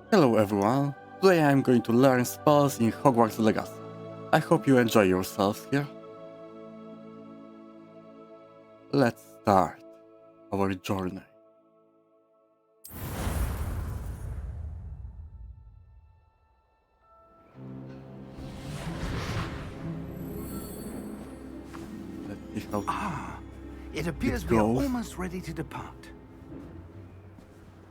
Hello everyone, today I am going to learn spells in Hogwarts Legacy. I hope you enjoy yourselves here. Let's start our journey. Let's see how It appears we are almost ready to depart.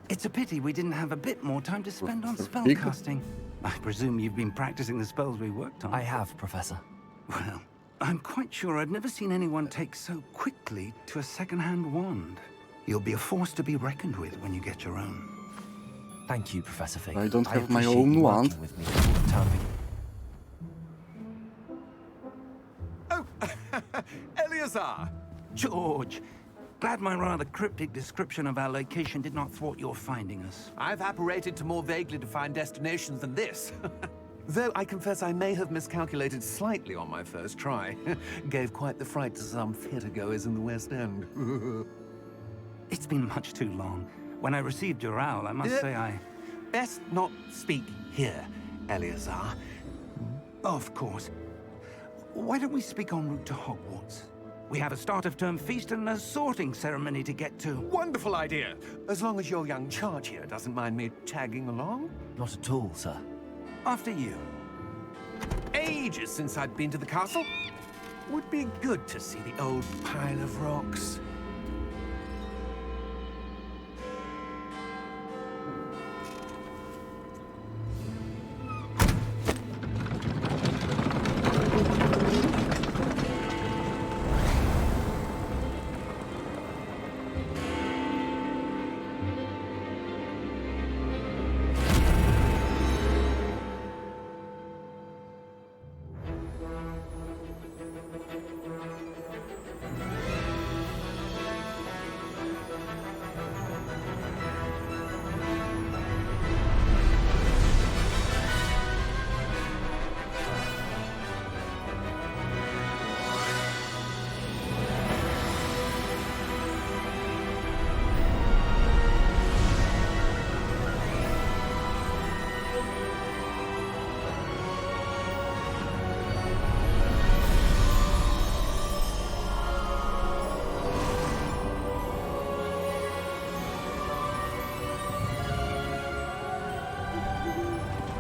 It's a pity we didn't have a bit more time to spend on spellcasting. I presume you've been practicing the spells we worked on. I have, Professor. Well, I'm quite sure I've never seen anyone take so quickly to a second-hand wand. You'll be a force to be reckoned with when you get your own. Thank you, Professor Fig. I don't have my appreciate own you wand. working with me all the time. Oh, Eleazar! George, glad my rather cryptic description of our location did not thwart your finding us. I've apparated to more vaguely defined destinations than this. Though I confess I may have miscalculated slightly on my first try. Gave quite the fright to some theatre-goers in the West End. It's been much too long. When I received your owl, I must say I... Best not speak here, Eleazar. Of course. Why don't we speak en route to Hogwarts? We have a start-of-term feast and a sorting ceremony to get to. Wonderful idea! As long as your young charge here doesn't mind me tagging along. Not at all, sir. After you. Ages since I'd been to the castle. Would be good to see the old pile of rocks.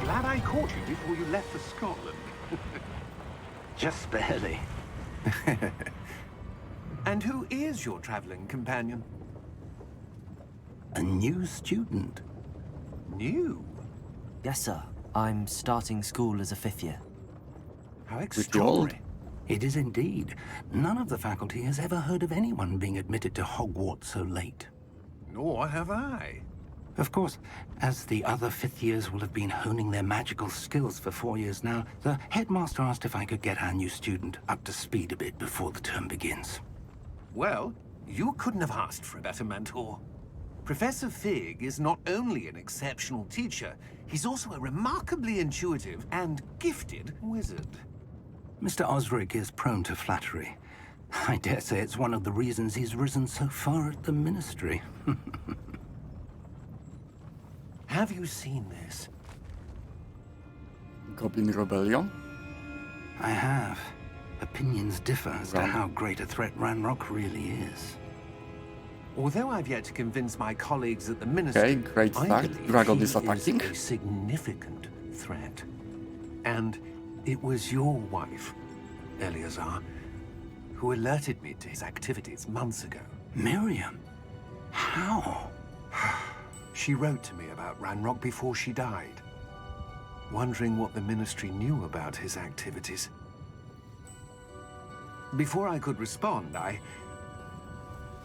Glad I caught you before you left for Scotland. Just barely. And who is your traveling companion? A new student. New? Yes, sir. I'm starting school as a fifth year. How old? extraordinary. It is indeed. None of the faculty has ever heard of anyone being admitted to Hogwarts so late. Nor have I. Of course, as the other fifth years will have been honing their magical skills for 4 years now, the headmaster asked if I could get our new student up to speed a bit before the term begins. Well, you couldn't have asked for a better mentor. Professor Fig is not only an exceptional teacher, he's also a remarkably intuitive and gifted wizard. Mr. Osric is prone to flattery. I dare say it's one of the reasons he's risen so far at the Ministry. Have you seen this? Goblin Rebellion? I have. Opinions differ as to how great a threat Ranrock really is. Although I've yet to convince my colleagues at the Ministry, Okay, great I start. believe Dragon he is attacking. a significant threat. And it was your wife, Eleazar, who alerted me to his activities months ago. Miriam? How? She wrote to me about Ranrock before she died, wondering what the Ministry knew about his activities. Before I could respond, I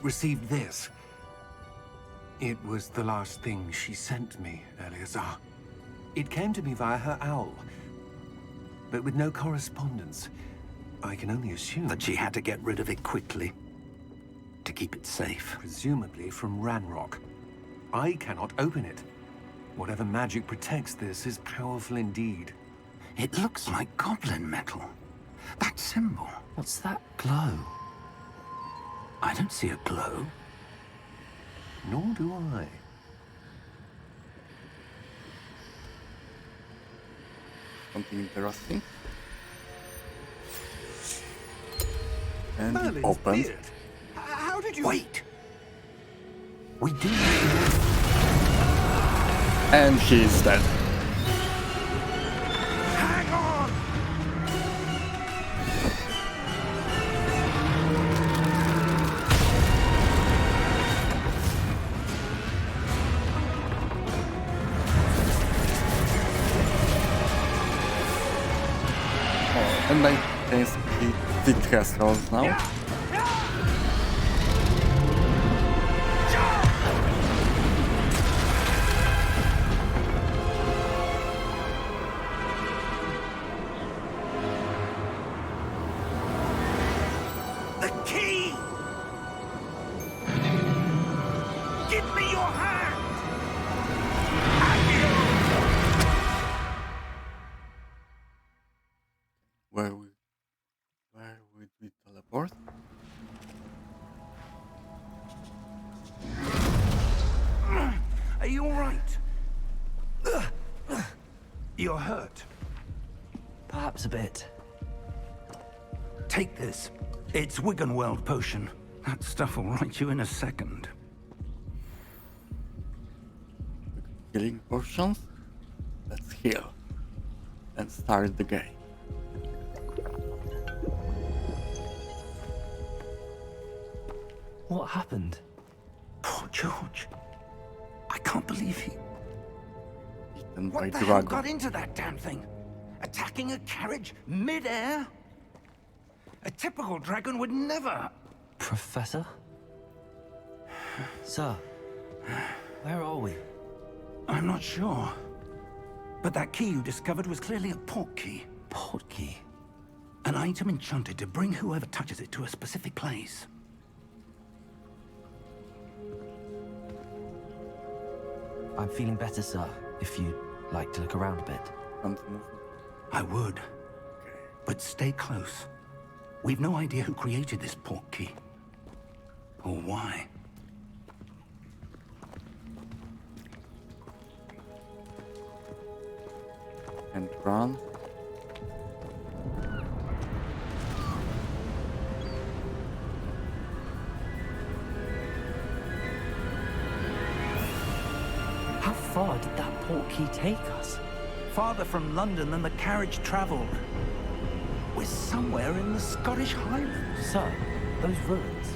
received this. It was the last thing she sent me, Eleazar. It came to me via her owl, but with no correspondence. I can only assume That she had to get rid of it quickly to keep it safe. presumably from Ranrock. I cannot open it. Whatever magic protects this is powerful indeed. It looks like goblin metal. That symbol. What's that? Glow. I don't see a glow. Nor do I. something interesting. And it Merlin's opens. beard. How did you... Wait! We do. And he's dead. Hang on! Oh, and I can see the threshold now. The key! Give me your hand! Where would we teleport? Are you all right? You're hurt. Perhaps a bit. Take this. It's Wiggenweld potion. That stuff will right you in a second. Healing potions? Let's heal. And start the game. What happened? Poor George. I can't believe he... Eaten by What the hell got dragon. into that damn thing? Attacking a carriage mid-air? A typical dragon would never... Professor? Sir, where are we? I'm not sure. But that key you discovered was clearly a port key. Port key? An item enchanted to bring whoever touches it to a specific place. I'm feeling better, sir, if you'd like to look around a bit. Can't move. I would. But stay close. We've no idea who created this port key. Or why. And run. How far did that port key take us? Farther from London than the carriage traveled. We're somewhere in the Scottish Highlands. Sir, those ruins.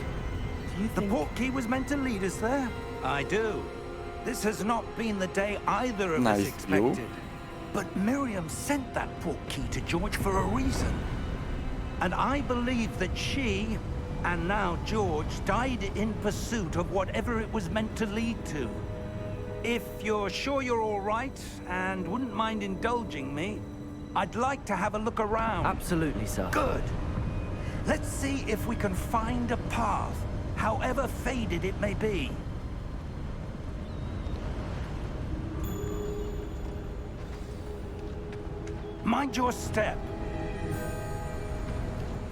Do you The think... port key was meant to lead us there? I do. This has not been the day either of Nice us view. expected. But Miriam sent that port key to George for a reason. And I believe that she, and now George, died in pursuit of whatever it was meant to lead to. If you're sure you're all right, and wouldn't mind indulging me, I'd like to have a look around. Absolutely, sir. Good. Let's see if we can find a path, however faded it may be. Mind your step.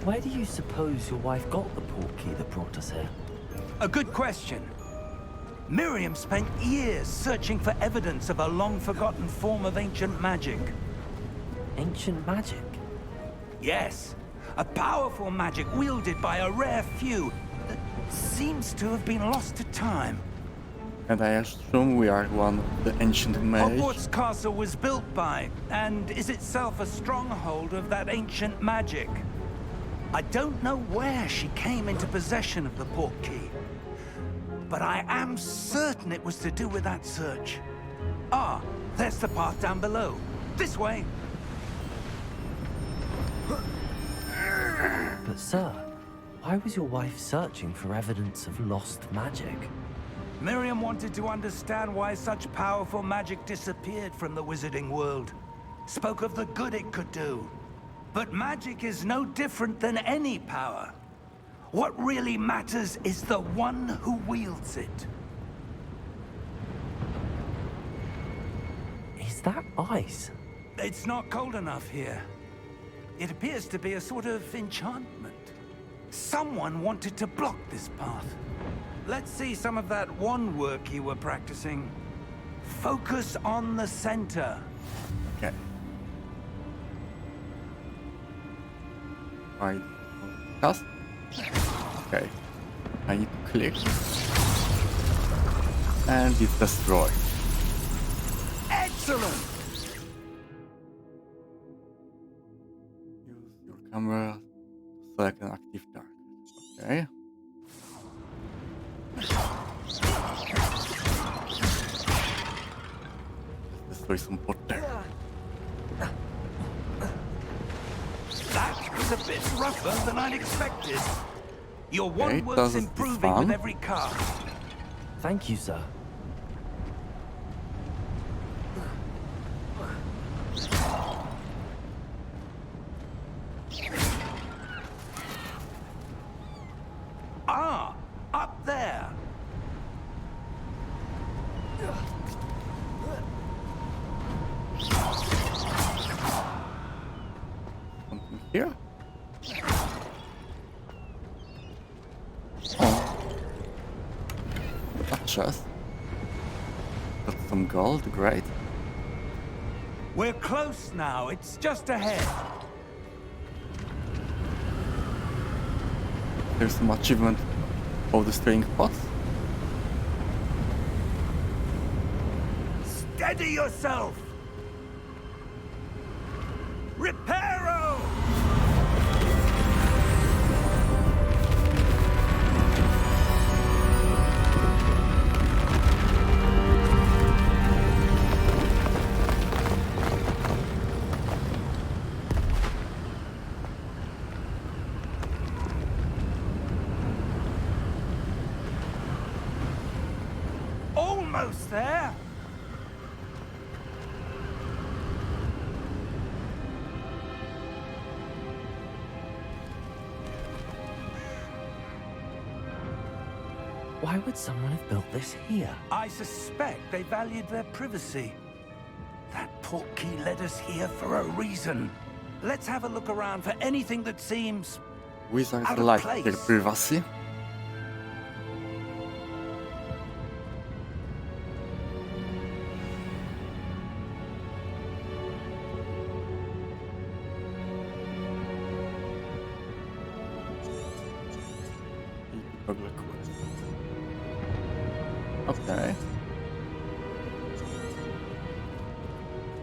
Where do you suppose your wife got the port key that brought us here? A good question. Miriam spent years searching for evidence of a long-forgotten form of ancient magic. Ancient magic? Yes, a powerful magic wielded by a rare few that seems to have been lost to time. And I assume we are one of the ancient mages. Hogwarts Castle was built by, and is itself a stronghold of that ancient magic. I don't know where she came into possession of the port key, but I am certain it was to do with that search. Ah, there's the path down below. This way. But sir, why was your wife searching for evidence of lost magic? Miriam wanted to understand why such powerful magic disappeared from the wizarding world. Spoke of the good it could do. But magic is no different than any power. What really matters is the one who wields it. Is that ice? It's not cold enough here. It appears to be a sort of enchantment. Someone wanted to block this path. Let's see some of that wand work you were practicing. Focus on the center. Okay. Right. Cast. Okay. I need to click. And it's destroyed. Excellent! Use your camera to select an active target. Okay. Let's destroy some potter. That was a bit rougher than I'd expected. Your one work's does it improving fun? with every cast. Thank you, sir. Ah, up there. Something here? Oh. A chest. Got some gold, great. We're close now. It's just ahead. There's some achievement of destroying pots. Steady yourself. Reparo! Almost there. Why would someone have built this here? I suspect they valued their privacy. That portkey led us here for a reason. Let's have a look around for anything that seems Wizards out of like place. their privacy. Okay.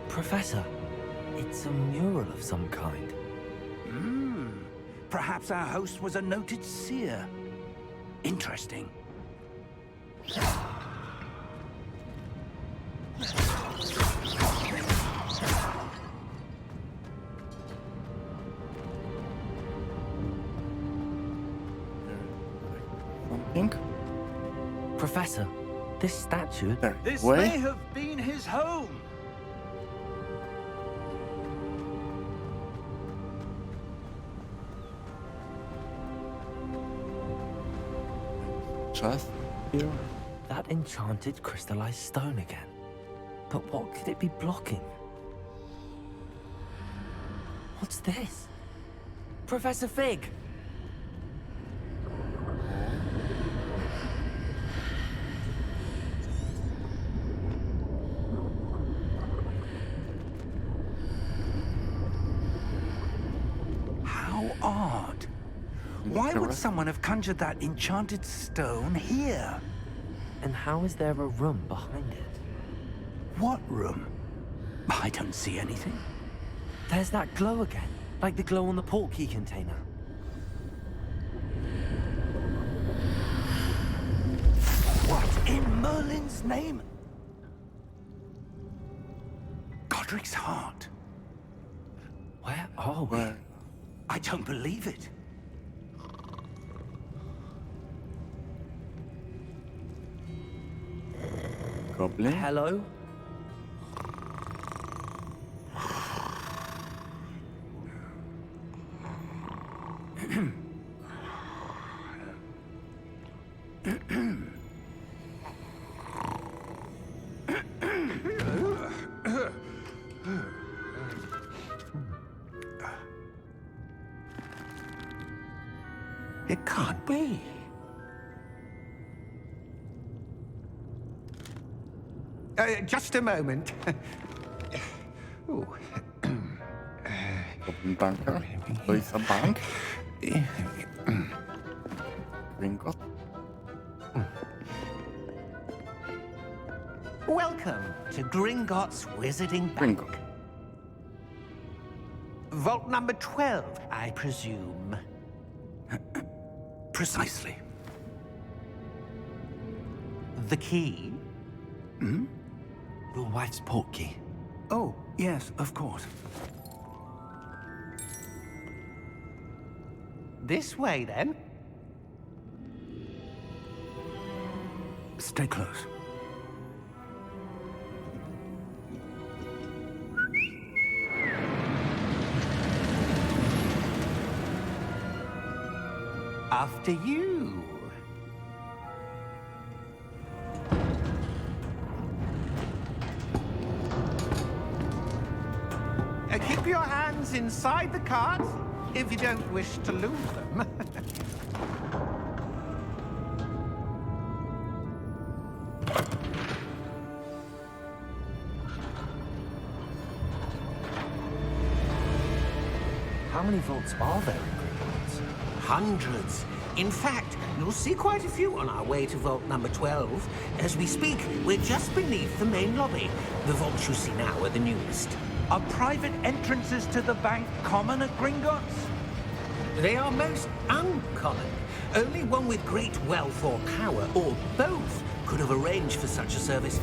Professor, it's a mural of some kind. Perhaps our host was a noted seer. Interesting. Something. Professor, this statue... There. This Way. may have been his home. Chest here. That enchanted crystallized stone again. But what could it be blocking? What's this? Professor Fig! How odd. Why would Correct. someone have conjured that enchanted stone here? And how is there a room behind it? What room? I don't see anything. There's that glow again, like the glow on the portkey container. What in Merlin's name? Godric's heart. Where are we? Where? I don't believe it. Goblin. Hello? It can't be. Just a moment. Ooh. Goblin bunker. To jest a bank. Gringot. Welcome to Gringotts Wizarding Bank. Gringot. Vault number 12, I presume. Precisely. The key? Your wife's portkey. Oh, yes, of course. This way, then. Stay close. After you. Keep your hands inside the cart if you don't wish to lose them. How many vaults are there in Gringotts? Hundreds. In fact, you'll see quite a few on our way to vault number 12. As we speak, we're just beneath the main lobby. The vaults you see now are the newest. Are private entrances to the bank common at Gringotts? They are most uncommon. Only one with great wealth or power, or both, could have arranged for such a service.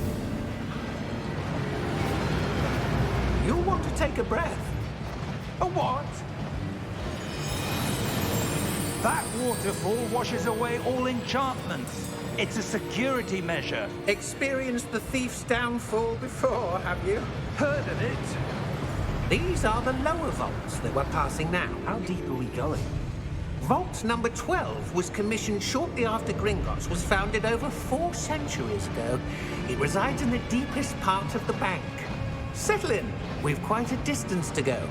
You'll want to take a breath. A what? That waterfall washes away all enchantments. It's a security measure. Experienced the thief's downfall before, have you? Heard of it? These are the lower vaults that we're passing now. How deep are we going? Vault number 12 was commissioned shortly after Gringotts was founded over 4 centuries ago. It resides in the deepest part of the bank. Settle in. We've quite a distance to go.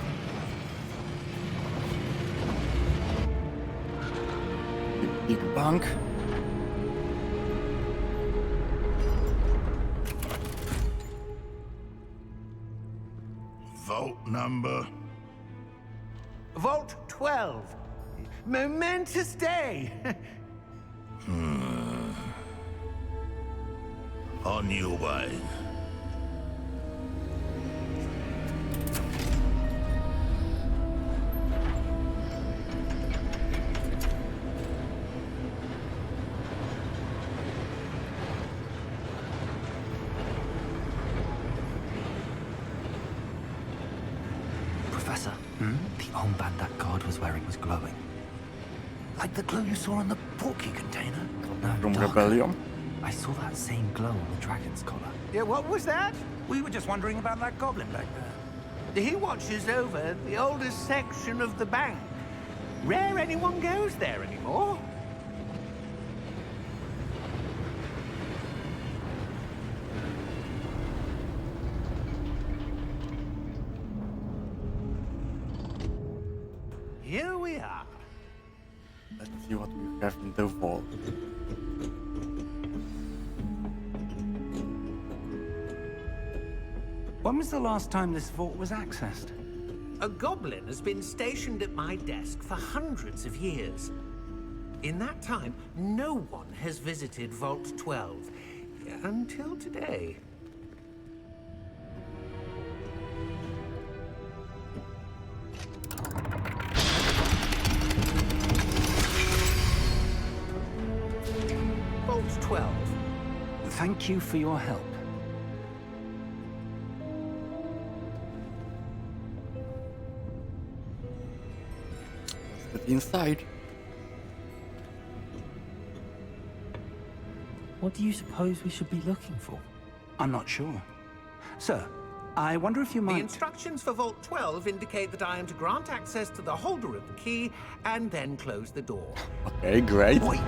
Big bank. Vault number. Vault 12. Momentous day. On your way. Professor, the armband that guard was wearing was glowing. Like the glow you saw on the portkey container? No, From darker. Rebellion. I saw that same glow on the dragon's collar. Yeah, what was that? We were just wondering about that goblin back there. He watches over the oldest section of the bank. Rare anyone goes there anymore. Here we are. Let's see what we have in the vault. When was the last time this vault was accessed? A goblin has been stationed at my desk for hundreds of years. In that time, no one has visited Vault 12 until today. Vault 12. Thank you for your help. Let's get inside. What do you suppose we should be looking for? I'm not sure. Sir, I wonder if you The might... instructions for Vault 12 indicate that I am to grant access to the holder of the key and then close the door. Okay, great. Wait!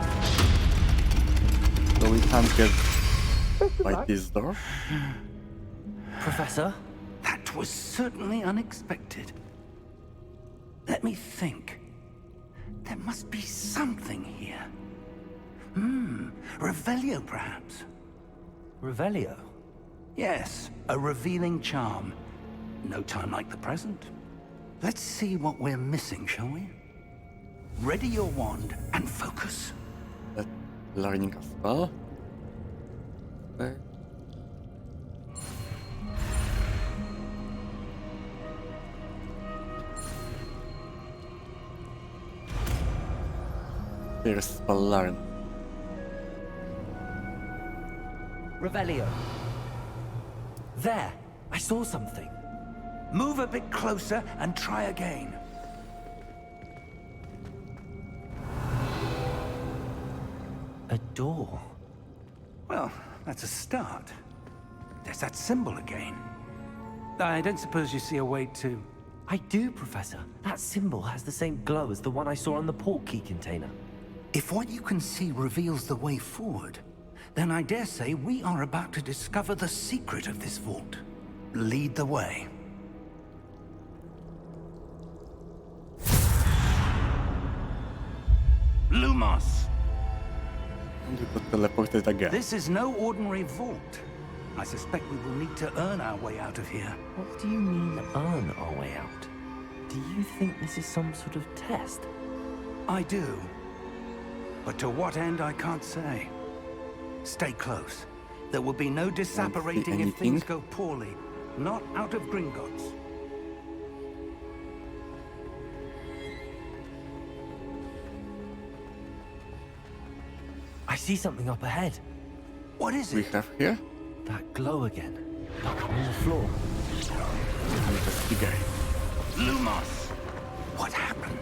So we can't get by this door. Professor? That was certainly unexpected. Let me think. There must be something here. Revelio, perhaps? Revelio? Yes, a revealing charm. No time like the present. Let's see what we're missing, shall we? Ready your wand and focus. Learning a spell. Okay. First spell learn. Revelio. There! I saw something. Move a bit closer and try again. A door. Well, that's a start. There's that symbol again. I don't suppose you see a way to... I do, Professor. That symbol has the same glow as the one I saw on the portkey container. If what you can see reveals the way forward, then I dare say we are about to discover the secret of this vault. Lead the way. Lumos! And we got teleported again. This is no ordinary vault. I suspect we will need to earn our way out of here. What do you mean, earn our way out? Do you think this is some sort of test? I do. But to what end, I can't say. Stay close. There will be no disapparating if anything? things go poorly. Not out of Gringotts. I see something up ahead. What is We it? have here That glow again. But on the floor. investigate. Lumos! What happened?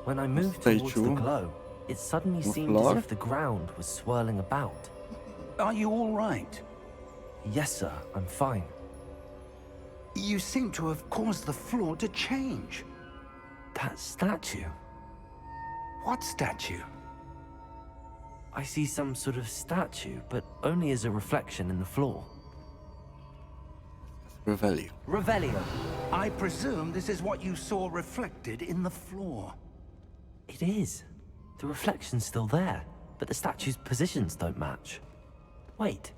When I moved towards the Statue. glow, it suddenly The seemed floor. as if the ground was swirling about. Are you all right? Yes, sir, I'm fine. You seem to have caused the floor to change. That statue. What statue? I see some sort of statue, but only as a reflection in the floor. Revelio. Revelio. I presume this is what you saw reflected in the floor. It is. The reflection's still there, but the statue's positions don't match. Wait.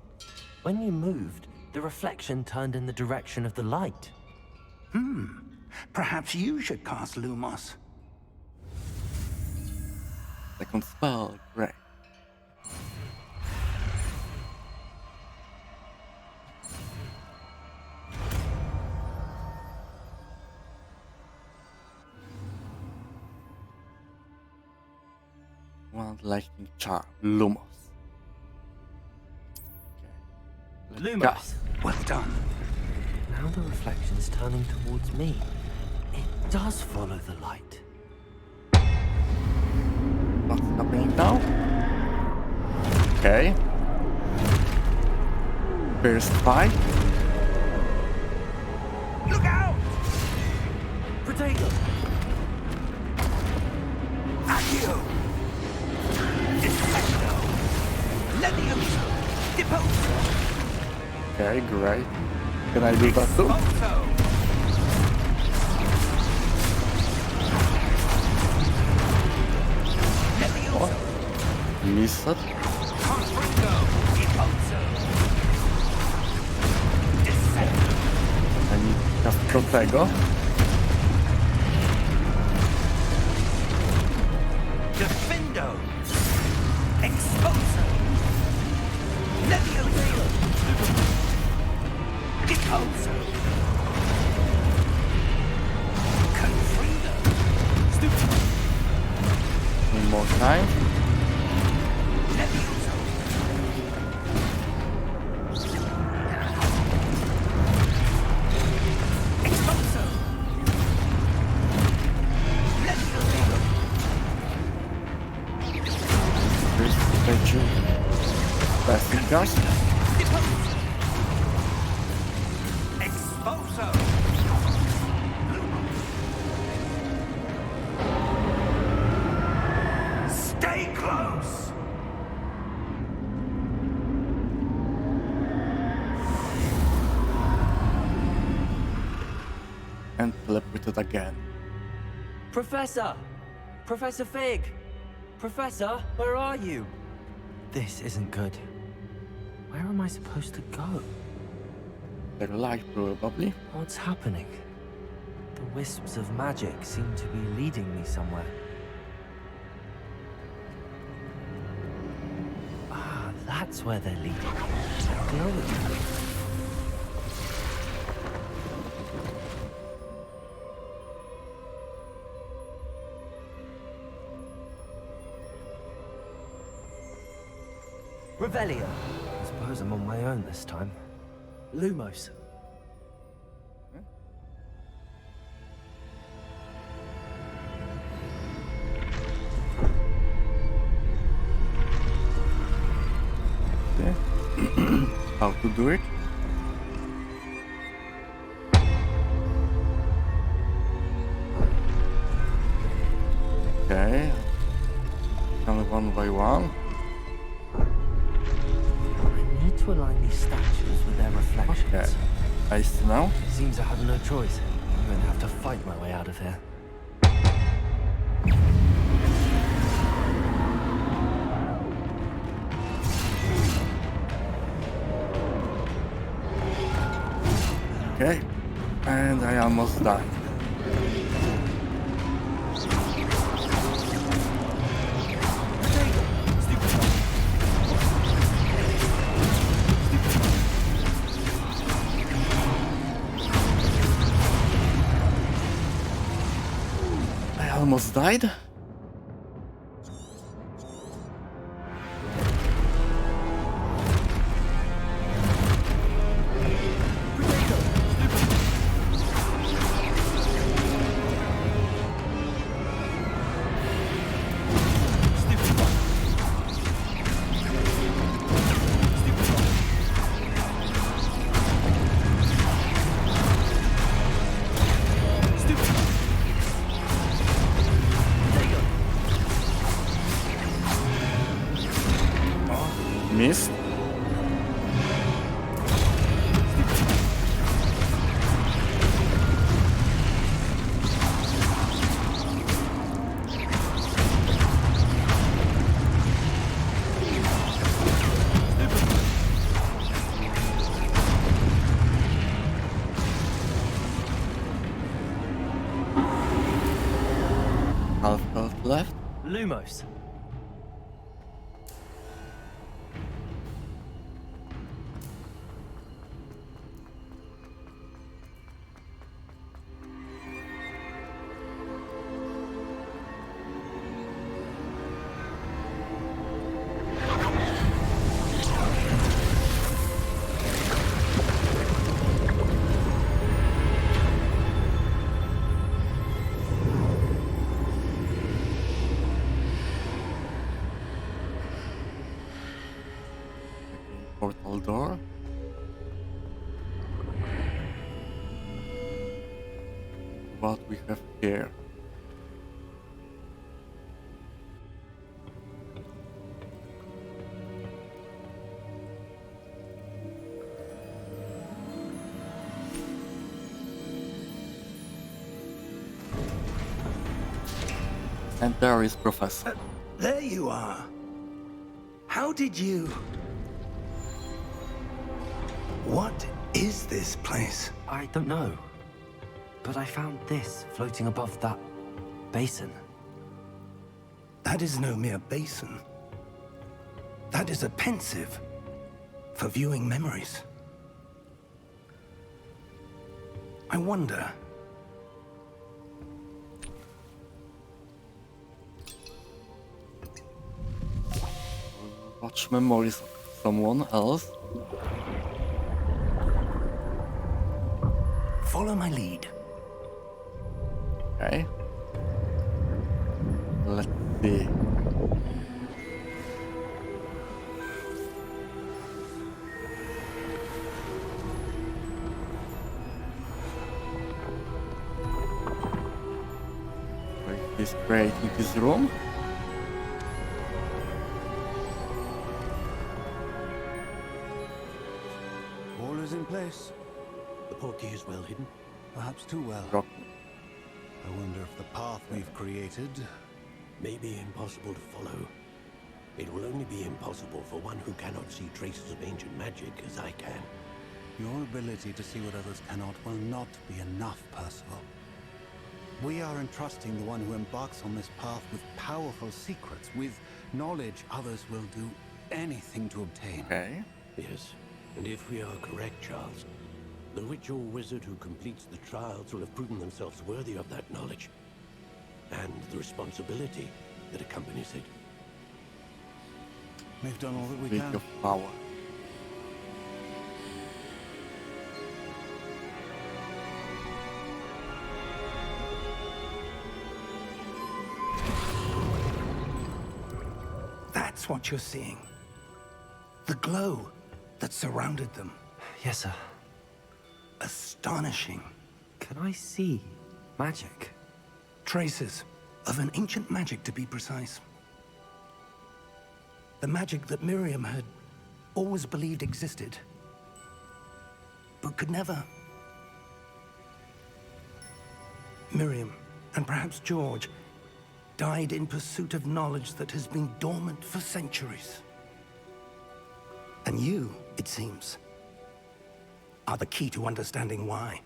When you moved, the reflection turned in the direction of the light. Perhaps you should cast Lumos. Second spell, great. One lightning charm, Lumos. Okay. Let's Lumos. Well done. Now the reflection's turning towards me. It does follow the light. What's happening now? Okay. First fight. Look out! Potato! Accio! Defendo! Levioso! Deposo! Okay, great. Can I do that too? Exposo! Levioso! Miss it. Confringo! Deposo! Descendo! I need just do tego. Defendo! Exposo! Levioso! Deposo! Confrido! One more time. Levioso! Exposo! Levioso! First statue. Passing gas. Deposo! Exposo! Stay close! And teleported again. Professor! Professor Fig! Professor, where are you? This isn't good. Where am I supposed to go? Their light probably. What's happening? The wisps of magic seem to be leading me somewhere. Ah, that's where they're leading. Glowing. Revelio. I suppose I'm on my own this time. Lumos. Okay. How to do it? Okay. Only one by one. I need to align these statues with their reflections. Okay. I see now. Seems I have no choice. I'm going to have to fight my way out of here. Okay. And I almost died. I almost died. Missed. Half health left. Lumos. Portal door. What we have here? And there is Professor. There you are. How did you... What is this place? I don't know. But I found this floating above that basin. That is no mere basin. That is a pensive for viewing memories. I wonder... Watch memories of someone else. Follow my lead. Okay. Let's see. What is creating this room? All is in place. The portkey is well hidden. Perhaps too well. Rock. I wonder if the path we've created May be impossible to follow. It will only be impossible for one who cannot see traces of ancient magic as I can. Your ability to see what others cannot will not be enough, Percival. We are entrusting the one who embarks on this path with powerful secrets, with knowledge others will do anything to obtain. Okay. Yes, and if we are correct, Charles, the witch or wizard who completes the trials will have proven themselves worthy of that knowledge, and the responsibility that accompanies it. We've done all that we Bit can. of power. That's what you're seeing. The glow that surrounded them. Yes, sir. Astonishing. Can I see magic? Traces of an ancient magic, to be precise. The magic that Miriam had always believed existed, but could never. Miriam, and perhaps George, died in pursuit of knowledge that has been dormant for centuries. And you, it seems, are the key to understanding why.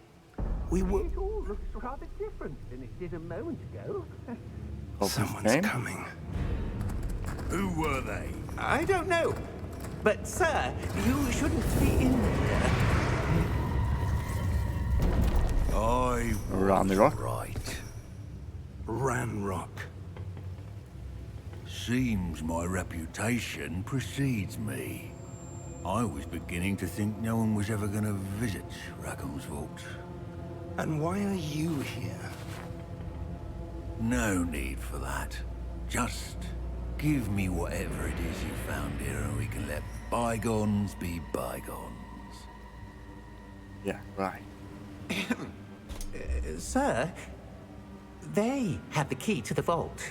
We were... It all looks rather different than it did a moment ago. Someone's name? coming. Who were they? I don't know. But, sir, you shouldn't be in here. I Ranrock. right. Ranrock. Seems my reputation precedes me. I was beginning to think no one was ever going to visit Rackham's vault. And why are you here? No need for that. Just give me whatever it is you found here and we can let bygones be bygones. Yeah, right. Sir, they had the key to the vault.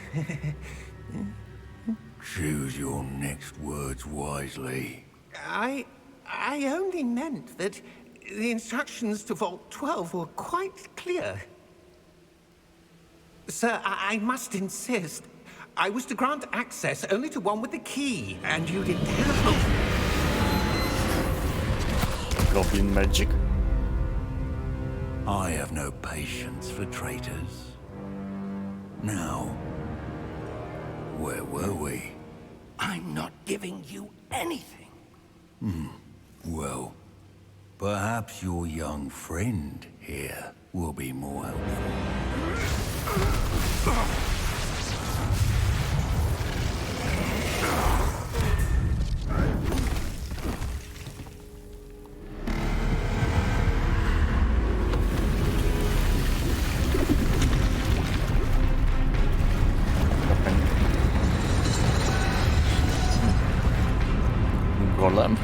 Choose your next words wisely. I only meant that the instructions to Vault 12 were quite clear. Sir, I must insist. I was to grant access only to one with the key, and you didn't have Goblin magic. I have no patience for traitors. Now, where were we? I'm not giving you anything. Well, perhaps your young friend here will be more helpful. Golem.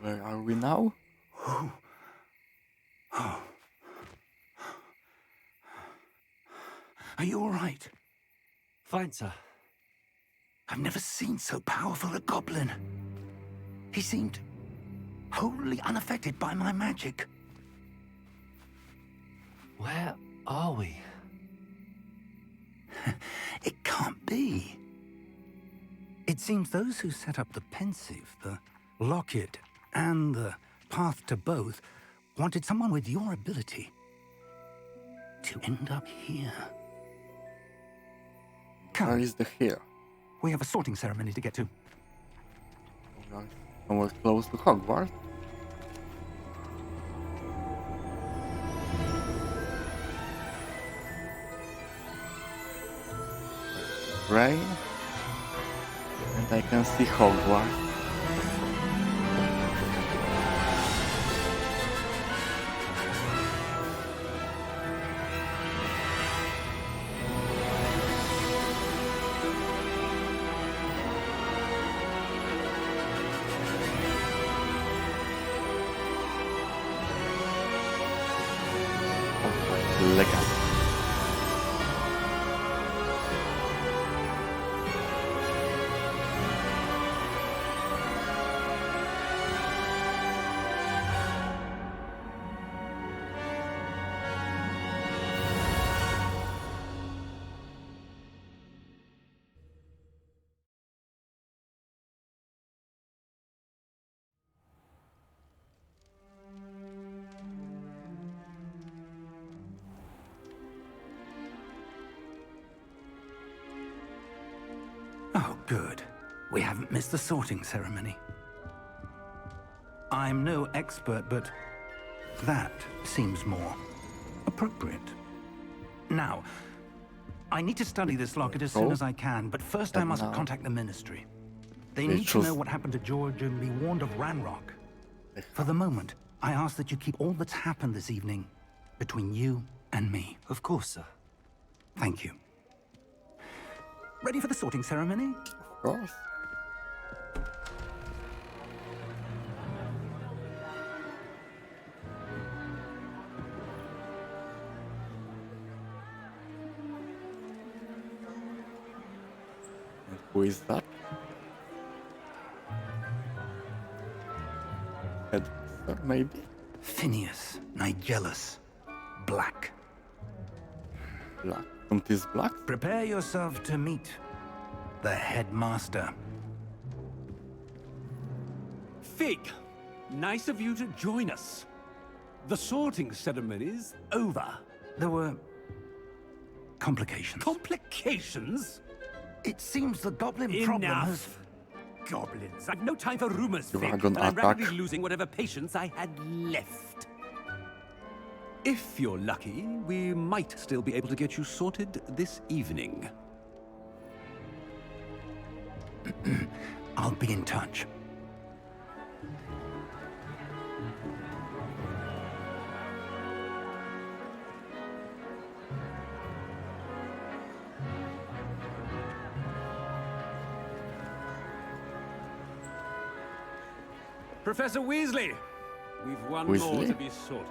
Where are we now? Are you all right? Fine, sir. I've never seen so powerful a goblin. He seemed wholly unaffected by my magic. Where are we? It can't be. It seems those who set up the pensive, the locket, and the path to both wanted someone with your ability to end up here. Where Come, is the hill? we have a sorting ceremony to get to. We are somewhere close to Hogwarts. Rain. And I can see Hogwarts. Oh, good. We haven't missed the sorting ceremony. I'm no expert, but that seems more appropriate. Now, I need to study this locket as soon as I can, but first I must contact the Ministry. They need to know what happened to George and be warned of Ranrock. For the moment, I ask that you keep all that's happened this evening between you and me. Of course, sir. Thank you. Ready for the sorting ceremony? Of course. And who is that? Headmaster, maybe? Phineas Nigellus Black. Black. From this black? Prepare yourself to meet the headmaster. Fig, nice of you to join us. The sorting ceremony's over. There were complications. Complications? It seems the goblin problem has... Enough. Goblins. I've no time for rumors, Fig, Dragon and I'm attack. rapidly losing whatever patience I had left. If you're lucky, we might still be able to get you sorted this evening. I'll be in touch. Professor Weasley, we've one more Weasley? to be sorted.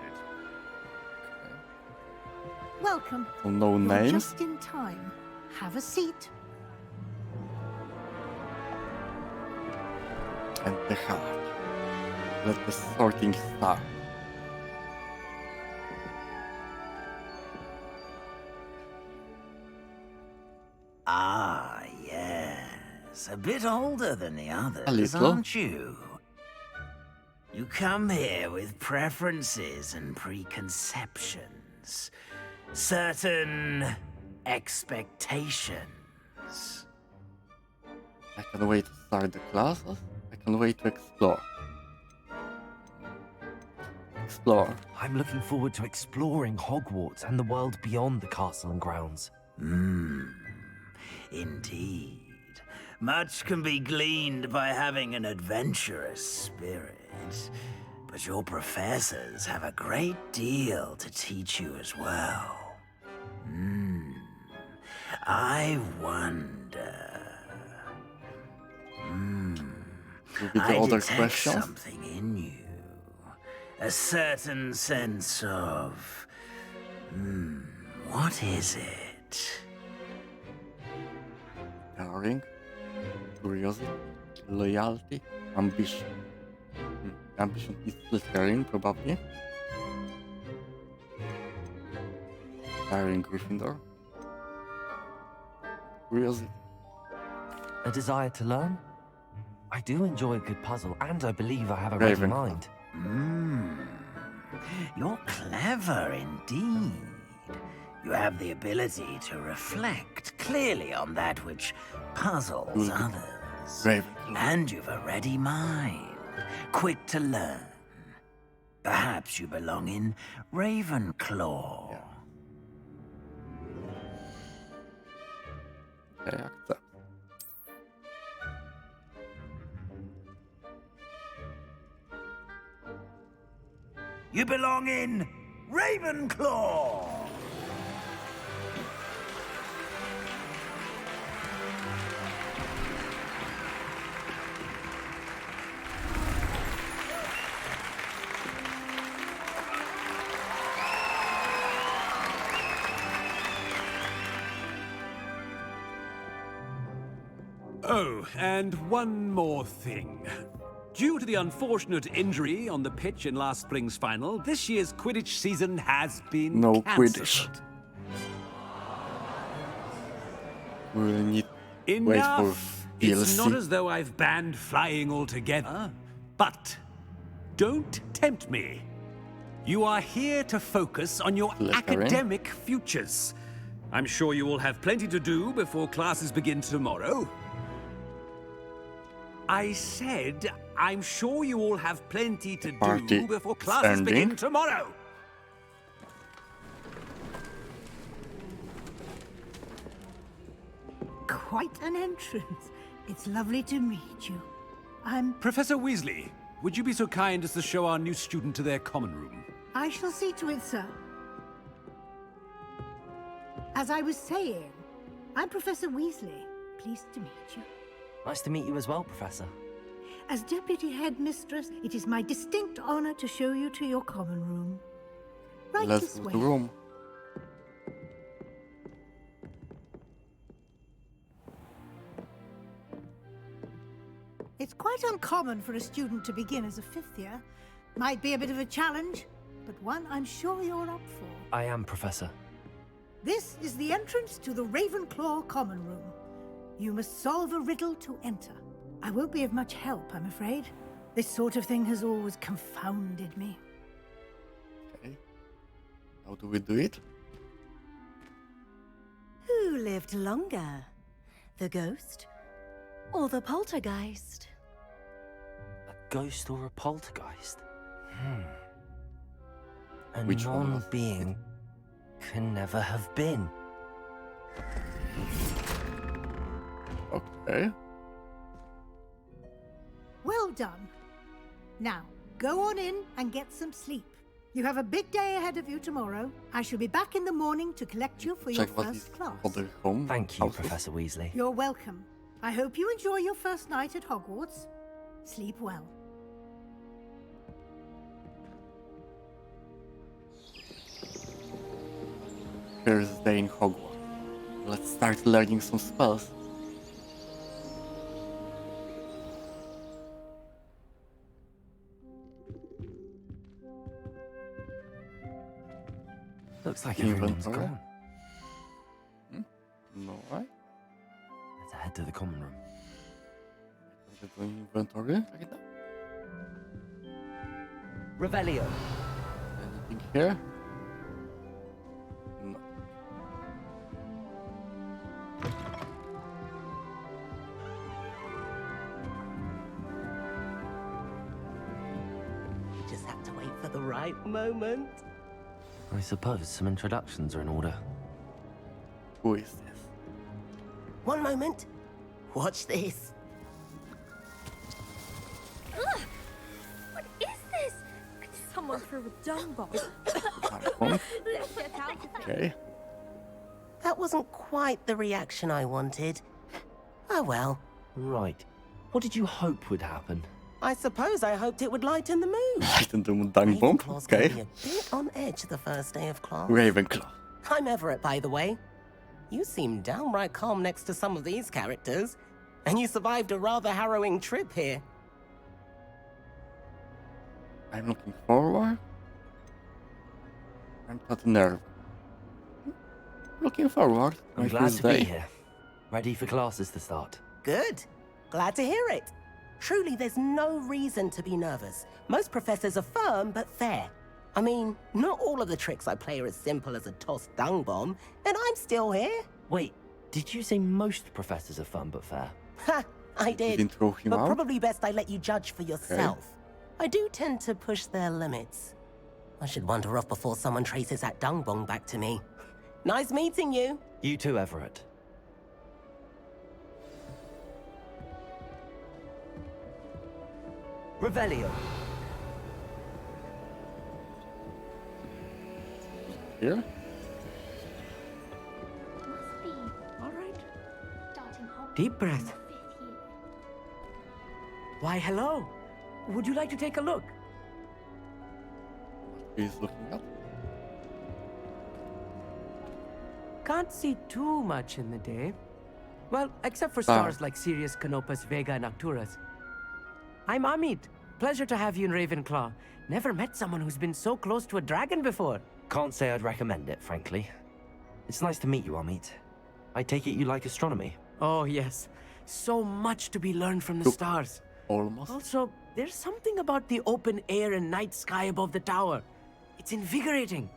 Welcome. So no You're names? just in time. Have a seat. And the heart. Let the sorting start. Ah, yes. A bit older than the others, little. aren't you? You come here with preferences and preconceptions. Certain expectations. I can wait to start the classes. I can wait to explore. Explore. I'm looking forward to exploring Hogwarts and the world beyond the castle and grounds. Indeed. Much can be gleaned by having an adventurous spirit. But your professors have a great deal to teach you as well. I wonder... Will be the I other detect questions. something in you. A certain sense of... what is it? Daring, curiosity, loyalty, ambition. Ambition is Slytherin, probably. Daring, Gryffindor. Curiosity. A desire to learn? I do enjoy a good puzzle, and I believe I have a ready Ravenclaw. mind. You're clever indeed. You have the ability to reflect clearly on that which puzzles others. Ravenclaw. And you've a ready mind, quick to learn. Perhaps you belong in Ravenclaw. Okay, accept. You belong in Ravenclaw! Oh, and one more thing. Due to the unfortunate injury on the pitch in last spring's final, this year's Quidditch season has been No cancelled. Quidditch. We will need wait for Enough! It's not DLC. as though I've banned flying altogether, but don't tempt me. You are here to focus on your Slytherin. academic futures. I'm sure you will have plenty to do before classes begin tomorrow. I said, I'm sure you all have plenty to Party do before is classes begin ending. tomorrow. Quite an entrance. It's lovely to meet you. Professor Weasley, would you be so kind as to show our new student to their common room? I shall see to it, sir. As I was saying, I'm Professor Weasley. Pleased to meet you. Nice to meet you as well, Professor. As Deputy Headmistress, it is my distinct honor to show you to your common room. Right Let's this go way. to the room. It's quite uncommon for a student to begin as a fifth year. Might be a bit of a challenge, but one I'm sure you're up for. I am, Professor. This is the entrance to the Ravenclaw common room. You must solve a riddle to enter. I won't be of much help, I'm afraid. This sort of thing has always confounded me. Okay. How do we do it? Who lived longer? The ghost or the poltergeist? A ghost or a poltergeist? A Which one was it? non-being can never have been. Okay. Well done. Now, go on in and get some sleep. You have a big day ahead of you tomorrow. I shall be back in the morning to collect you for your Check what is first class. for the home. Thank you, houses. Professor Weasley. You're welcome. I hope you enjoy your first night at Hogwarts. Sleep well. First day in Hogwarts. Let's start learning some spells. Looks like everyone's Inventory. gone. No, right? Let's head to the common room. Is it inventory right now? Revelio. Anything here? No. Just have to wait for the right moment. I suppose some introductions are in order. Who is this? One moment. Watch this. Ugh! What is this? Someone threw a dung bomb. iPhone. Let's get out of here. Okay. That wasn't quite the reaction I wanted. Oh well. Right. What did you hope would happen? I suppose I hoped it would lighten the mood. Light and the dung bomb. Ravenclaw's gonna be Okay. a bit on edge the first day of class. Ravenclaw. I'm Everett, by the way. You seem downright calm next to some of these characters. And you survived a rather harrowing trip here. I'm looking forward. I'm not nervous. Looking forward. I'm My glad first to day. be here. Ready for classes to start. Good. Glad to hear it. Truly, there's no reason to be nervous. Most professors are firm but fair. I mean, not all of the tricks I play are as simple as a tossed dung bomb, and I'm still here. Wait, did you say most professors are fun but fair? Ha! I You did. didn't throw him But out? probably best I let you judge for yourself. I do tend to push their limits. I should wander off before someone traces that dung bomb back to me. Nice meeting you. You too, Everett. Revelio. Here? Must be. All right. Starting Hogwarts Deep breath. in the 5th year. Why, hello. Would you like to take a look? He's looking up. Can't see too much in the day. Well, except for Star. stars like Sirius, Canopus, Vega, and Arcturus. I'm Amit. Pleasure to have you in Ravenclaw. Never met someone who's been so close to a dragon before. Can't say I'd recommend it, frankly. It's nice to meet you, Amit. I take it you like astronomy. Oh, yes. So much to be learned from the Look. stars. Almost. Also, there's something about the open air and night sky above the tower. It's invigorating.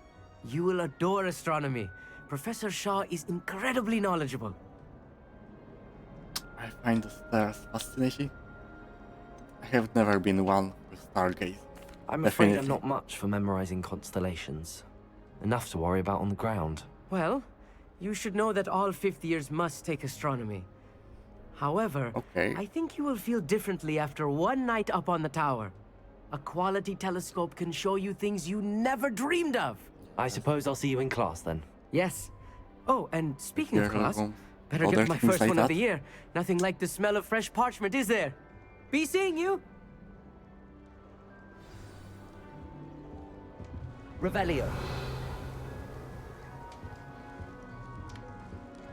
You will adore astronomy. Professor Shaw is incredibly knowledgeable. I find the stars fascinating. I have never been one with stargaze. I'm afraid I'm Definitely. not much for memorizing constellations. Enough to worry about on the ground. Well, you should know that all fifth years must take astronomy. However, Okay. I think you will feel differently after one night up on the tower. A quality telescope can show you things you never dreamed of. I suppose I'll see you in class then. Yes. Oh, and speaking of Mural class, rooms, better other get my things first like one of that. the year. Nothing like the smell of fresh parchment, is there? Be seeing you. Revelio.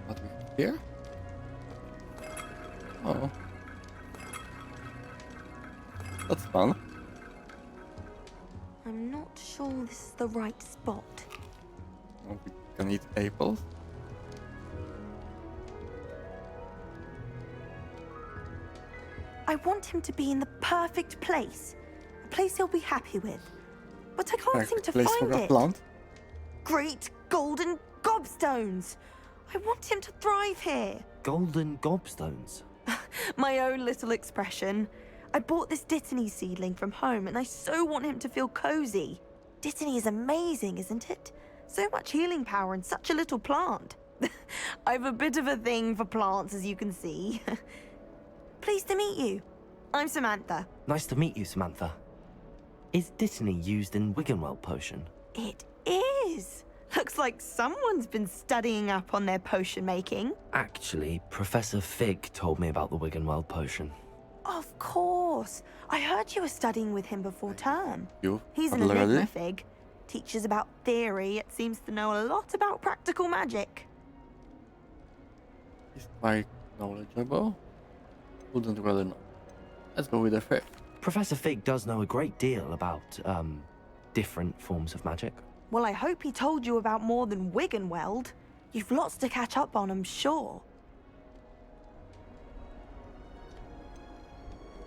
What we have here? Oh. That's fun. I'm not sure this is the right spot. Oh, we can eat apples. I want him to be in the perfect place. A place he'll be happy with. But I can't seem Perfect to place find for a it. plant. Great golden gobstones. I want him to thrive here. Golden gobstones. My own little expression. I bought this Dittany seedling from home and I so want him to feel cozy. Dittany is amazing, isn't it? So much healing power in such a little plant. I've a bit of a thing for plants, as you can see. Pleased to meet you. I'm Samantha. Nice to meet you, Samantha. Is Dittany used in Wiggenweld potion? It is. Looks like someone's been studying up on their potion making. Actually, Professor Fig told me about the Wiggenweld potion. Of course. I heard you were studying with him before term. You He's an already? enigma, Fig. Teaches about theory, yet seems to know a lot about practical magic. He's quite knowledgeable. Wouldn't really know. Let's go with the Fig. Professor Fig does know a great deal about, different forms of magic. Well, I hope he told you about more than Wiggenweld. You've lots to catch up on, I'm sure.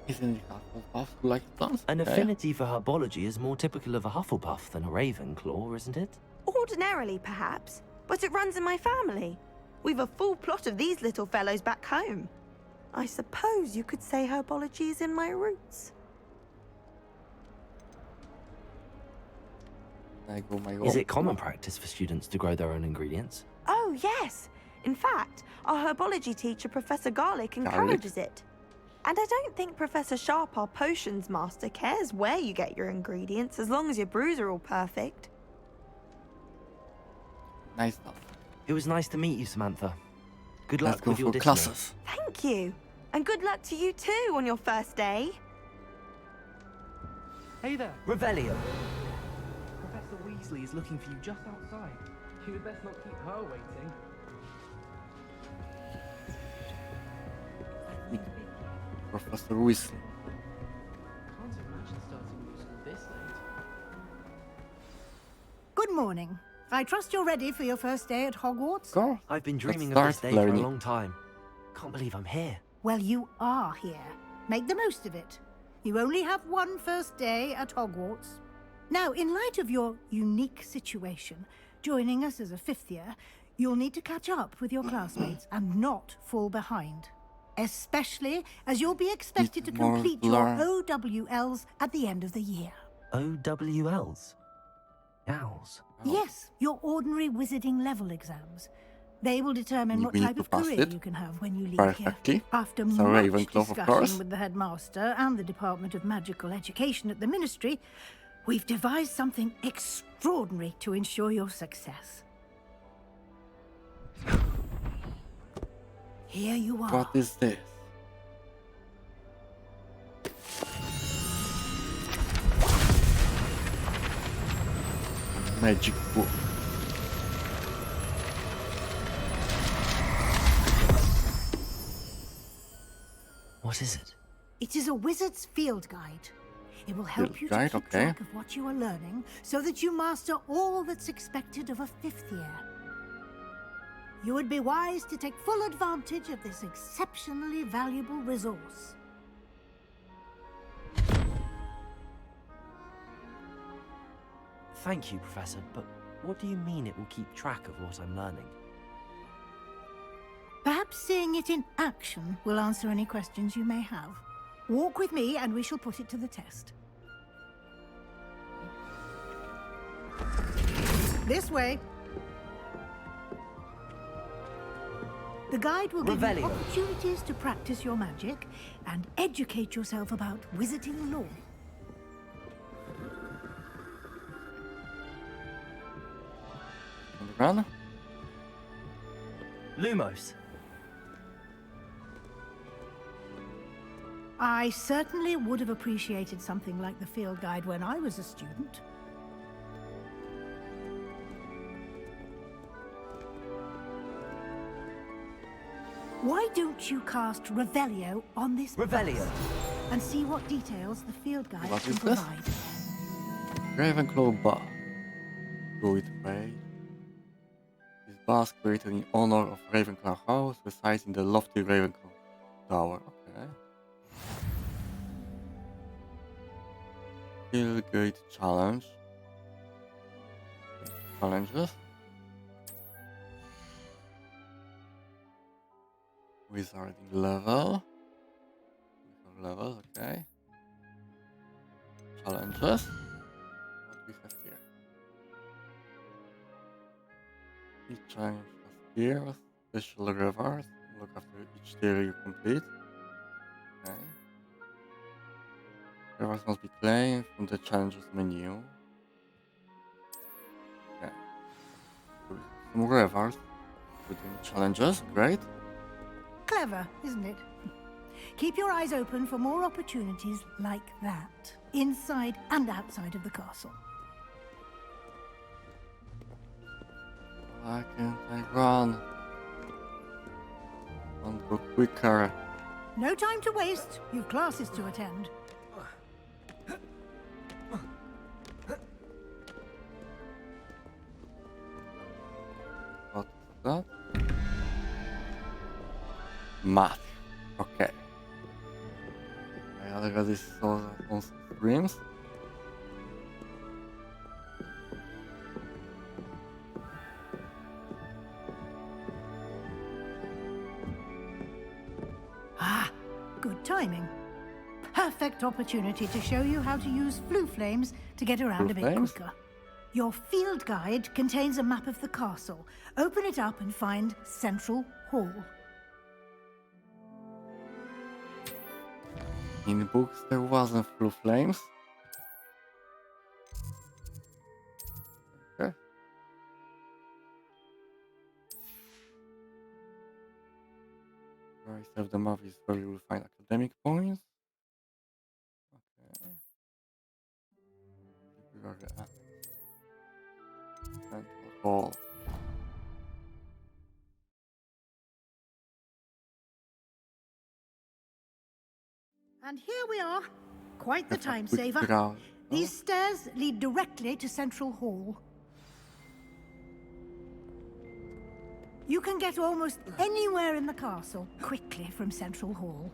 Isn't it Hufflepuff who likes plants? An Okay. affinity for herbology is more typical of a Hufflepuff than a Ravenclaw, isn't it? Ordinarily, perhaps, but it runs in my family. We've a full plot of these little fellows back home. I suppose you could say herbology is in my roots. I go my Is own. it common practice for students to grow their own ingredients? Oh, yes. In fact, our herbology teacher, Professor Garlick, encourages it. And I don't think Professor Sharp, our potions master, cares where you get your ingredients, as long as your brews are all perfect. Nice stuff. It was nice to meet you, Samantha. Good Let's luck go with your for Dittany. classes. Thank you. And good luck to you too on your first day. Hey there. Revelio. Professor Weasley is looking for you just outside. You had best not keep her waiting. Professor Weasley. Can't imagine starting new school this late. Good morning. I trust you're ready for your first day at Hogwarts? Go. I've been Let's dreaming of this start day for a learning. long time. Can't believe I'm here. Well, you are here. Make the most of it. You only have one first day at Hogwarts. Now, in light of your unique situation, joining us as a fifth year, you'll need to catch up with your classmates and not fall behind. Especially as you'll be expected to Need more complete your learn. OWLs at the end of the year. OWLs? Owls? Yes, your ordinary wizarding level exams. They will determine what We need type to of pass career it you can have when you leave perfectly. here. After So much Ravenclaw, of discussion course. with the headmaster and the Department of Magical Education at the Ministry, we've devised something extraordinary to ensure your success. Here you are. What is this? Magic book. What is it? It is a wizard's field guide. It will help Field you guide, to keep okay. track of what you are learning so that you master all that's expected of a fifth year. You would be wise to take full advantage of this exceptionally valuable resource. Thank you, Professor, but what do you mean it will keep track of what I'm learning? Perhaps seeing it in action will answer any questions you may have. Walk with me and we shall put it to the test. This way. The guide will give you opportunities to practice your magic and educate yourself about wizarding lore. Run. Lumos. I certainly would have appreciated something like the field guide when I was a student. Why don't you cast Revelio on this Revelio. and see what details the field guide What can is this? provide? Ravenclaw Bar. Druid Way. This bar is created in honor of Ravenclaw House, resides in the lofty Ravenclaw Tower. Okay. Fieldgate Challenge. Challenges. Wizarding level. Levels, okay. Challenges. What do we have here? Each challenge has tiers, special rewards. Look after each tier you complete. Okay. Rewards must be claimed from the challenges menu. Okay. So we have some rewards within challenges, great. Clever, isn't it? Keep your eyes open for more opportunities like that, inside and outside of the castle. Why can't I run? I want to go quicker. No time to waste. You've classes to attend. What is that? Math. Okay. I already saw that on streams. Ah, good timing. Perfect opportunity to show you how to use flue flames to get around a bit quicker. Your field guide contains a map of the castle. Open it up and find Central Hall. In books there wasn't flue flames. Okay. Right of the map is where you will find academic points. Okay. Library Annex. Central Hall. And here we are. Quite the That's a time quick saver. browse. These stairs lead directly to Central Hall. You can get almost anywhere in the castle quickly from Central Hall.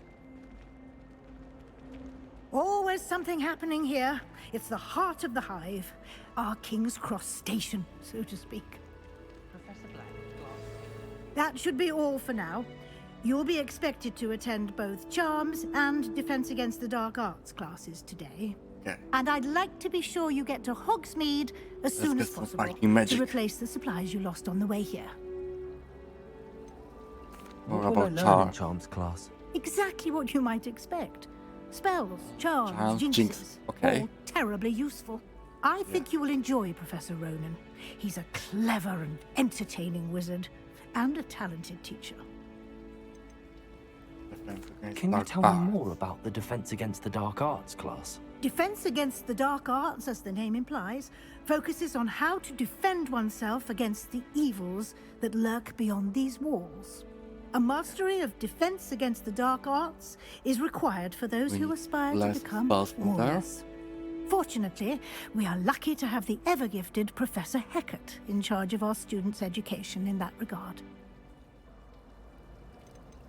Always something happening here. It's the heart of the hive. Our King's Cross station, so to speak. That should be all for now. You'll be expected to attend both Charms and Defense Against the Dark Arts classes today. Okay. And I'd like to be sure you get to Hogsmeade as soon as possible to replace the supplies you lost on the way here. More What will I about learn in charms. Charms class? Exactly what you might expect. Spells, charms, jinxes. Jinx. Okay. All terribly useful. I think you will enjoy Professor Ronan. He's a clever and entertaining wizard, and a talented teacher. Can you tell me more about the Defense Against the Dark Arts class? Defense Against the Dark Arts, as the name implies, focuses on how to defend oneself against the evils that lurk beyond these walls. A mastery of Defense Against the Dark Arts is required for those who aspire to become warriors. Fortunately, we are lucky to have the ever-gifted Professor Hecat in charge of our students' education in that regard.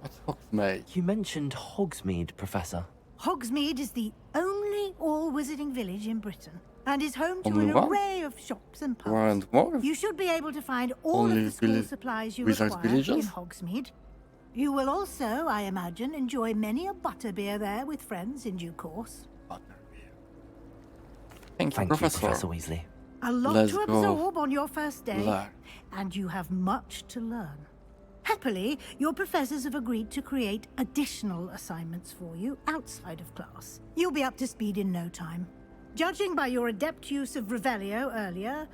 What's Hogsmeade? You mentioned Hogsmeade, Professor. Hogsmeade is the only all-wizarding village in Britain, and is home to Only an one? array of shops and pubs. More and more? You should be able to find all Only of the school village- supplies you wizard require villages? in Hogsmeade. You will also, I imagine, enjoy many a butterbeer there with friends in due course. Thank you, Thank you, Professor. Professor Weasley. A lot Let's to go absorb on your first day, learn. and you have much to learn. Happily, your professors have agreed to create additional assignments for you outside of class. You'll be up to speed in no time. Judging by your adept use of Revelio earlier,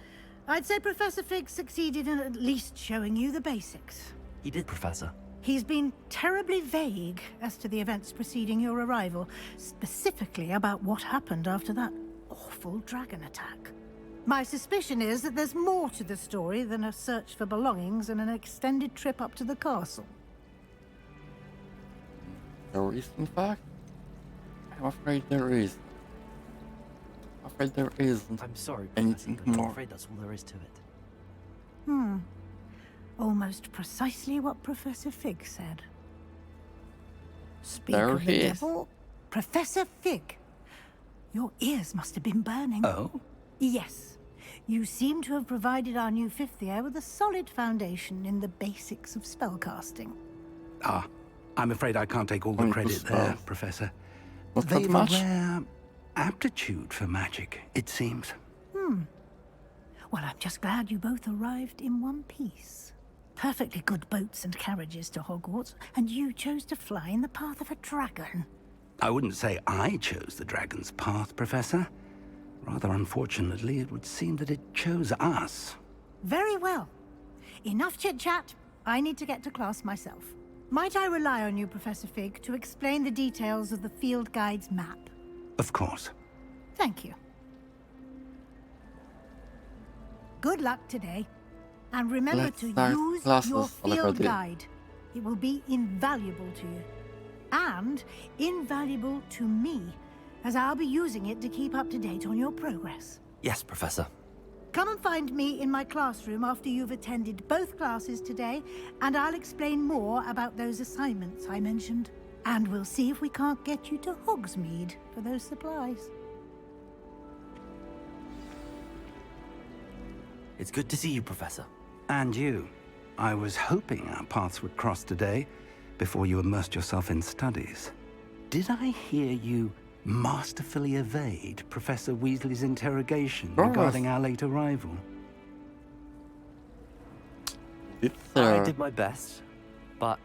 I'd say Professor Fig succeeded in at least showing you the basics. He did, Professor. He's been terribly vague as to the events preceding your arrival, specifically about what happened after that awful dragon attack. My suspicion is that there's more to the story than a search for belongings and an extended trip up to the castle. There is, in fact? I'm afraid there is. I'm afraid there isn't. I'm sorry, anything Professor, but more. I'm afraid that's all there is to it. Almost precisely what Professor Fig said. Speak There of the he is. devil, Professor Fig. Your ears must have been burning. Oh? Yes. You seem to have provided our new fifth year with a solid foundation in the basics of spellcasting. Ah, I'm afraid I can't take all the Only credit two there, stars. Professor. Not that They've a much? rare aptitude for magic, it seems. Well, I'm just glad you both arrived in one piece. Perfectly good boats and carriages to Hogwarts, and you chose to fly in the path of a dragon. I wouldn't say I chose the dragon's path, Professor. Rather unfortunately, it would seem that it chose us. Very well. Enough chit-chat. I need to get to class myself. Might I rely on you, Professor Fig, to explain the details of the field guide's map? Of course. Thank you. Good luck today. And remember Let's to start use classes your already. field guide. It will be invaluable to you. And invaluable to me, as I'll be using it to keep up to date on your progress. Yes, Professor. Come and find me in my classroom after you've attended both classes today, and I'll explain more about those assignments I mentioned. And we'll see if we can't get you to Hogsmeade for those supplies. It's good to see you, Professor. And you. I was hoping our paths would cross today, before you immersed yourself in studies. Did I hear you masterfully evade Professor Weasley's interrogation regarding our late arrival? I did my best, but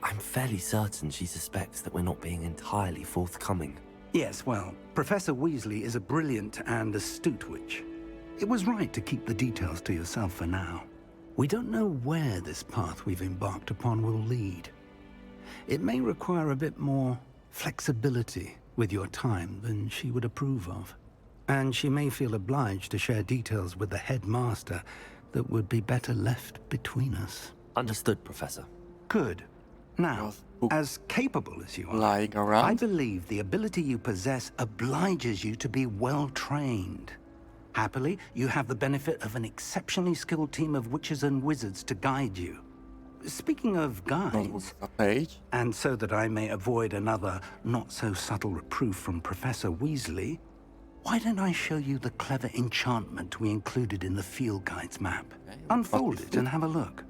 I'm fairly certain she suspects that we're not being entirely forthcoming. Yes, well, Professor Weasley is a brilliant and astute witch. It was right to keep the details to yourself for now. We don't know where this path we've embarked upon will lead. It may require a bit more flexibility with your time than she would approve of. And she may feel obliged to share details with the headmaster that would be better left between us. Understood, Professor. Good. Now, as capable as you are, lying around. I believe the ability you possess obliges you to be well trained. Happily, you have the benefit of an exceptionally skilled team of witches and wizards to guide you. Speaking of guides, and so that I may avoid another not-so-subtle reproof from Professor Weasley, why don't I show you the clever enchantment we included in the field guide's map? Unfold it and have a look.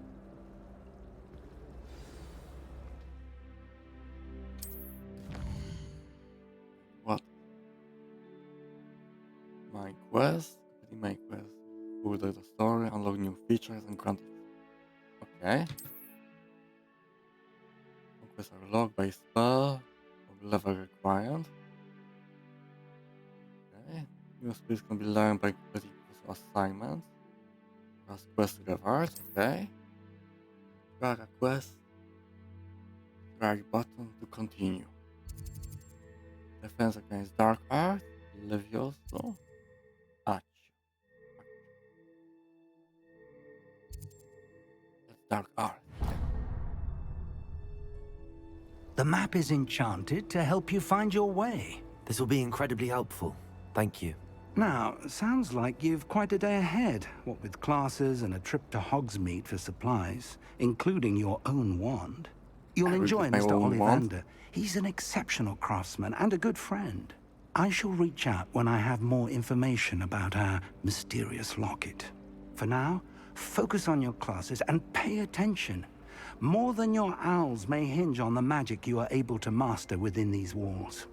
What? My quest? My quest. Full data story, unlock new features and grant it. Okay. Quests are locked by spell or level required. Okay. New skills can be learned by completing assignments. Last quest rewards. Okay. Drag a quest. Drag button to continue. Defense against dark art. Levioso. That's dark art. The map is enchanted to help you find your way. This will be incredibly helpful. Thank you. Now, sounds like you've quite a day ahead, what with classes and a trip to Hogsmeade for supplies, including your own wand. You'll enjoy my Mr. own wand? Ollivander. He's an exceptional craftsman and a good friend. I shall reach out when I have more information about our mysterious locket. For now, focus on your classes and pay attention. More than your owls may hinge on the magic you are able to master within these walls.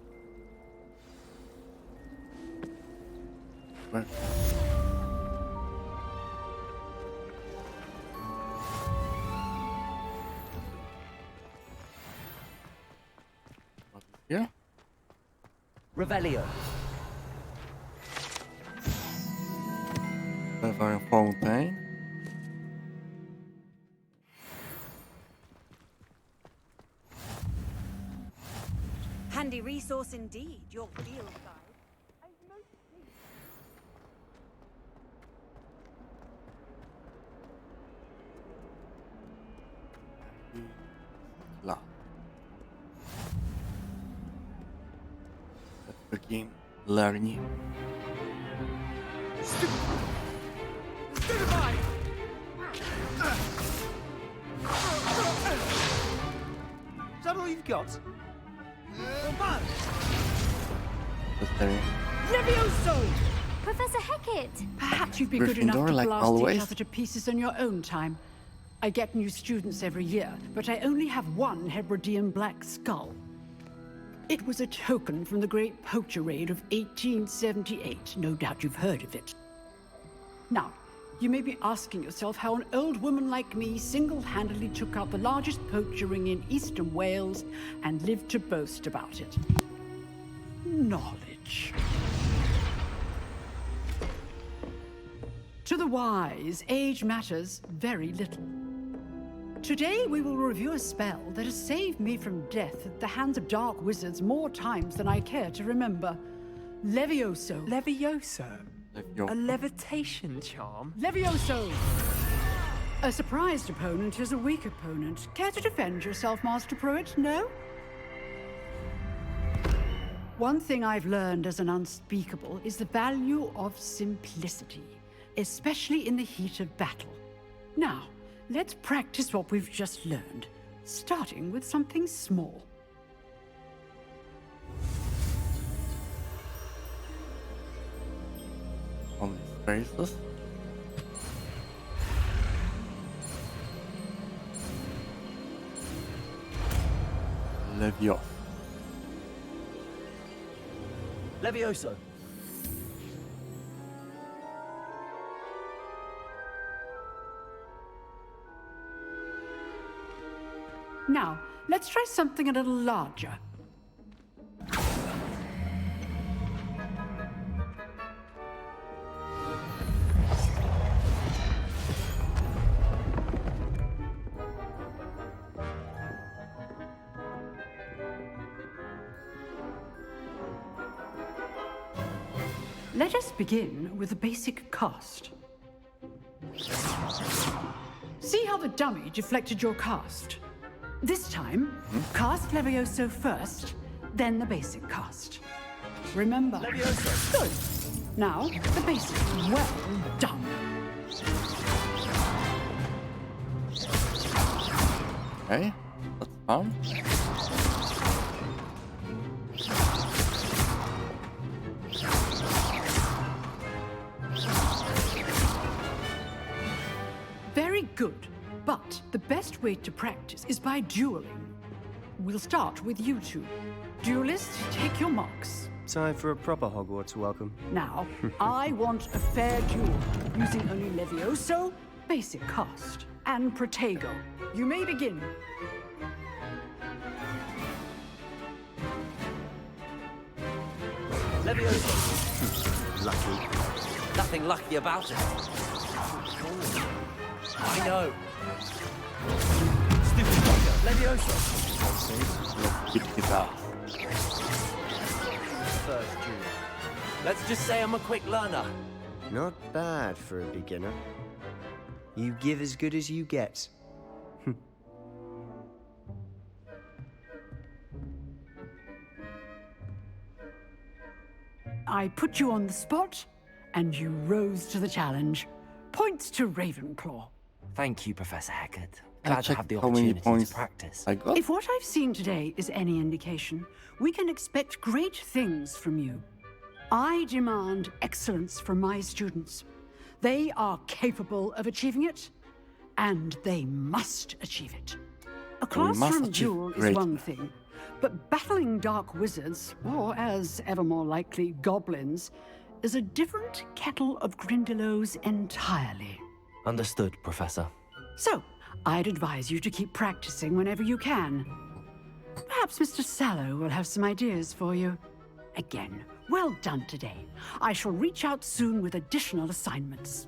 Where? What is here? Revelio. Severing Fountain. Handy resource indeed, your field guide. Let's begin learning. Is that all you've got? Levioso! Professor Hecat! Perhaps you'd be good enough Gryffindor, to like blast always. each other to pieces in your own time. I get new students every year, but I only have one Hebridean black skull. It was a token from the Great Poacher Raid of 1878. No doubt you've heard of it. Now, you may be asking yourself how an old woman like me single-handedly took out the largest poacher ring in eastern Wales and lived to boast about it. Knowledge. To the wise, age matters very little. Today we will review a spell that has saved me from death at the hands of dark wizards more times than I care to remember. Levioso. Levioso? A levitation charm? Levioso! A surprised opponent is a weak opponent. Care to defend yourself, Master Pruitt? No? One thing I've learned as an unspeakable is the value of simplicity, especially in the heat of battle. Now, let's practice what we've just learned, starting with something small. On these spaces. Levioso. Levioso. Now, let's try something a little larger. Let us begin with a basic cast. See how the dummy deflected your cast? This time, cast Levioso first, then the basic cast. Remember. Levioso. Good. Now, the basic. Well done. Okay, that's fun. Very good. But the best way to practice is by dueling. We'll start with you two. Duelists, take your marks. Time for a proper Hogwarts welcome. Now, I want a fair duel, using only Levioso, basic cast, and Protego. You may begin. Levioso. Lucky. Nothing lucky about it. I know. Stupid fucker. Levioso. First duel. Let's just say I'm a quick learner. Not bad for a beginner. You give as good as you get. I put you on the spot, and you rose to the challenge. Points to Ravenclaw. Thank you, Professor Hecat. I Glad to checked have the how many opportunity points to practice. I got. If what I've seen today is any indication, we can expect great things from you. I demand excellence from my students. They are capable of achieving it, and they must achieve it. A So we must classroom achieve duel is greatness. one thing, but battling dark wizards, or as ever more likely, goblins, is a different kettle of Grindylows entirely. Understood, Professor. So, I'd advise you to keep practicing whenever you can. Perhaps Mr. Sallow will have some ideas for you. Again, well done today. I shall reach out soon with additional assignments.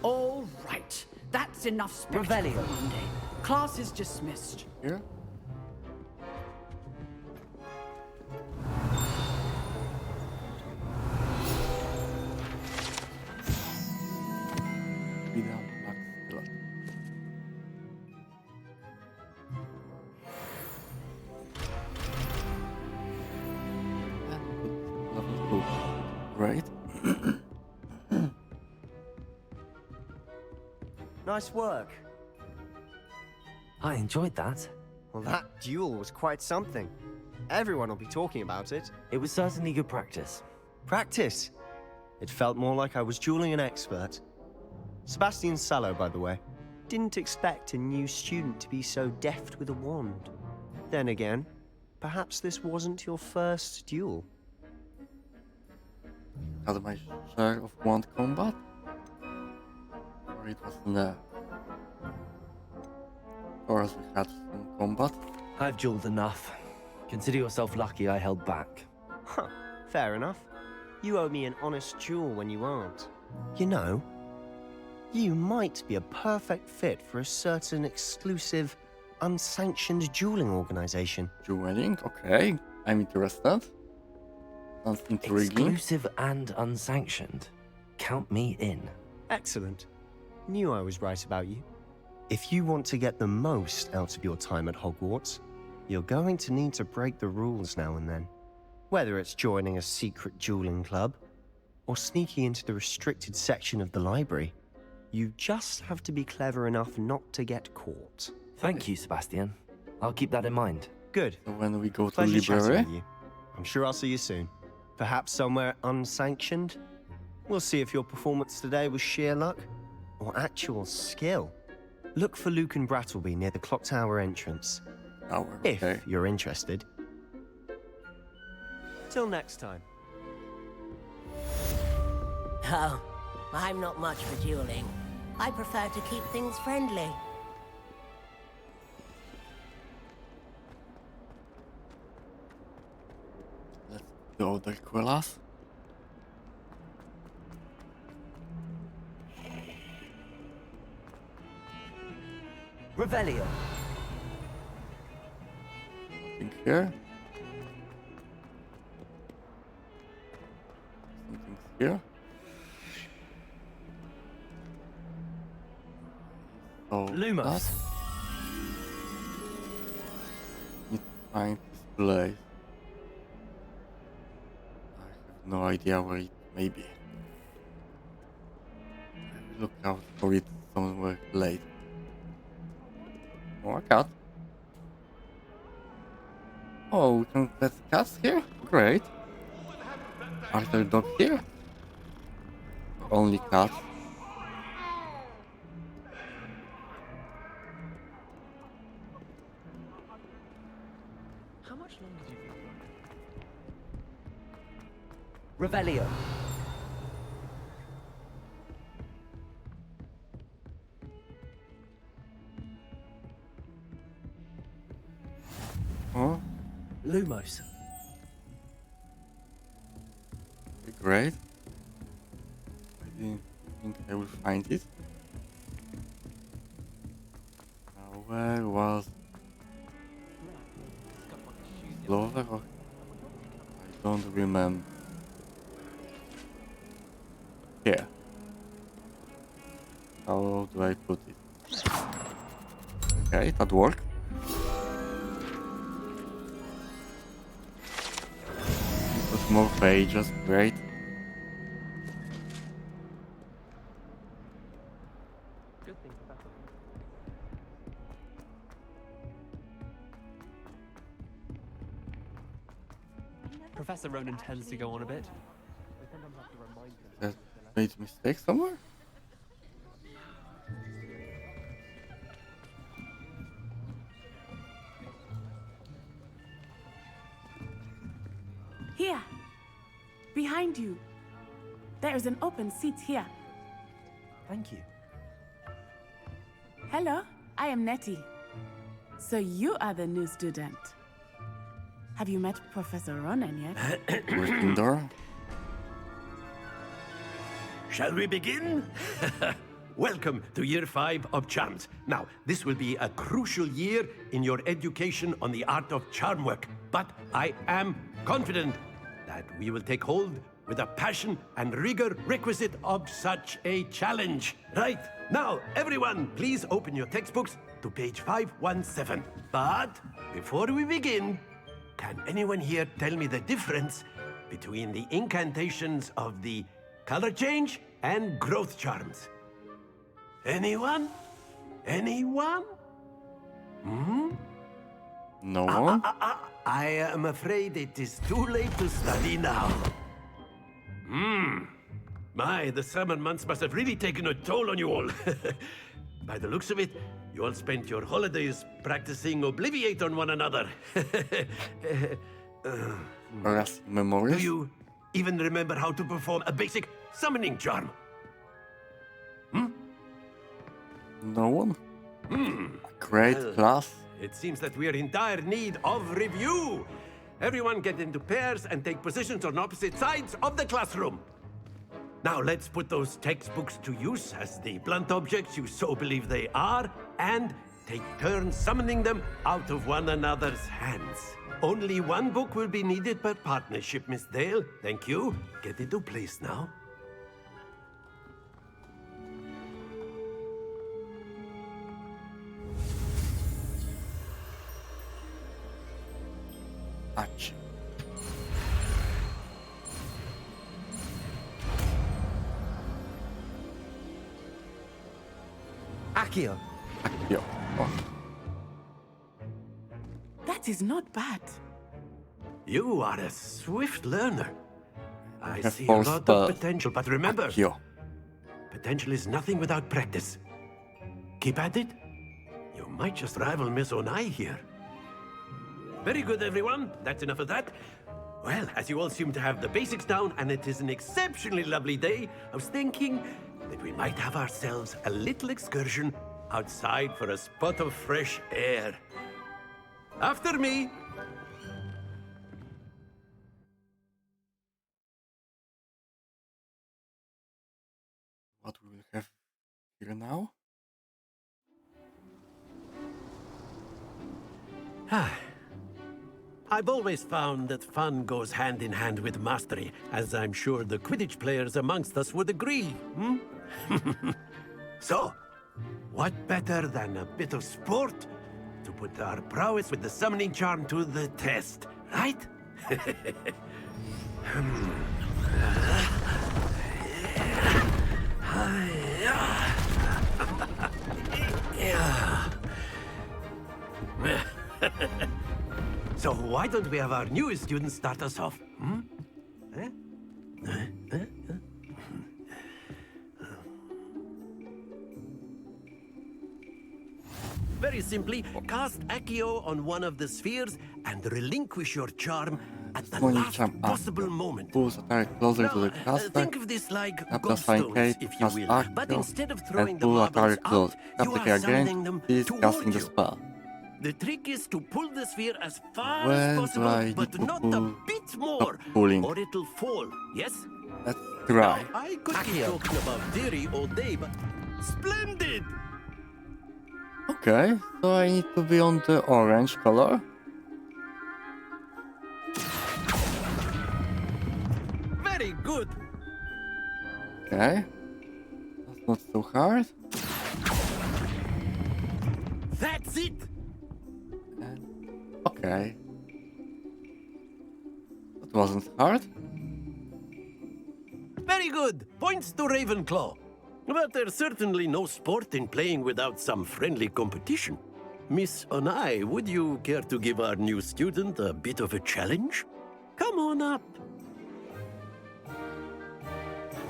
All right. That's enough spectacle Revelio. for Monday. Class is dismissed. Here. Be down, black skeleton. And level 2. Great. Nice work. I enjoyed that. Well, that duel was quite something. Everyone will be talking about it. It was certainly good practice. Practice? It felt more like I was dueling an expert. Sebastian Sallow, by the way. Didn't expect a new student to be so deft with a wand. Then again, perhaps this wasn't your first duel. Had my share of wand combat? Or it wasn't there? Of course we had some combat. I've dueled enough. Consider yourself lucky I held back. Huh, fair enough. You owe me an honest duel when you aren't. You know, you might be a perfect fit for a certain exclusive, unsanctioned dueling organization. Dueling? Okay, I'm interested. Sounds intriguing. Exclusive and unsanctioned. Count me in. Excellent. Knew I was right about you. If you want to get the most out of your time at Hogwarts, you're going to need to break the rules now and then. Whether it's joining a secret dueling club, or sneaking into the restricted section of the library, you just have to be clever enough not to get caught. Thank you, Sebastian. I'll keep that in mind. Good. So when we go to Pleasure chatting library? with you. I'm sure I'll see you soon. Perhaps somewhere unsanctioned? We'll see if your performance today was sheer luck, or actual skill. Look for Luke and Brattleby near the clock tower entrance. Okay. If you're interested. Till next time. Oh, I'm not much for dueling. I prefer to keep things friendly. Let's go the Quellas. Revelio. Nothing here. Something's here. So Lumos. that. Need to find this place. I have no idea where it may be. Look out for it somewhere late. More cat. Oh, we can get cats here? Great. Are there dogs here? Only cats. How much longer do you think? Revelio. Huh? Lumos. Great. I didn't think I would find it. Now where was Clover? I don't remember. Here. How do I put it? Okay, that worked. More pages, great. Professor Ronan tends to go on a bit. That made a mistake somewhere? Here. Behind you. There is an open seat here. Thank you. Hello, I am Nettie. So you are the new student. Have you met Professor Ronan yet? Gryffindor. Shall we begin? Welcome to Year 5 of Charms. Now, this will be a crucial year in your education on the art of charm work, but I am confident that we will take hold with the passion and rigor requisite of such a challenge. Right, now, everyone, please open your textbooks to page 517. But before we begin, can anyone here tell me the difference between the incantations of the color change and growth charms? Anyone? Anyone? Hmm? No one? I am afraid it is too late to study now. My, the summer months must have really taken a toll on you all. By the looks of it, you all spent your holidays practicing Obliviate on one another. Memories? Do you even remember how to perform a basic summoning charm? No one? Great class. It seems that we are in dire need of review. Everyone get into pairs and take positions on opposite sides of the classroom. Now let's put those textbooks to use as the blunt objects you so believe they are, and take turns summoning them out of one another's hands. Only one book will be needed per partnership, Miss Dale. Thank you. Get into place now. Accio. Accio. Accio. Oh. That is not bad. You are a swift learner. I have see a four lot spells. of potential, but remember, Accio. potential is nothing without practice. Keep at it. You might just rival Miss Onai here. Very good, everyone. That's enough of that. Well, as you all seem to have the basics down, and it is an exceptionally lovely day, I was thinking that we might have ourselves a little excursion outside for a spot of fresh air. After me. What we will have here now? I've always found that fun goes hand in hand with mastery, as I'm sure the Quidditch players amongst us would agree, So, what better than a bit of sport to put our prowess with the summoning charm to the test, right? So why don't we have our newest student start us off? Very simply, cast Accio on one of the spheres and relinquish your charm at the last possible moment. Pulls attack closer to the caster. Think of this like Tap the sign gobstones, K, if you cast will. But Accio, instead of throwing and the pull marbles attack close. out, Tap you the are K summoning again, them please toward casting the you. spell. The trick is to pull the sphere as far When as do possible, I but need to not pull? a bit more, pulling. or it'll fall. Yes? Let's try. Now, I could keep talking about theory all day, but splendid! Okay, so I need to be on the orange color. Very good. Okay. That's not so hard. That's it. Okay. That wasn't hard. Very good. Points to Ravenclaw. But there's certainly no sport in playing without some friendly competition. Miss Onai, would you care to give our new student a bit of a challenge? Come on up.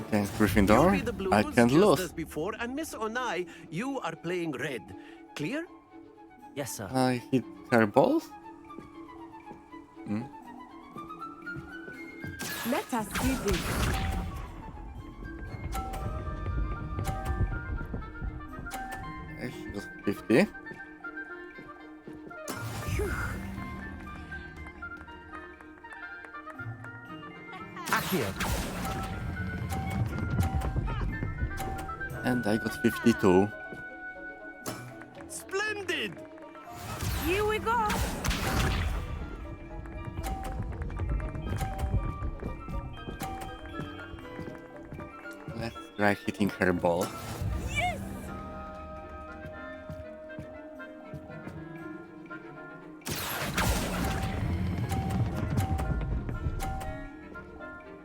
Against You Gryffindor, be the blues, I can't just lose. as before, and Miss Onai, you are playing red. Clear? Yes, sir. I hit her balls. Let us see this. Okay, she was 50. Accio. And I got 52. Splendid! Here we go. Let's try hitting her ball.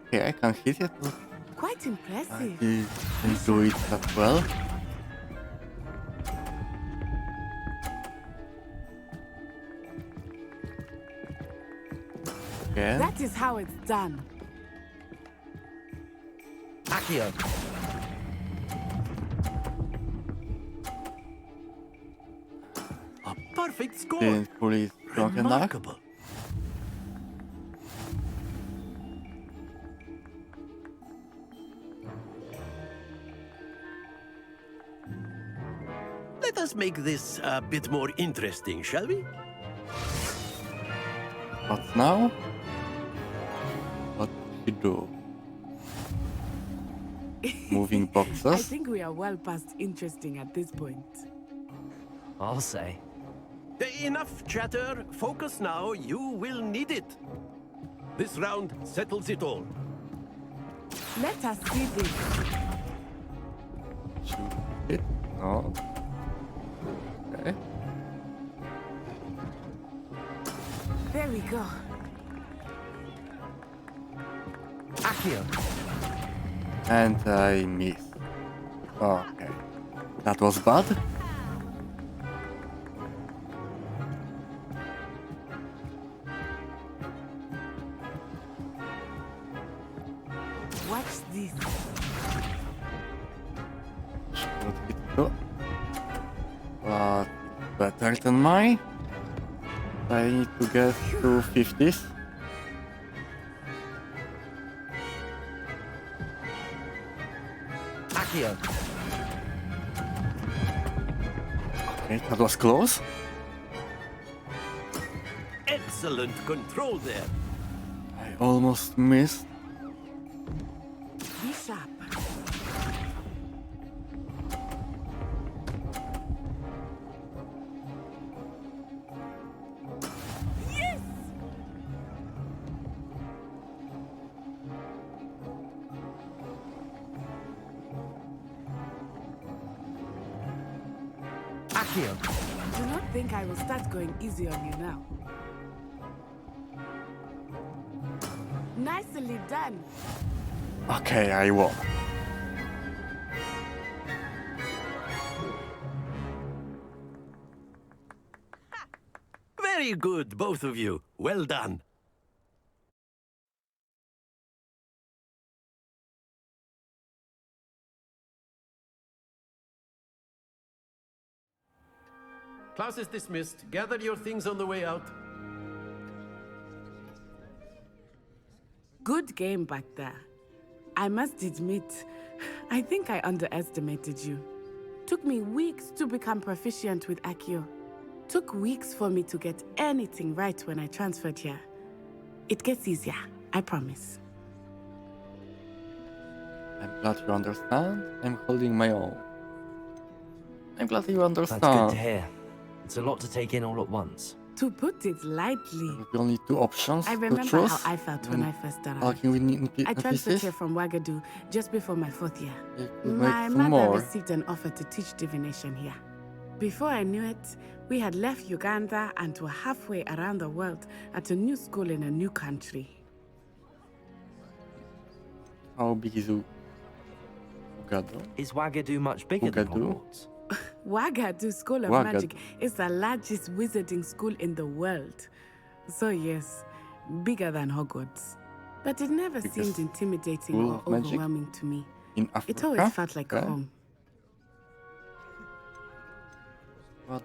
Okay, I can hit it, but Quite impressive. I didn't do it that well. Again. That is how it's done. Accio. A perfect score. Didn't pull it strong enough. Remarkable. Let us make this a bit more interesting, shall we? What now? What do you do? Moving I boxes? think we are well past interesting at this point. I'll say. Enough chatter. Focus now. You will need it. This round settles it all. Let us see this. Shoot it? No. Okay. There we go. Accio. And I missed. Okay. That was bad. Watch this. Should it go? But better than mine. I need to get to 50s. Accio. Okay, that was close. Excellent control there. I almost missed. Be sharp. Yes! Accio. Do not think I will start going easy on you now. Nicely done. Okay, I won. Very good, both of you. Well done. Class is dismissed. Gather your things on the way out. Good game back there. I must admit, I think I underestimated you. Took me weeks to become proficient with Accio. Took weeks for me to get anything right when I transferred here. It gets easier, I promise. I'm glad you understand. I'm holding my own. I'm glad you understand. That's good to hear. It's a lot to take in all at once. To put it lightly, With only two options I to remember choose. how I felt when I first arrived. Talking with I transferred NPCs. here from Wagadu just before my 4th year. You could My make some mother more. received an offer to teach divination here. Before I knew it, we had left Uganda and were halfway around the world at a new school in a new country. How big is Ugado? Is Wagadu much bigger than Wagadu? Hogwarts? Wagadu School of Wagadu. Magic is the largest wizarding school in the world. So yes, bigger than Hogwarts. But it never Biggest seemed intimidating school or of magic overwhelming to me. In Africa? It always felt like Okay. home. What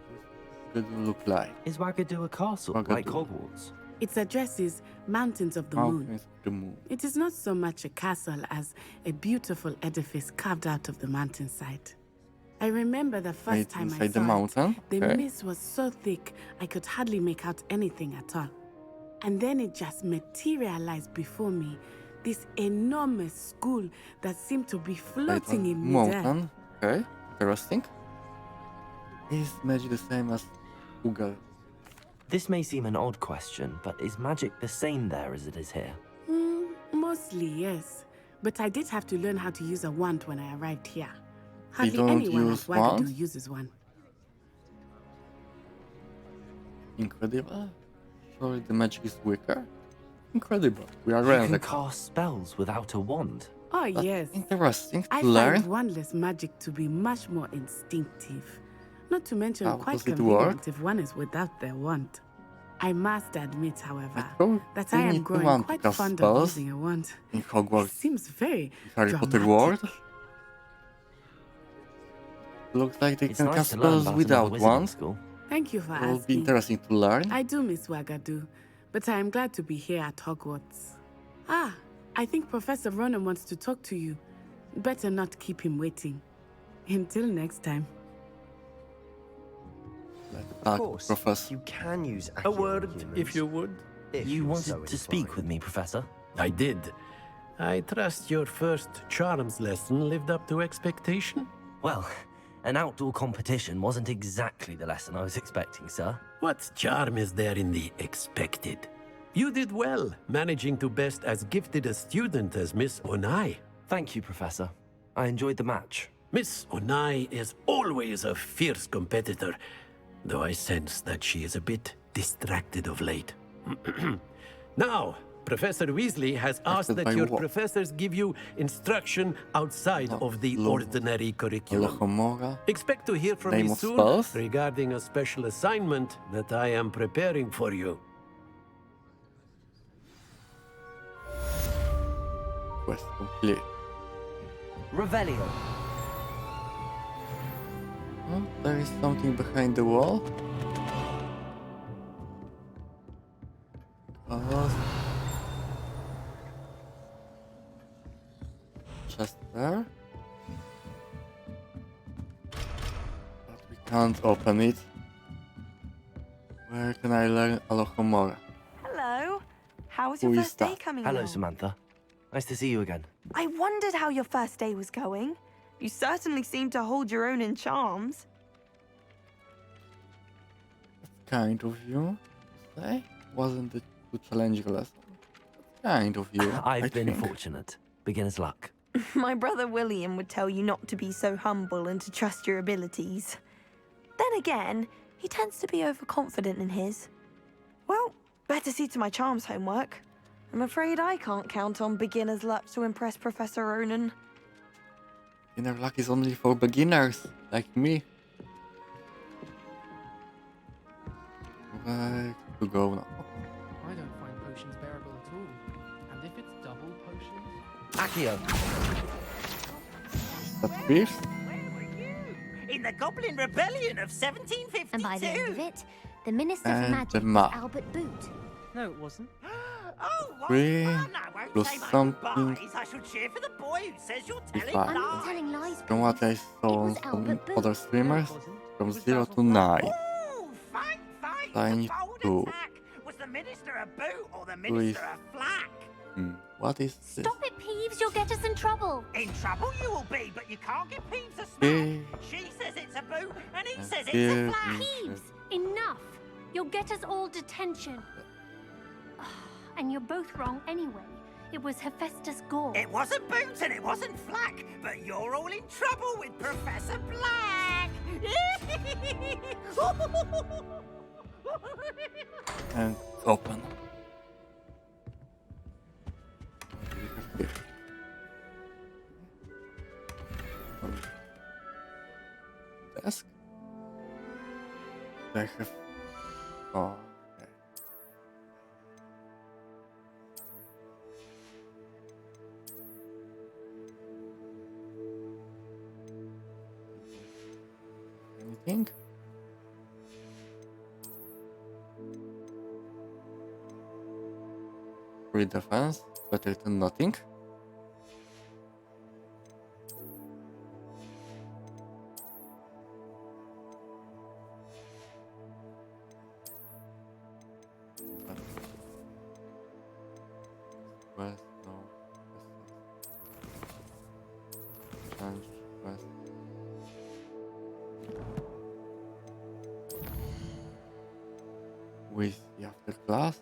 does Wagadu look like? Is Wagadu a castle like Wagadu. Hogwarts? Its address is Mountains of the Moon. Mountains of the Moon. It is not so much a castle as a beautiful edifice carved out of the mountainside. I remember the Made first time I inside the saw mountain? it, the Okay. mist was so thick I could hardly make out anything at all. And then it just materialized before me, this enormous school that seemed to be floating in midair. Mountain. Okay. Interesting. Is magic the same as Ugal? This may seem an odd question, but is magic the same there as it is here? Mostly, yes. But I did have to learn how to use a wand when I arrived here. Hardly don't anyone use at Wagadu wands? uses one. Incredible. Surely the magic is weaker. Incredible. We are You can random. cast spells without a wand. Oh, That's yes. interesting to I learn. find wandless magic to be much more instinctive. Not to mention How quite does it convenient work? if one is without their wand. I must admit, however, don't that think I you am need to growing want to quite cast fond of spells using a wand. in It Hogwarts seems very Harry Potter dramatic. world. Looks like they It's can nice cast to learn spells about without another wizarding wands. school. Thank you for It will be asking. interesting to learn. I do miss Wagadu, but I am glad to be here at Hogwarts. Ah, I think Professor Ronan wants to talk to you. Better not keep him waiting. Until next time. Of course, Professor. you can use A word, if you would. You wanted to speak with me, Professor? I did. I trust your first charms lesson lived up to expectation? Well, an outdoor competition wasn't exactly the lesson I was expecting, sir. What charm is there in the expected? You did well, managing to best as gifted a student as Miss Onai. Thank you, Professor. I enjoyed the match. Miss Onai is always a fierce competitor, though I sense that she is a bit distracted of late. Now, Professor Weasley has asked that by your what? professors give you instruction outside of the ordinary curriculum. Alohomora. Expect to hear from Name me of soon spells? regarding a special assignment that I am preparing for you. Quest complete. Revelio. Oh, there is something behind the wall. Just there. But we can't open it. Where can I learn Alohomora? Hello. How was Who your is first day that? coming Hello, along? Samantha. Nice to see you again. I wondered how your first day was going. You certainly seem to hold your own in charms. Kind of you, say? Wasn't it too challenging lesson? Kind of you. I I've been think. fortunate. Beginner's luck. My brother William would tell you not to be so humble and to trust your abilities. Then again, he tends to be overconfident in his. Well, better see to my charms homework. I'm afraid I can't count on beginner's luck to impress Professor Ronan. Inner luck is only for beginners, like me. Where to go now? I don't find potions bearable at all. And if it's double potions? Accio. That fierce? In the Goblin Rebellion of 1752. And by the end of it, the Minister for And Magic the was map. Albert Boot. No, it wasn't. Three plus Say my something. goodbyes. I shall cheer for the boy who says you're telling Five. I'm not lies. telling lies. From what I saw on some other streamers, from 0 to 9. Tiny 2. Was the Minister a boot or the Who is- Minister a flack? What is this? Stop it, Peeves. You'll get us in trouble. In trouble you will be, but you can't give Peeves a smack. Hey. She says it's a boot, and he says it's Here a flack. is- Peeves, enough. You'll get us all detention. And you're both wrong anyway. It was Hephaestus Gore. It wasn't Boots and it wasn't Flack, but you're all in trouble with Professor Black. And open. Desk. I have. Oh, okay. Anything? Free defense, better than nothing. Quest, no. Change quest. With the after class.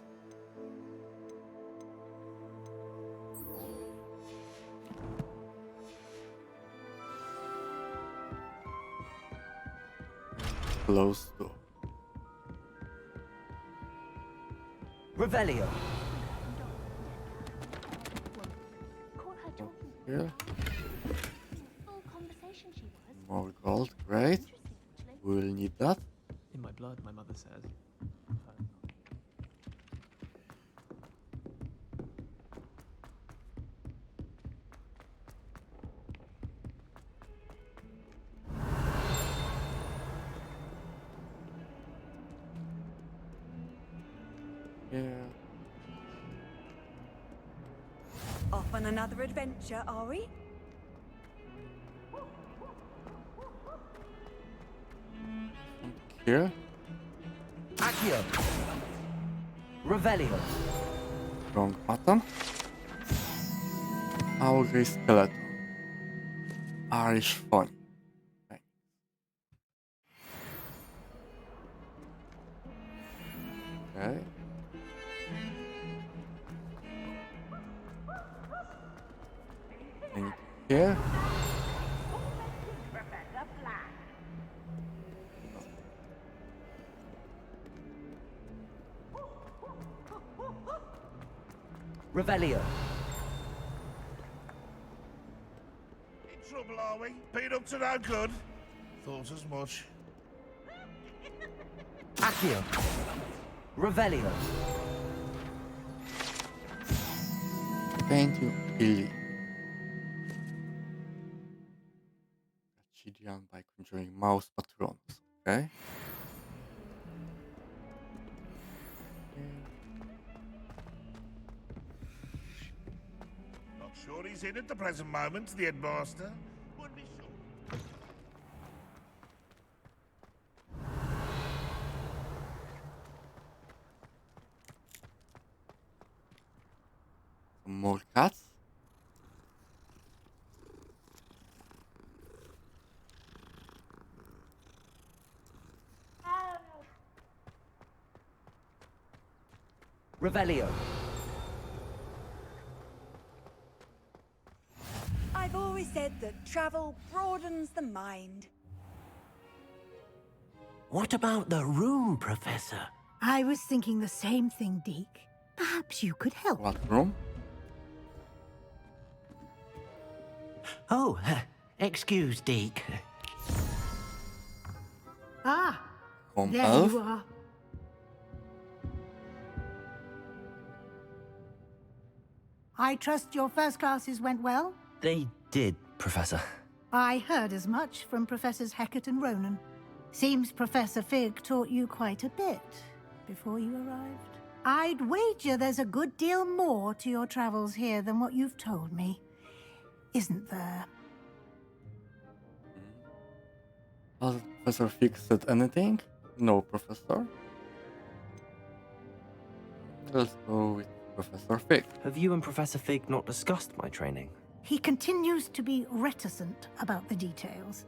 Close door. Revelio. Here. Full conversation she was. More gold, great. We'll need that. In my blood, my mother says. Yeah. Off on another adventure, are we? Here. Accio. Revelio. Wrong button. Augury skeleton. Irish funny. Okay. And here. Revelio. In trouble, are we? Been up to no good? Thought as much. Accio. Revelio. Thank you, Billy. Chidian by conjuring mouse patrons. Okay. Not sure he's in at the present moment, the headmaster. Wouldn't be sure. Some more cats. Revelio. I've always said that travel broadens the mind. What about the room, Professor? I was thinking the same thing, Deke. Perhaps you could help. What room? Oh, excuse, Deke. Ah, Home there elf? you are. I trust your first classes went well? They did, Professor. I heard as much from Professors Hecat and Ronan. Seems Professor Fig taught you quite a bit before you arrived. I'd wager there's a good deal more to your travels here than what you've told me. Isn't there? Has Professor Fig said anything? No, Professor. Let's go with Professor Fig. Have you and Professor Fig not discussed my training? He continues to be reticent about the details,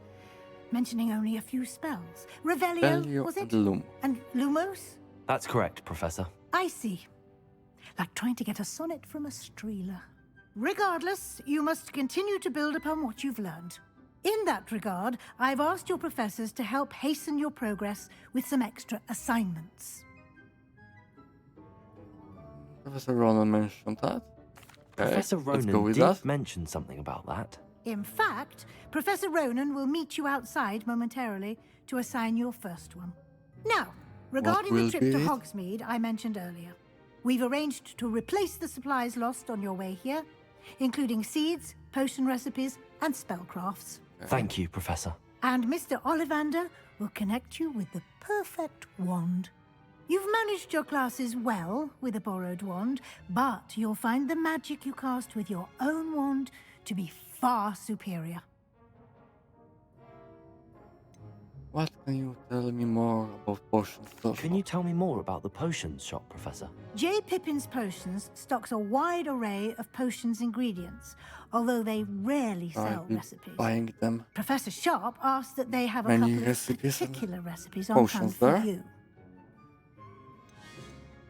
mentioning only a few spells. Revelio, was it? Lumos. And Lumos? That's correct, Professor. I see. Like trying to get a sonnet from a streeler. Regardless, you must continue to build upon what you've learned. In that regard, I've asked your professors to help hasten your progress with some extra assignments. Professor Ronan mentioned that. Okay, Professor let's go Ronan with did that. mention something about that. In fact, Professor Ronan will meet you outside momentarily to assign your first one. Now, regarding the will trip be to it? Hogsmeade I mentioned earlier, we've arranged to replace the supplies lost on your way here, including seeds, potion recipes, and spellcrafts. Thank you, Professor. And Mr. Ollivander will connect you with the perfect wand. You've managed your classes well with a borrowed wand, but you'll find the magic you cast with your own wand to be far superior. What can you tell me more about potions? Can you tell me more about the potions shop, Professor? J. Pippin's Potions stocks a wide array of potions ingredients, although they rarely sell recipes. Buying them. Professor Sharp asked that they have a Many couple recipes of and particular recipes on potions hand for there? you.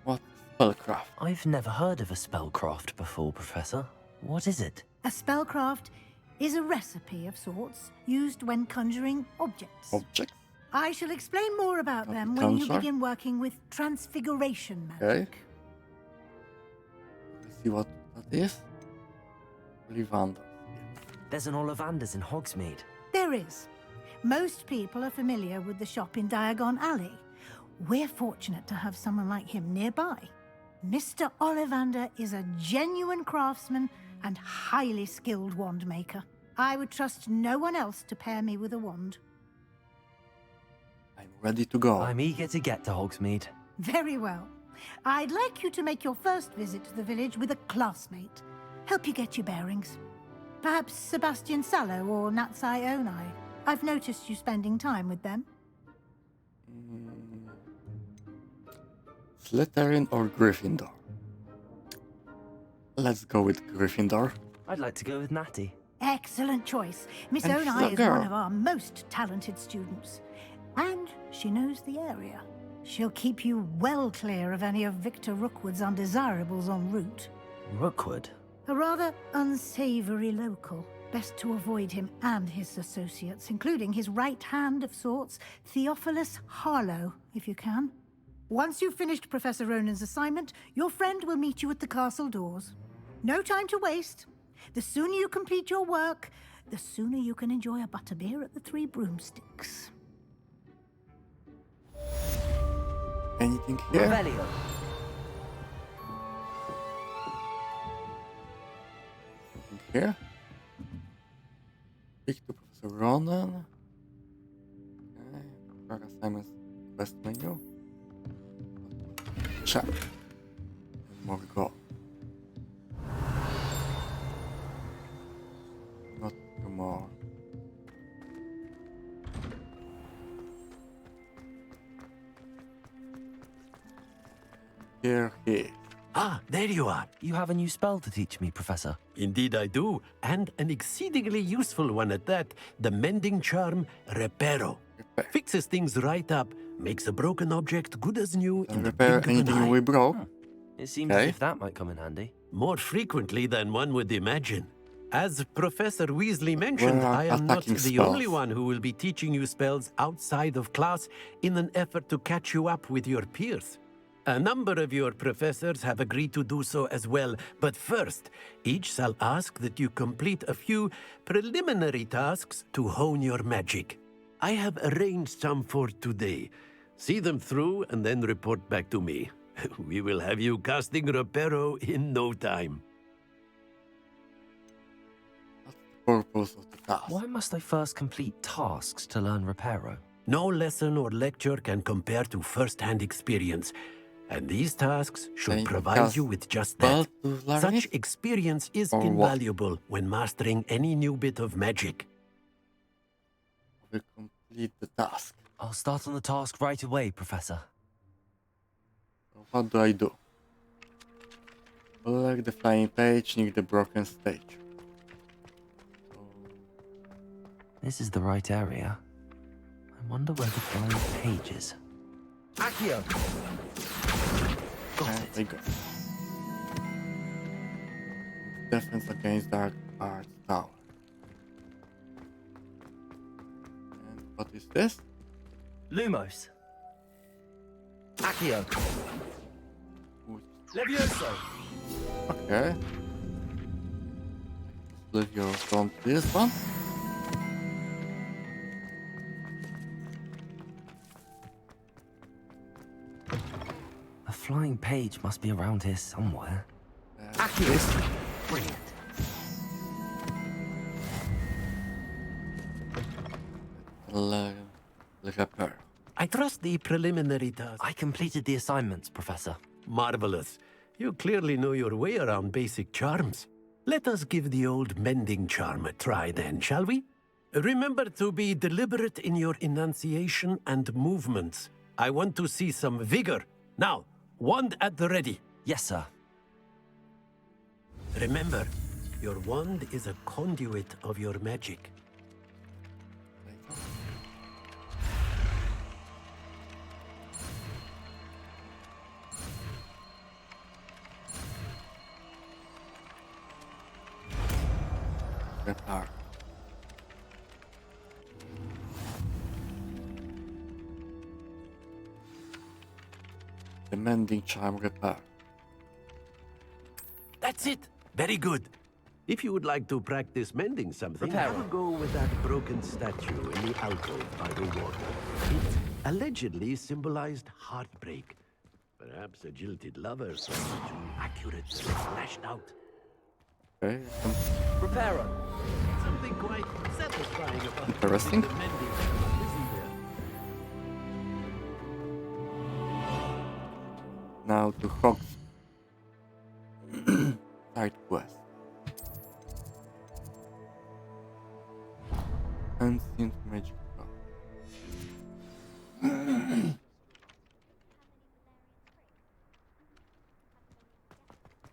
What spellcraft? I've never heard of a spellcraft before, Professor. What is it? A spellcraft is a recipe of sorts used when conjuring objects. Objects? I shall explain more about them when you begin working with transfiguration magic. Okay. Let's see what that is. Ollivander. There's an Ollivanders in Hogsmeade. There is. Most people are familiar with the shop in Diagon Alley. We're fortunate to have someone like him nearby. Mr. Ollivander is a genuine craftsman and highly skilled wand maker. I would trust no one else to pair me with a wand. I'm ready to go. I'm eager to get to Hogsmeade. Very well. I'd like you to make your first visit to the village with a classmate. Help you get your bearings. Perhaps Sebastian Sallow or Natsai Onai. I've noticed you spending time with them. Slytherin or Gryffindor? Let's go with Gryffindor. I'd like to go with Natty. Excellent choice. Miss And she's Onai a is girl. one of our most talented students. And she knows the area. She'll keep you well clear of any of Victor Rookwood's undesirables en route. Rookwood? A rather unsavory local. Best to avoid him and his associates, including his right hand of sorts, Theophilus Harlow, if you can. Once you've finished Professor Ronan's assignment, your friend will meet you at the castle doors. No time to waste. The sooner you complete your work, the sooner you can enjoy a butterbeer at the Three Broomsticks. Anything here? Revelio. Anything here? Speak to Professor Ronan. Okay. Work assignments. Quest menu. Check. And more go. Not more. Here he is. Ah, there you are. You have a new spell to teach me, Professor. Indeed I do, and an exceedingly useful one at that. The mending charm, Reparo. Fixes things right up, makes a broken object good as new in the Repair blink of an anything eye. we broke. It seems Okay. as if that might come in handy. More frequently than one would imagine. As Professor Weasley mentioned, We're I am not attacking the only spells. one who will be teaching you spells outside of class in an effort to catch you up with your peers. A number of your professors have agreed to do so as well, but first, each shall ask that you complete a few preliminary tasks to hone your magic. I have arranged some for today. See them through and then report back to me. We will have you casting Reparo in no time. Purpose of the task. Why must I first complete tasks to learn Reparo? No lesson or lecture can compare to first-hand experience, and these tasks should Can you provide cast you with just spell that. to learn Such it? experience is Or what? invaluable when mastering any new bit of magic. We'll complete the task. I'll start on the task right away, Professor. So what do I do? Collect the flying page near the broken stage. This is the right area. I wonder where the flying page is. Accio! Got it. I got it. Defense against Dark Arts Tower. And what is this? Lumos. Accio. Levioso. Okay. Levioso on this one. A flying page must be around here somewhere. Accio. Brilliant. Le Repair. I trust the preliminary task. I completed the assignments, Professor. Marvelous. You clearly know your way around basic charms. Let us give the old mending charm a try then, shall we? Remember to be deliberate in your enunciation and movements. I want to see some vigor. Now, wand at the ready. Yes, sir. Remember, your wand is a conduit of your magic. Repair. The mending charm repair. That's it. Very good. If you would like to practice mending something, Repair. have a go with that broken statue in the alcove by the water. It allegedly symbolized heartbreak. Perhaps a jilted lover saw it too accurately lashed out. Okay. Repairer. Something quite satisfying about Interesting. the mending charm, isn't there? Now to Hog's side quest. Ancient magic power.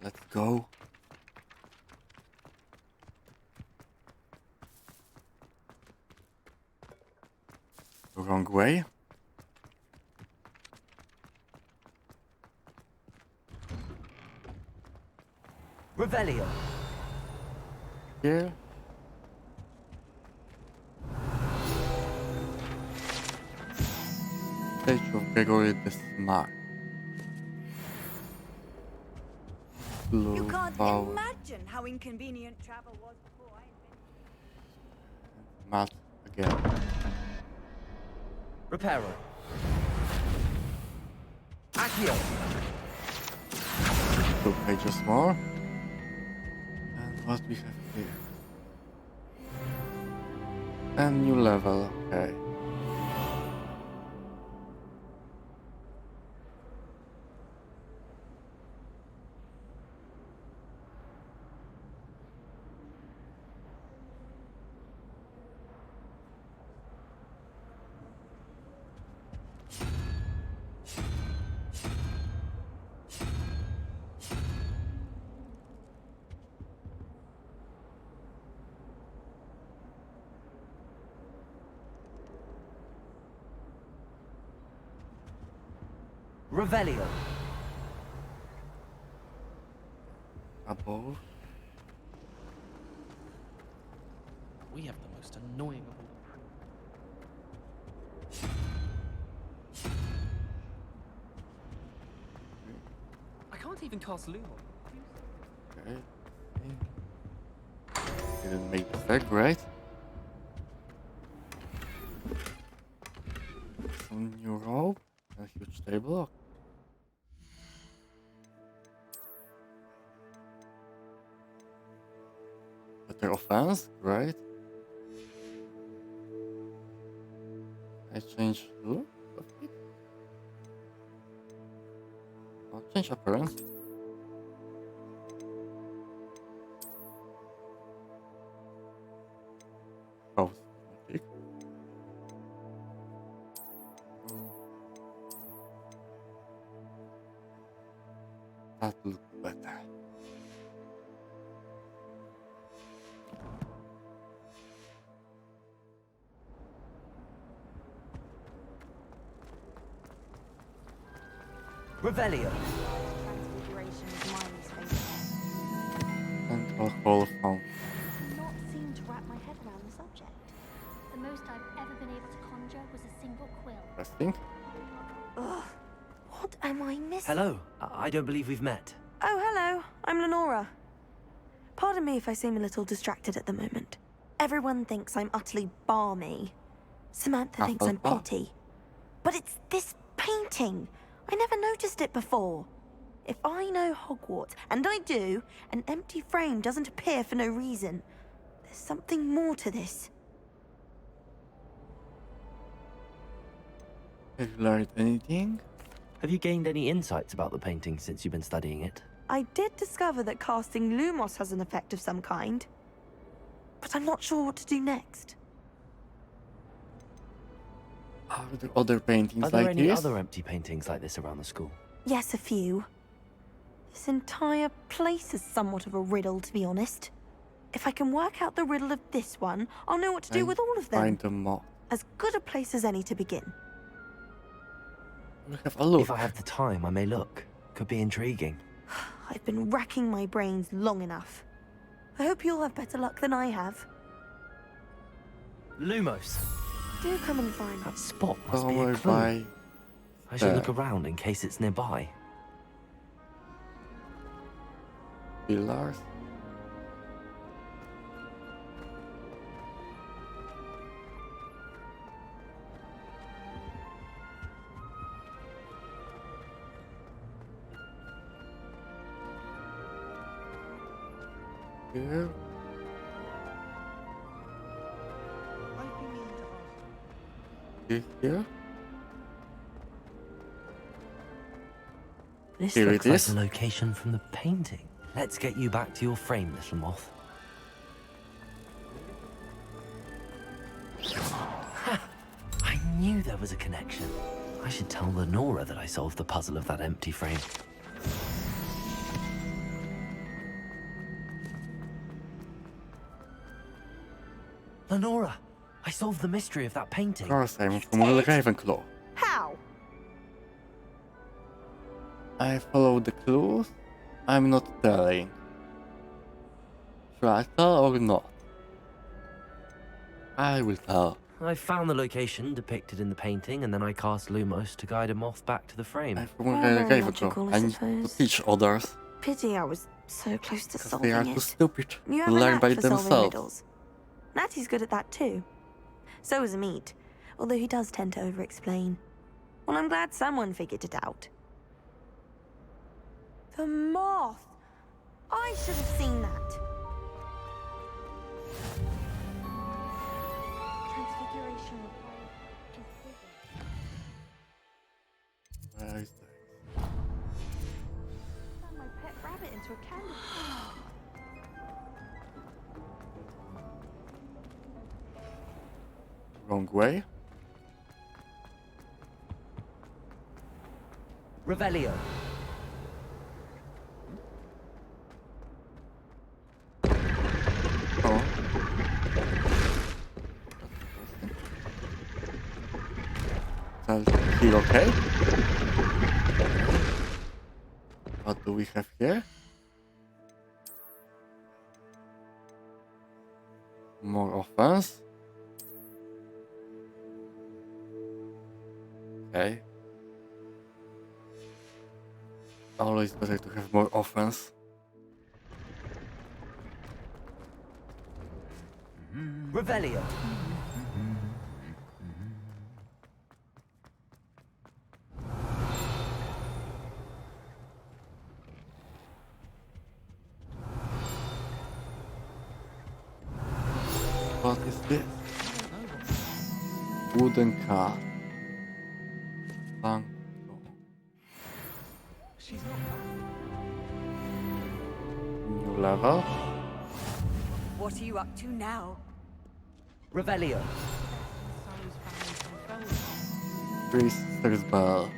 Let's go. Wrong way. Revelio. Here. Statue of Gregory the Smart. Blue You can't power. imagine how inconvenient travel was before I invented. Math again. Repairer. Accio. 2 pages more. And what we have here? And new level, okay. Revelio. Above. We have the most annoying of all. I can't even cast Lumon. Okay. Didn't make mistake, right? Some new rope. A huge table. Better offense, great. I change look of it. I'll change appearance. Oh, tick. That looks better. Revelio. And alcohol found. Not seem to wrap my head around the subject. The most I've ever been able to conjure was a single quill. Interesting. Ugh. What am I missing? Hello. I don't believe we've met. Oh, hello. I'm Lenora. Pardon me if I seem a little distracted at the moment. Everyone thinks I'm utterly balmy. Samantha thinks I'm potty. But it's this painting. I never noticed it before. If I know Hogwarts, and I do, an empty frame doesn't appear for no reason. There's something more to this. Have you learned anything? Have you gained any insights about the painting since you've been studying it? I did discover that casting Lumos has an effect of some kind, but I'm not sure what to do next. Are there other paintings Are there like any this? other empty paintings like this around the school? Yes, a few. This entire place is somewhat of a riddle, to be honest. If I can work out the riddle of this one, I'll know what to do with all of them. Find them all. As good a place as any to begin. We'll have a look. If I have the time, I may look. Could be intriguing. I've been racking my brains long enough. I hope you'll have better luck than I have. Lumos! Do come and find me. That spot must be a Somewhere clue. by I should look there. around in case it's nearby. Pillars. Here. Here. This Here looks it like is. the location from the painting. Let's get you back to your frame, little moth. Ha! I knew there was a connection. I should tell Lenora that I solved the puzzle of that empty frame. Lenora, I solved the mystery of that painting. Of course, I'm from Ravenclaw. How? I followed the clues. I'm not telling. Should I tell or not? I will tell. I found the location depicted in the painting, and then I cast Lumos to guide a moth back to the frame. I'm from very Ravenclaw. logical, I I need to suppose. teach others. Pity I was so close to Because solving they are it. too stupid You to have a learn knack by for solving themselves. riddles. Natty's good at that too. So is Amit, although he does tend to over-explain. Well, I'm glad someone figured it out. The moth! I should have seen that. Transfiguration Where is that? turned my pet rabbit into a candle. Wrong way. Revelio. Oh. Is he okay? What do we have here? More offense. Okay. Always better to have more offense. Revelio. What is this? Wooden card. Bang. She's not New level. What are you up to now? Revelio. Priest's bell.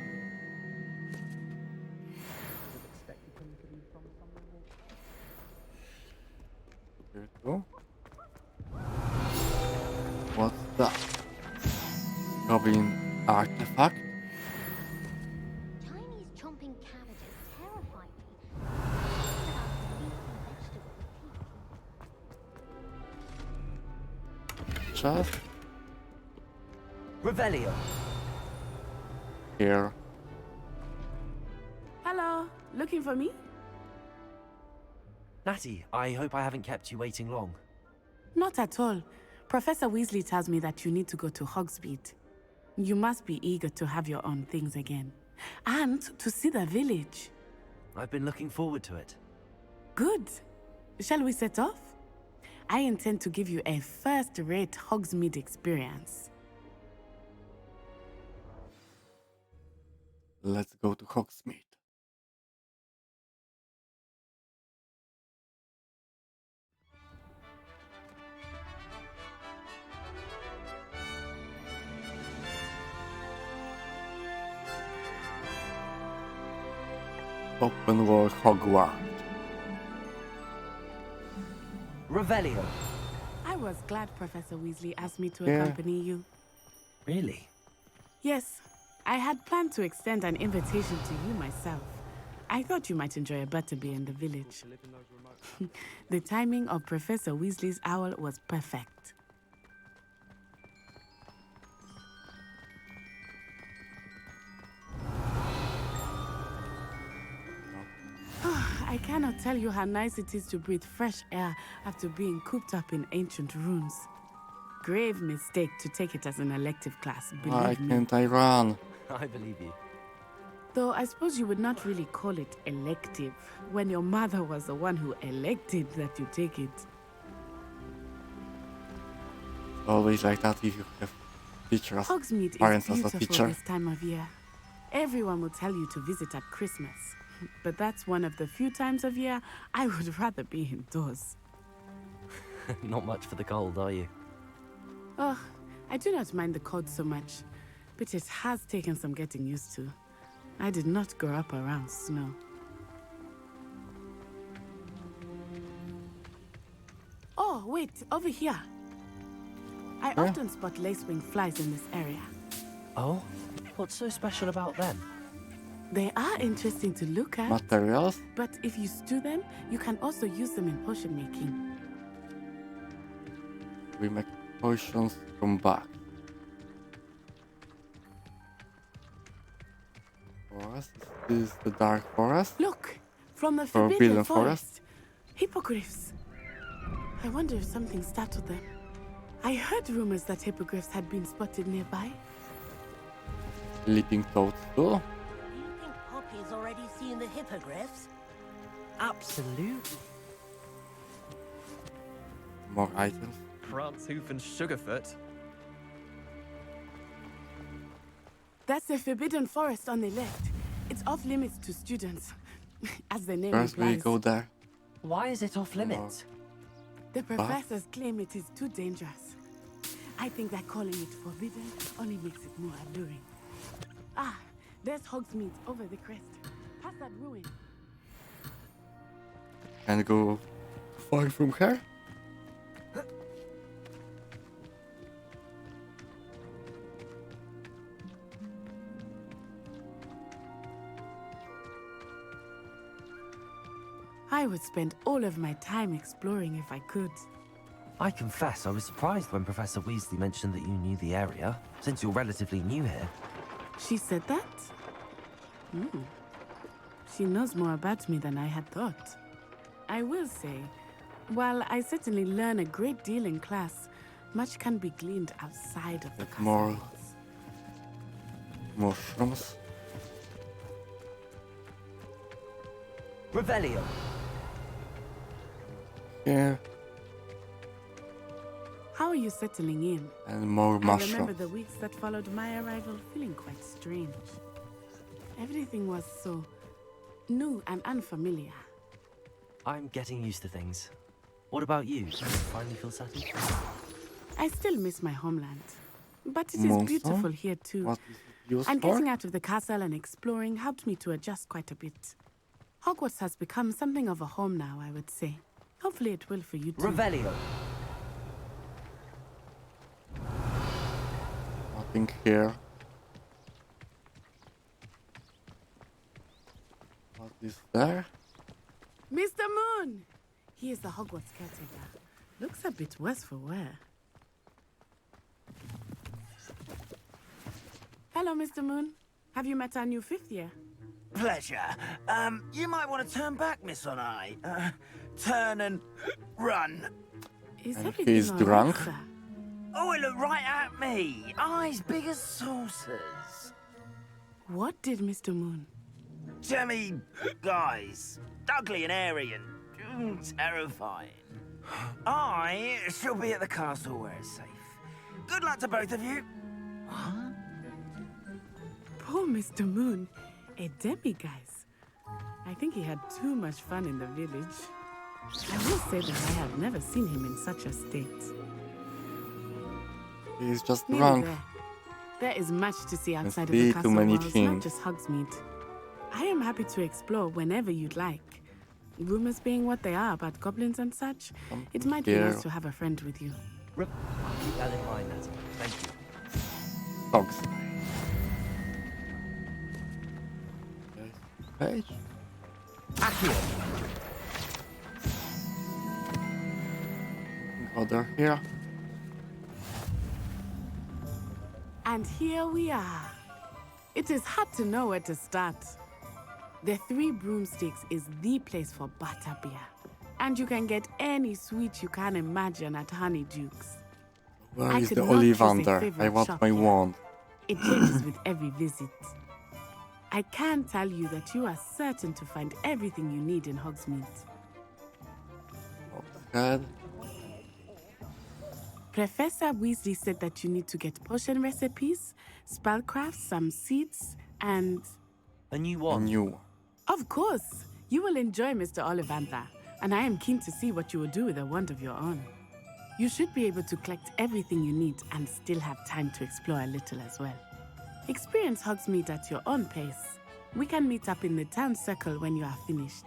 Here too. What's that? Goblin artifact? Chinese chomping cabbages terrify me. Chest? Revelio. Here. Hello, looking for me? Natty, I hope I haven't kept you waiting long. Not at all. Professor Weasley tells me that you need to go to Hogsmeade. You must be eager to have your own things again. And to see the village. I've been looking forward to it. Good. Shall we set off? I intend to give you a first-rate Hogsmeade experience. Let's go to Hogsmeade. Open world Hogwarts. Revelio. I was glad Professor Weasley asked me to Yeah. accompany you. Really? Yes, I had planned to extend an invitation to you myself. I thought you might enjoy a butterbeer in the village. The timing of Professor Weasley's owl was perfect. I cannot tell you how nice it is to breathe fresh air after being cooped up in ancient rooms. Grave mistake to take it as an elective class, Why believe me. can't I run? I believe you. Though I suppose you would not really call it elective when your mother was the one who elected that you take it. Always like that if you have teachers, Hogsmeade parents is as a beautiful teacher. this time of year. Everyone will tell you to visit at Christmas. But that's one of the few times of year I would rather be indoors. Not much for the cold, are you? Oh, I do not mind the cold so much, but it has taken some getting used to. I did not grow up around snow. Oh, wait, over here. I Huh? often spot lacewing flies in this area. Oh? What's so special about them? They are interesting to look at. Materials? But if you stew them, you can also use them in potion making. We make potions from bugs. Forest? Is this the dark forest? Look! From the Forbidden Forbidden Forest? Forest. Hippogriffs. I wonder if something startled them. I heard rumors that hippogriffs had been spotted nearby. Sleeping toads too? Do you think Poppy's already seen the hippogriffs? Absolutely. More items. Prantshoof and Sugarfoot. That's the Forbidden Forest on the left. It's off limits to students, as the name First we implies. go there. Why is it off limits? The professors claim it is too dangerous. I think that calling it forbidden only makes it more alluring. Ah, there's Hogsmeade over the crest. Past that ruin. Can I go far from here? I would spend all of my time exploring if I could. I confess I was surprised when Professor Weasley mentioned that you knew the area, since you're relatively new here. She said that? She knows more about me than I had thought. I will say, while I certainly learn a great deal in class, much can be gleaned outside of the castle More walls. mushrooms. Revelio. Here How are you settling in? and more I remember mushrooms. the weeks that followed my arrival feeling quite strange. Everything was so new and unfamiliar. I'm getting used to things. What about you? Do you finally feel settled? I still miss my homeland, but it is Monster? beautiful here too. What is it used And for? getting out of the castle and exploring helped me to adjust quite a bit. Hogwarts has become something of a home now, I would say. Hopefully it will for you too. Revelio. Nothing here. What is there? Mr. Moon! He is the Hogwarts caretaker. Looks a bit worse for wear. Hello, Mr. Moon. Have you met our new fifth year? Pleasure. You might want to turn back, Miss Onai. Turn and run. Is And everything he's all right, drunk? sir? Oh, it looked right at me. Eyes big as saucers. What did Mr. Moon? Jemmy guys. Ugly and airy and terrifying. I shall be at the castle where it's safe. Good luck to both of you. Poor Mr. Moon. A demiguise. I think he had too much fun in the village. I will say that I have never seen him in such a state. He's just Nearly drunk. There is much to see outside of see the too castle many walls, things. not just Hogsmeade. I am happy to explore whenever you'd like. Rumors being what they are about goblins and such, it might be nice to have a friend with you. Keep that in mind, Natty. Thank you. Dogs. Page. Other here. And here we are. It is hard to know where to start. The Three Broomsticks is the place for butterbeer. And you can get any sweet you can imagine at Honeyduke's. Where I is could the not choose a Ollivander? I favorite want shop my here. wand. It changes with every visit. I can tell you that you are certain to find everything you need in Hogsmeade. Good. Professor Weasley said that you need to get potion recipes, spellcraft, some seeds, and... A new one. A new one. Of course! You will enjoy Mr. Ollivander, and I am keen to see what you will do with a wand of your own. You should be able to collect everything you need and still have time to explore a little as well. Experience Hogsmeade at your own pace. We can meet up in the town circle when you are finished.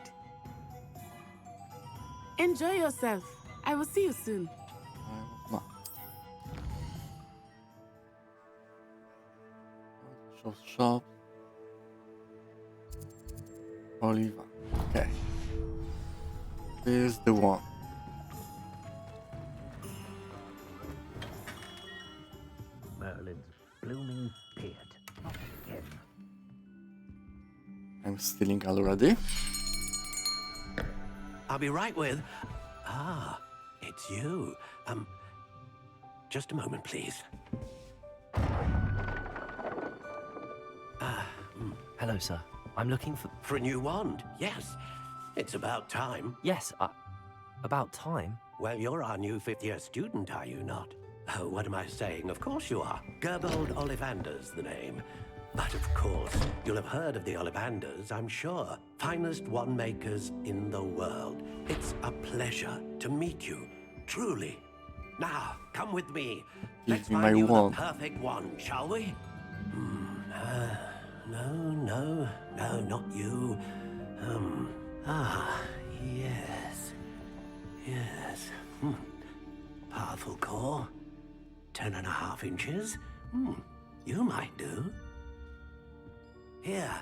Enjoy yourself. I will see you soon. Show shop. Oliver. Okay. Here's the one. Merlin's blooming beard. Not again. I'm stealing already. I'll be right with... Ah, it's you. Just a moment, please. Hello, sir. I'm looking for... For a new wand, yes. It's about time. Yes, about time? Well, you're our new fifth-year student, are you not? Oh, what am I saying? Of course you are. Gerbold Ollivander's the name. But of course, you'll have heard of the Ollivanders, I'm sure. Finest wand makers in the world. It's a pleasure to meet you, truly. Now, come with me. Let's me find my you wand. the perfect one, shall we? No, not you. Yes. Powerful core. 10.5 inches. You might do. Here,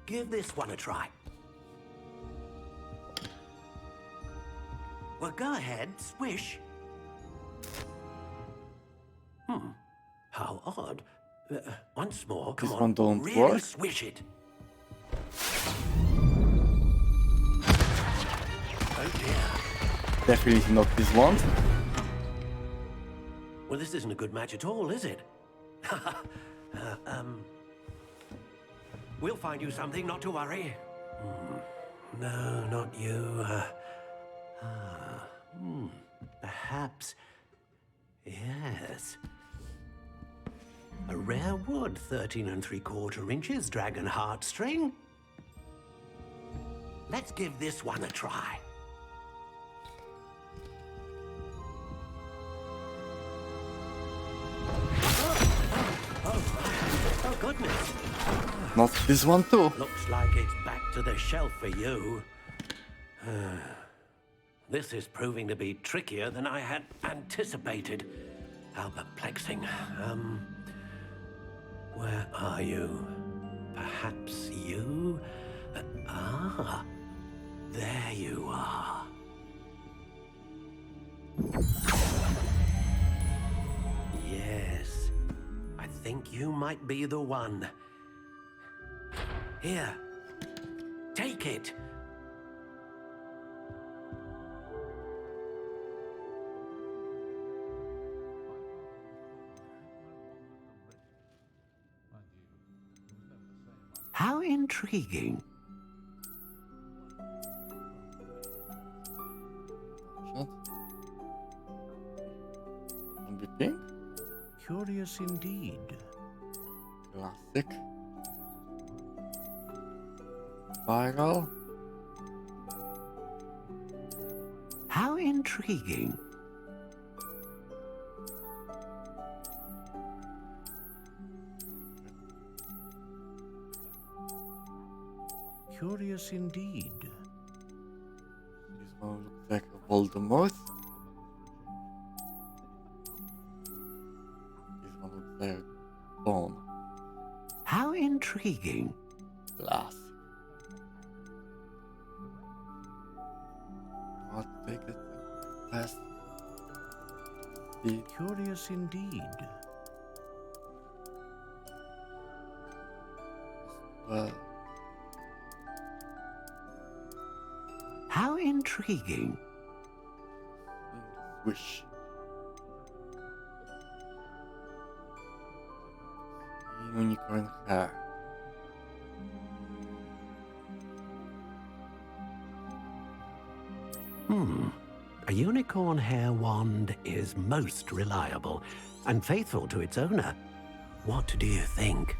give this one a try. Well, go ahead, swish. How odd. Once more, come This on. one don't really work? swish it. Oh dear. Definitely not this one. Well, this isn't a good match at all, is it? We'll find you something, not to worry. No, not you. Perhaps. Yes. A rare wood, 13 3/4 inches, dragon heartstring. Let's give this one a try. Oh, goodness. Not this one too. Looks like it's back to the shelf for you. This is proving to be trickier than I had anticipated. How perplexing. Where are you? Perhaps you? There you are. Yes, I think you might be the one. Here, take it. How intriguing. Can be pink. Curious indeed. Classic. spiral. How intriguing. Curious indeed. This one looks like a Voldemort. This one looks like a bone. How intriguing. Glass. What take it past the Curious indeed. well. How intriguing. Wish. Unicorn hair. A unicorn hair wand is most reliable and faithful to its owner. What do you think?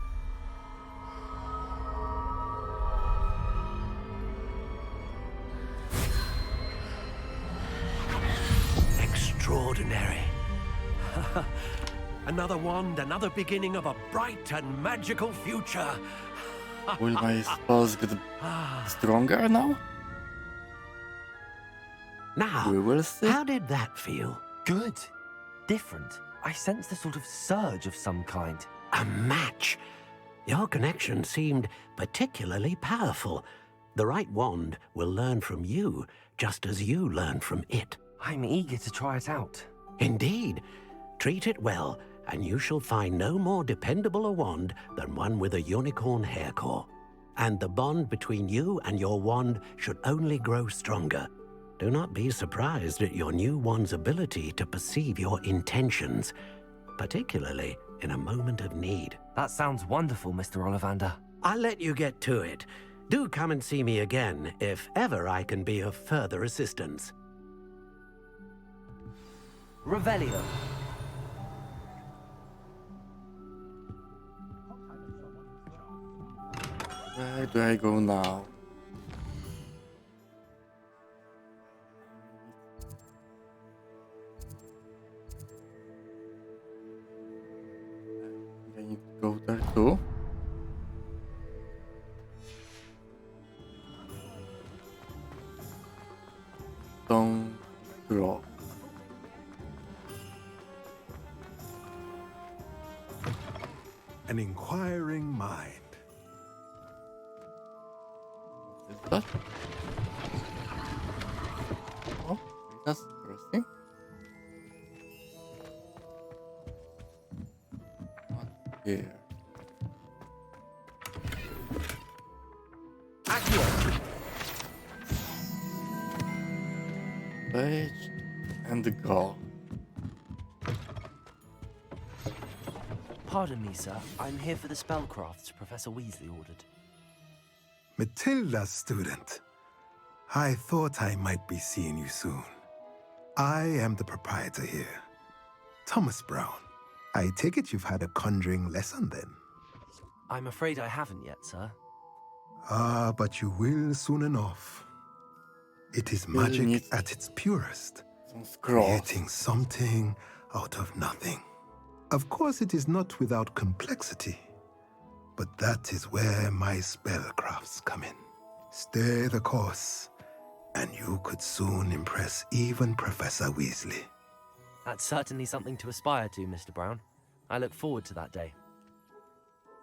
Extraordinary. Another wand, another beginning of a bright and magical future. Will my spells get stronger now? Now, We will see. how did that feel? Good. Different. I sensed a sort of surge of some kind. A match. Your connection seemed particularly powerful. The right wand will learn from you, just as you learn from it. I'm eager to try it out. Indeed. Treat it well, and you shall find no more dependable a wand than one with a unicorn hair core. And the bond between you and your wand should only grow stronger. Do not be surprised at your new wand's ability to perceive your intentions, particularly in a moment of need. That sounds wonderful, Mr. Ollivander. I'll let you get to it. Do come and see me again if ever I can be of further assistance. Revelio. Where do I go now? I need to go there too. Don't grow. An inquiring mind. Is that? Oh, that's interesting. What here? Page and the goal. Pardon me, sir. I'm here for the spellcrafts Professor Weasley ordered. Matilda's student. I thought I might be seeing you soon. I am the proprietor here, Thomas Brown. I take it you've had a conjuring lesson then? I'm afraid I haven't yet, sir. Ah, but you will soon enough. It is magic at its purest, creating something out of nothing. Of course, it is not without complexity, but that is where my spellcrafts come in. Stay the course, and you could soon impress even Professor Weasley. That's certainly something to aspire to, Mr. Brown. I look forward to that day.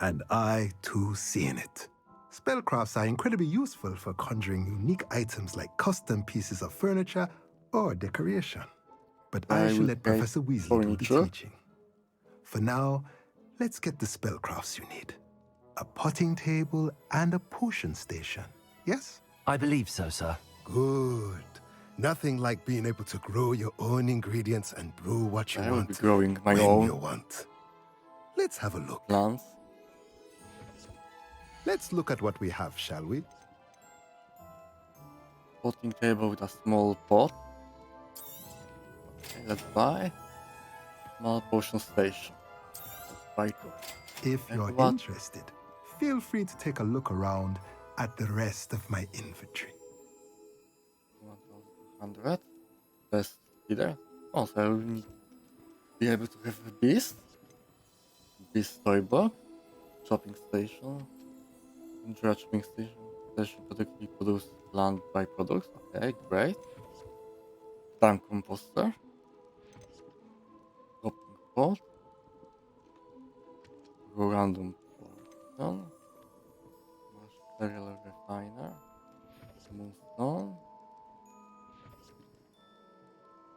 And I, too, see in it. Spellcrafts are incredibly useful for conjuring unique items like custom pieces of furniture or decoration. But I shall let Professor Weasley do the teaching. For now, let's get the spellcrafts you need. A potting table and a potion station, yes? I believe so, sir. Good. Nothing like being able to grow your own ingredients and brew what you I will want be growing my when own you want. Let's have a look. plants. Let's look at what we have, shall we? Potting table with a small pot. Okay, let's buy. Small potion station. Let's buy two. If you're what? interested, feel free to take a look around at the rest of my infantry. 1200. Best healer. Also, I will need to be able to have a beast. Beast toy box. Shopping station. Shopping station. Station productively produce plant byproducts. Okay, great. Tank composter. Shopping pot. Random portion. Material refiner. Moonstone.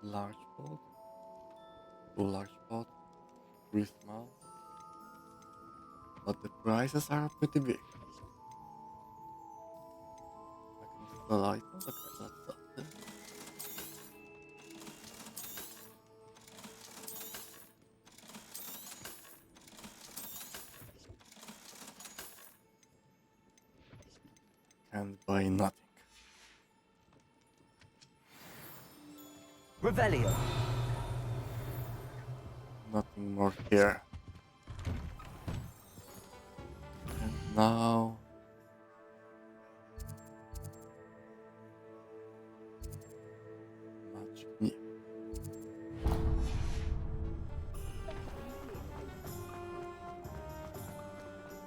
Large pot. 2 large pot. 3 small. But the prices are pretty big. I can sell items. Okay, let's sell them. Can't buy nothing. Revelio. Nothing more here. And now magic me.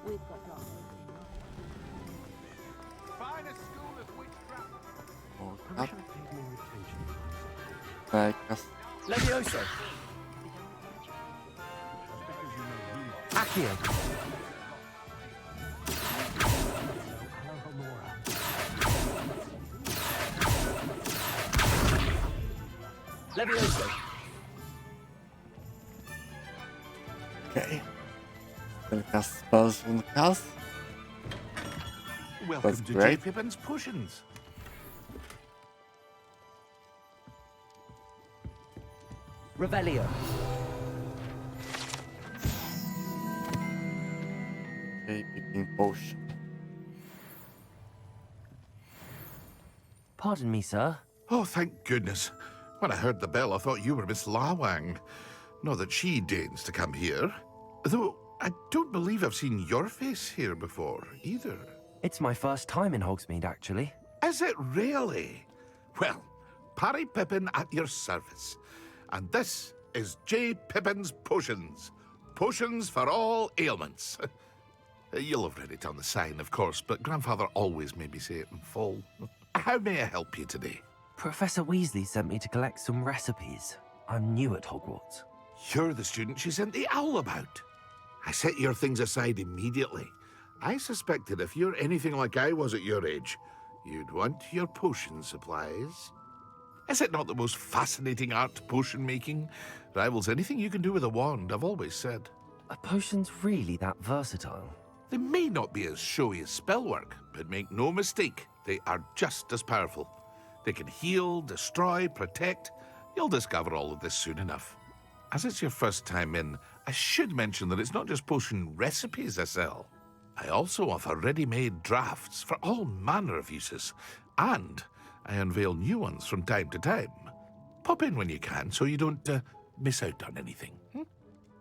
We've got dogs. Finest school of witchcraft. More I cat. wish I paid more attention. Cast. Levioso. Accio. Levioso. Okay. Then cast spells on the cast. Welcome That's to J. great. Pippin's Potions. Revelio. Okay, picking potion. Pardon me, sir. Oh, thank goodness. When I heard the bell, I thought you were Miss Lawang. Not that she deigns to come here. Though I don't believe I've seen your face here before, either. It's my first time in Hogsmeade, actually. Is it really? Well, Parry Pippin at your service. And this is J. Pippin's Potions. Potions for all ailments. You'll have read it on the sign, of course, but Grandfather always made me say it in full. How may I help you today? Professor Weasley sent me to collect some recipes. I'm new at Hogwarts. You're the student she sent the owl about. I set your things aside immediately. I suspected if you're anything like I was at your age, you'd want your potion supplies. Is it not the most fascinating art, potion making? Rivals anything you can do with a wand, I've always said. Are potions really that versatile? They may not be as showy as spellwork, but make no mistake, they are just as powerful. They can heal, destroy, protect. You'll discover all of this soon enough. As it's your first time in, I should mention that it's not just potion recipes I sell. I also offer ready-made drafts for all manner of uses, and I unveil new ones from time to time. Pop in when you can so you don't miss out on anything.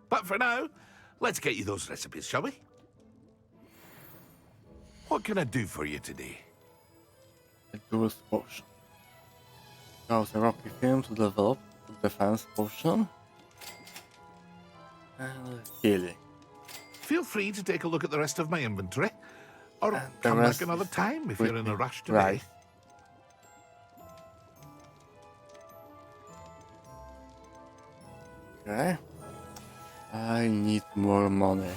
But for now, let's get you those recipes, shall we? What can I do for you today? A duel's potion. Cause a rocky film to develop a defense potion. And healing. Feel free to take a look at the rest of my inventory. Or And the come back rest another is time if you're in a rush today. right. Okay. I need more money.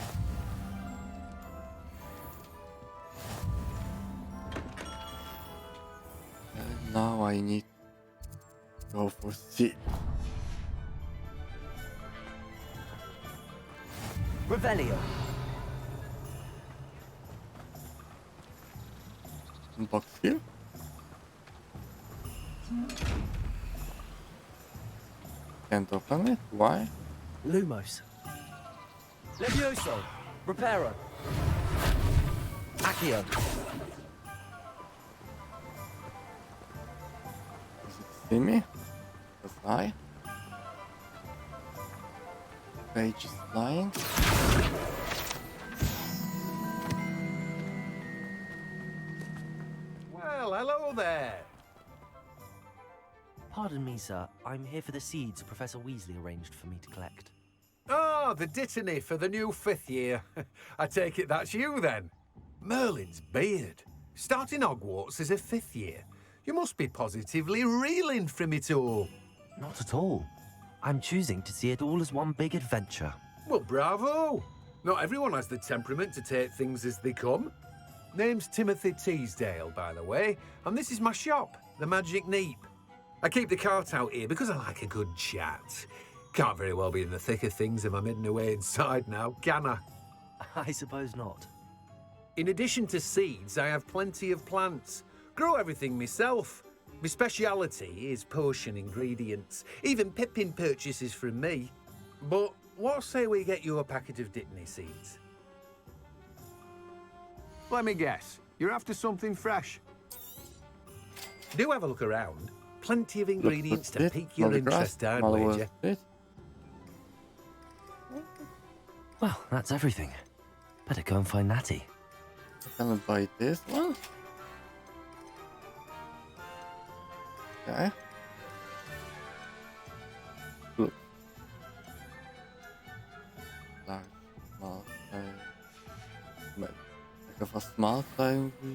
And now I need to go for C. Revelio. Box here. Can't open it. Why? Lumos. Levioso. Reparo. Accio. Does it see me? Does I? Page is flying. there? Pardon me, sir. I'm here for the seeds Professor Weasley arranged for me to collect. Oh, the dittany for the new 5th year. I take it that's you, then. Merlin's beard. Starting Hogwarts as a 5th year. You must be positively reeling from it all. Not at all. I'm choosing to see it all as one big adventure. Well, bravo! Not everyone has the temperament to take things as they come. Name's Timothy Teasdale, by the way, and this is my shop, the Magic Neep. I keep the cart out here because I like a good chat. Can't very well be in the thick of things if I'm hidden away inside now, can I? I suppose not. In addition to seeds, I have plenty of plants. Grow everything myself. My speciality is potion ingredients. Even Pippin purchases from me. But what say we get you a packet of Dittany seeds? Let me guess. You're after something fresh. Do have a look around. Plenty of ingredients to pique your interest, I'd wager. Well, that's everything. Better go and find Natty. Can I buy this one? Okay. Look. Large, small, I have a small time we'll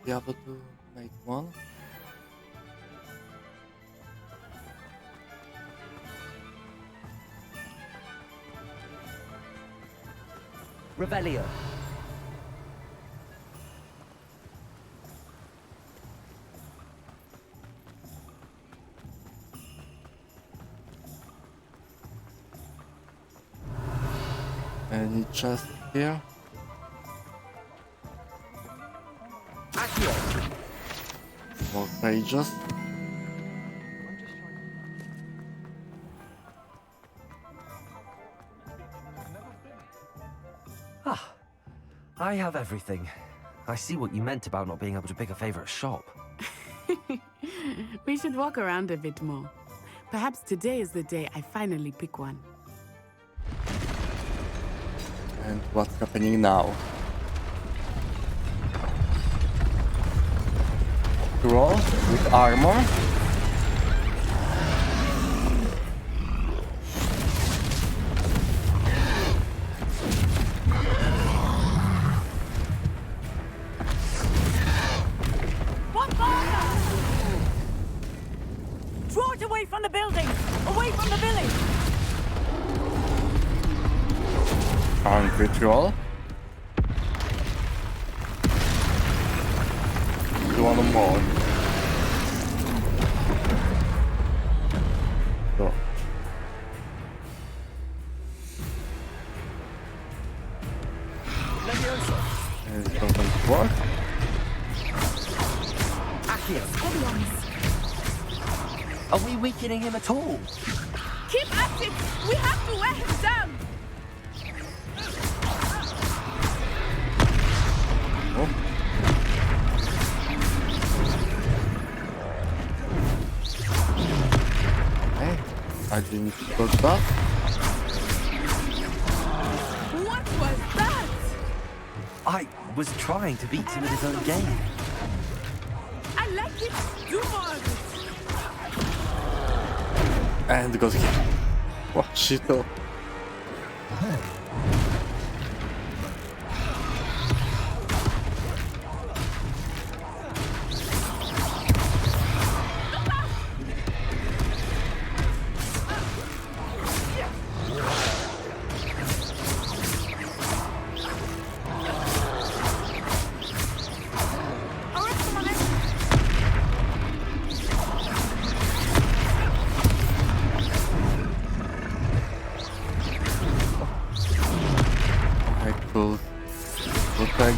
be able to make one. Revelio. Any chest here? More pages. Ah, I have everything. I see what you meant about not being able to pick a favorite shop. We should walk around a bit more. Perhaps today is the day I finally pick one. And what's happening now? Troll with armor. Draw it away from the building! Away from the village! Hungry troll. You want more? Go. And it doesn't work. Are we weakening him at all? Keep at it! We have to wear him down! Oh. Hey, I didn't expect that. What was that? I was trying to beat him at his own game. I like it. Do more of it. And goes here. What she thought.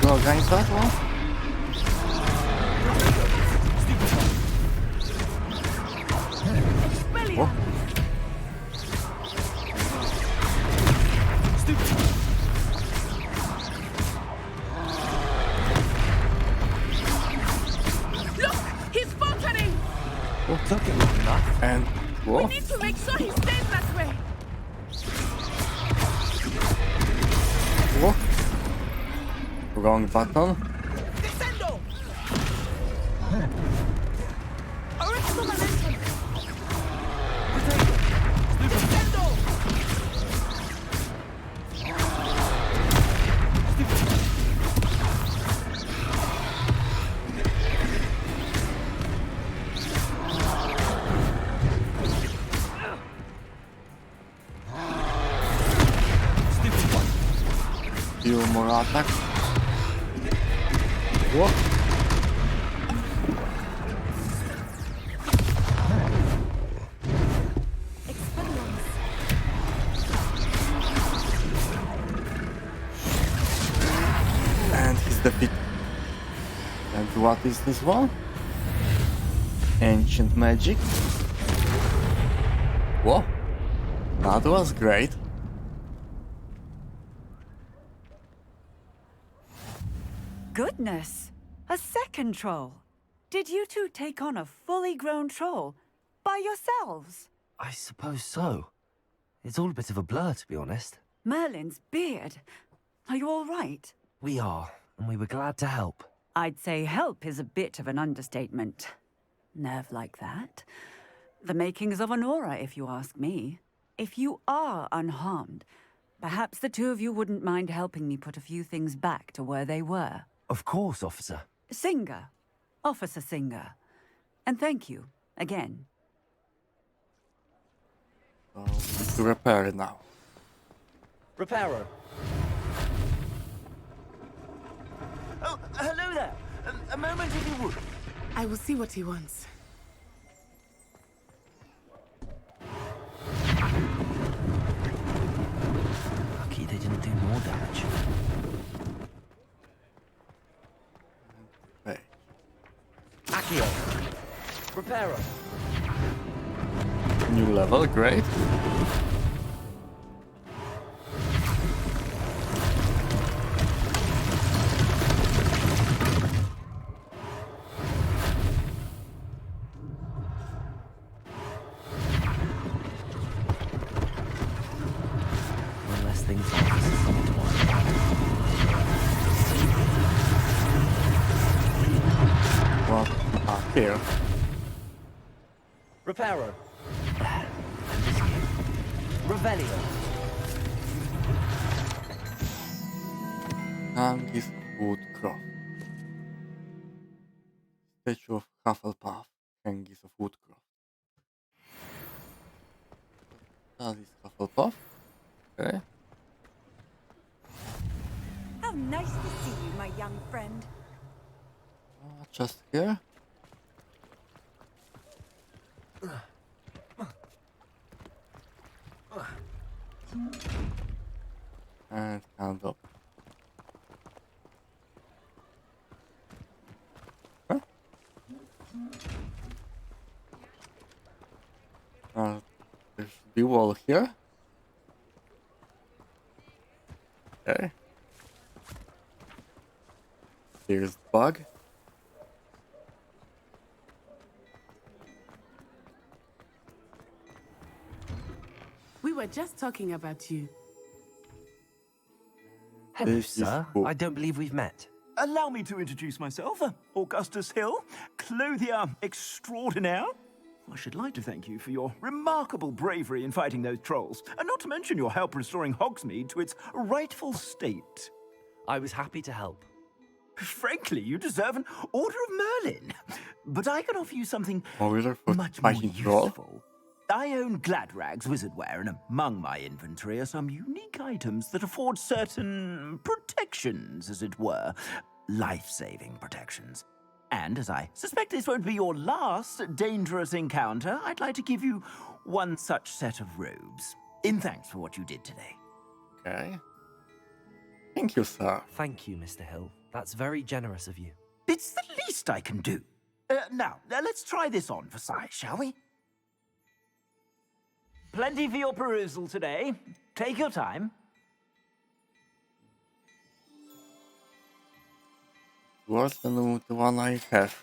Go against that one? Oh. Look! He's faltering! Well, took him long enough. And what? We need to make sure he stays that way! What? Wrong button. more attacks. Whoa. And he's defeated. And what is this one? Ancient magic. Whoa. That was great. Goodness! A second troll! Did you two take on a fully grown troll by yourselves? I suppose so. It's all a bit of a blur, to be honest. Merlin's beard. Are you all right? We are, and we were glad to help. I'd say help is a bit of an understatement. Nerve like that. The makings of an aura, if you ask me. If you are unharmed, perhaps the two of you wouldn't mind helping me put a few things back to where they were. Of course, officer. Singer. Officer Singer. And thank you, again. To repair it now. Repairer. Oh, hello there. A moment if you would. I will see what he wants. Lucky they didn't do more damage. Hey. Accio. Repairer. New level, great. Unless things like this is something to worry about. What? Here. Repairer. Revelio. Hangis Woodcroft. Statue of Hufflepuff. Hangis of Woodcroft. That is Hufflepuff. Okay. How nice to see you, my young friend. Just here. And stand up. Huh? There's the wall here. Okay. Here's the bug. We were just talking about you. Hello, This is sir. cool. I don't believe we've met. Allow me to introduce myself. Augustus Hill, clothier extraordinaire. I should like to thank you for your remarkable bravery in fighting those trolls, and not to mention your help restoring Hogsmeade to its rightful state. I was happy to help. Frankly, you deserve an Order of Merlin. But I can offer you something Order for much more fighting troll. useful. I own Gladrag's wizardware, and among my inventory are some unique items that afford certain protections, as it were. Life-saving protections. And as I suspect this won't be your last dangerous encounter, I'd like to give you one such set of robes, in thanks for what you did today. Okay. Thank you, sir. Thank you, Mr. Hill. That's very generous of you. It's the least I can do. Now, let's try this on for size, shall we? Plenty for your perusal today. Take your time. Worse than the one I have.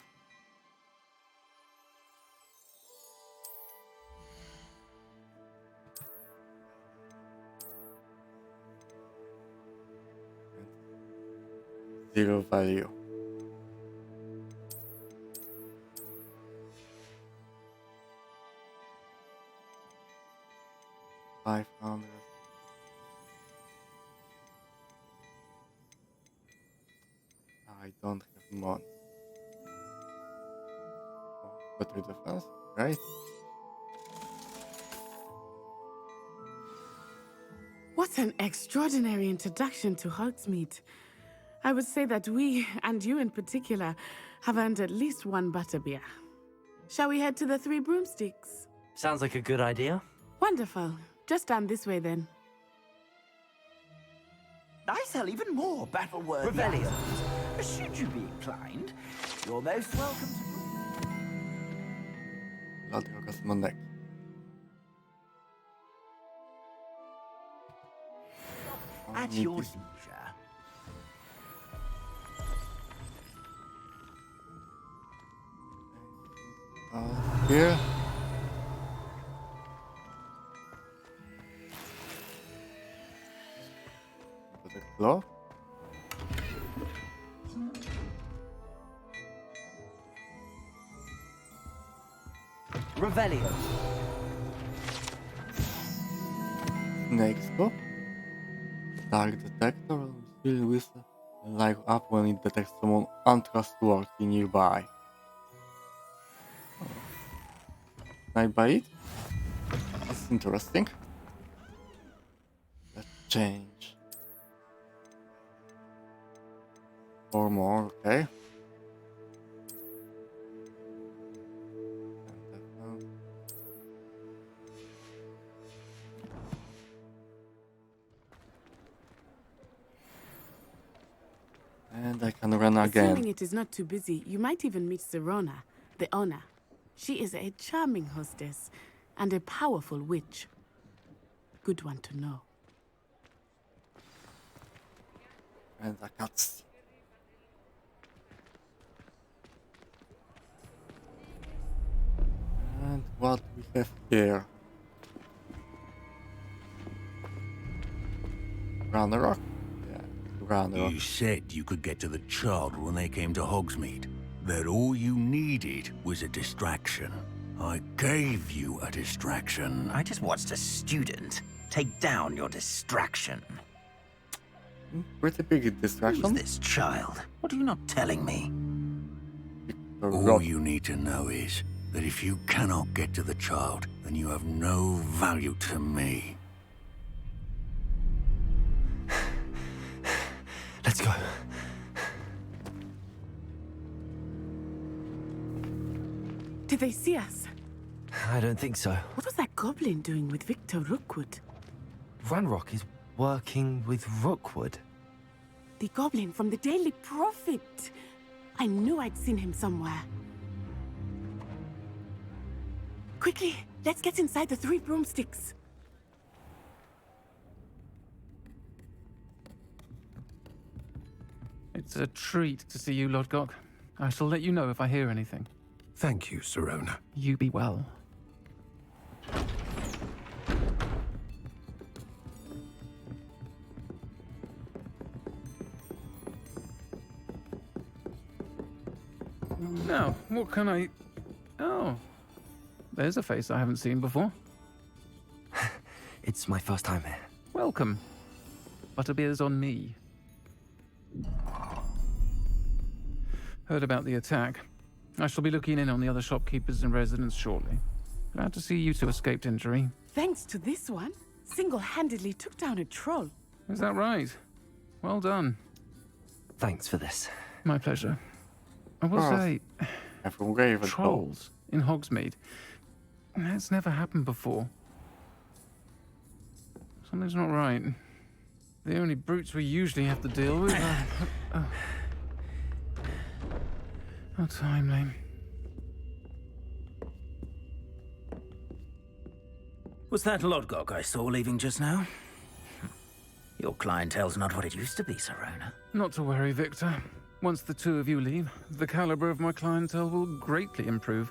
Zero value. $500. I don't have money. Better defense, right? What What an extraordinary introduction to Hogsmeade. I would say that we, and you in particular, have earned at least one butterbeer. Shall we head to the Three Broomsticks? Sounds like a good idea. Wonderful. Just down this way then. I sell even more battle-worthy Revelio. items. Should you be inclined, you're most welcome to... Ladrogas Monek. At your leisure. Here. The claw. Revelio. Snake scope. Dark detector will still whistle and light up when it detects someone untrustworthy nearby. Can I buy it? That's interesting. Let's change. 4 more, okay. And I can run again. Assuming it is not too busy, you might even meet Serona, the owner. She is a charming hostess and a powerful witch. Good one to know. And the cats. And what we have here? Runner Rock? Yeah, Runner Rock. You said you could get to the child when they came to Hogsmeade. That all you needed was a distraction. I gave you a distraction. I just watched a student take down your distraction. Pretty big distraction. Who's this child? What are you not telling me? All you need to know is that if you cannot get to the child, then you have no value to me. Let's go. Did they see us? I don't think so. What was that goblin doing with Victor Rookwood? Ranrock is working with Rookwood. The goblin from the Daily Prophet. I knew I'd seen him somewhere. Quickly, let's get inside the Three Broomsticks. It's a treat to see you, Lodgok. I shall let you know if I hear anything. Thank you, Serona. You be well. Now, what can I... Oh, there's a face I haven't seen before. It's my first time here. Welcome. Butterbeer's on me. Heard about the attack. I shall be looking in on the other shopkeepers and residents shortly. Glad to see you two escaped injury. Thanks to this one, single-handedly took down a troll. Is that right? Well done. Thanks for this. My pleasure. I will say, trolls in Hogsmeade. That's never happened before. Something's not right. The only brutes we usually have to deal with are... How timely. Was that Lodgok I saw leaving just now? Your clientele's not what it used to be, Serona. Not to worry, Victor. Once the two of you leave, the caliber of my clientele will greatly improve.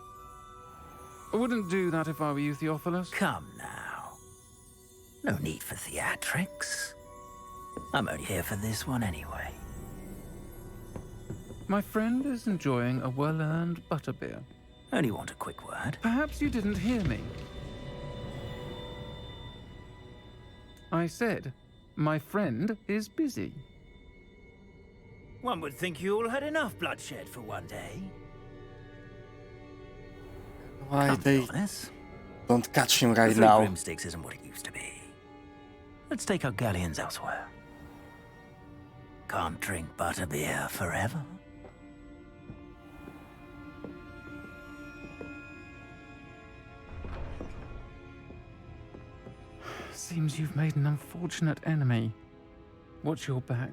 I wouldn't do that if I were you, Theophilus. Come now. No need for theatrics. I'm only here for this one anyway. My friend is enjoying a well-earned butterbeer. Only want a quick word. Perhaps you didn't hear me. I said, my friend is busy. One would think you all had enough bloodshed for one day. Why Come they be honest. don't catch him right The Three now? Broomsticks isn't what it used to be. Let's take our galleons elsewhere. Can't drink butterbeer forever. Seems you've made an unfortunate enemy. Watch your back.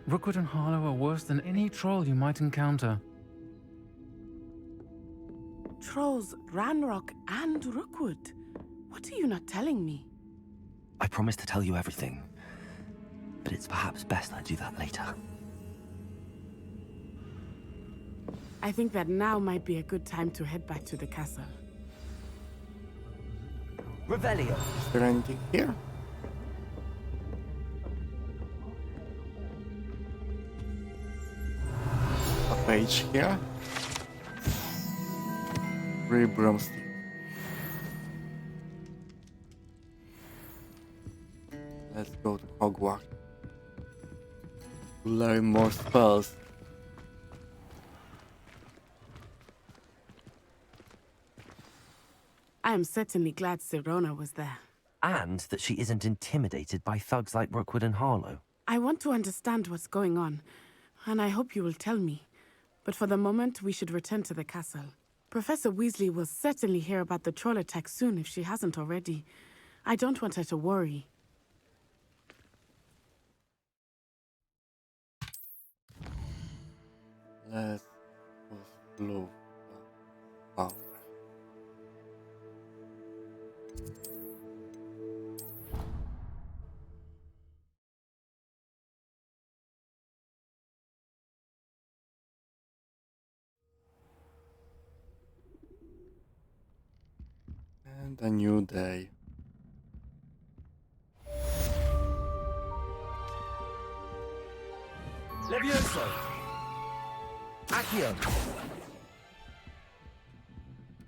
Rookwood and Harlow are worse than any troll you might encounter. Trolls, Ranrock, and Rookwood. What are you not telling me? I promise to tell you everything, but it's perhaps best I do that later. I think that now might be a good time to head back to the castle. Revelio. Is there anything here? A page here. 3 broomsticks. Let's go to Hogwarts to learn more spells. I am certainly glad Sirona was there. And that she isn't intimidated by thugs like Rookwood and Harlow. I want to understand what's going on, and I hope you will tell me. But for the moment, we should return to the castle. Professor Weasley will certainly hear about the troll attack soon if she hasn't already. I don't want her to worry. Let's go slow. Wow. And a new day. Levioso. Accio.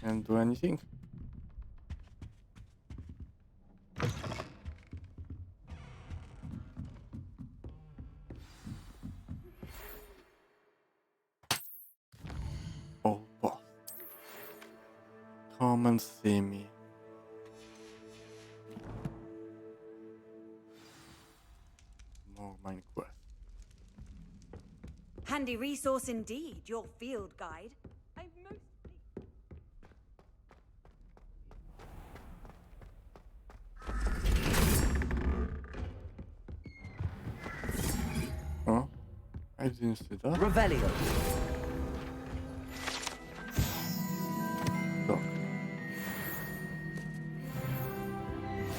Can't do anything. Oh, boss. Come and see me. More Minecraft. Handy resource indeed, your field guide. I've most... Oh, I didn't see that. Revelio. Go.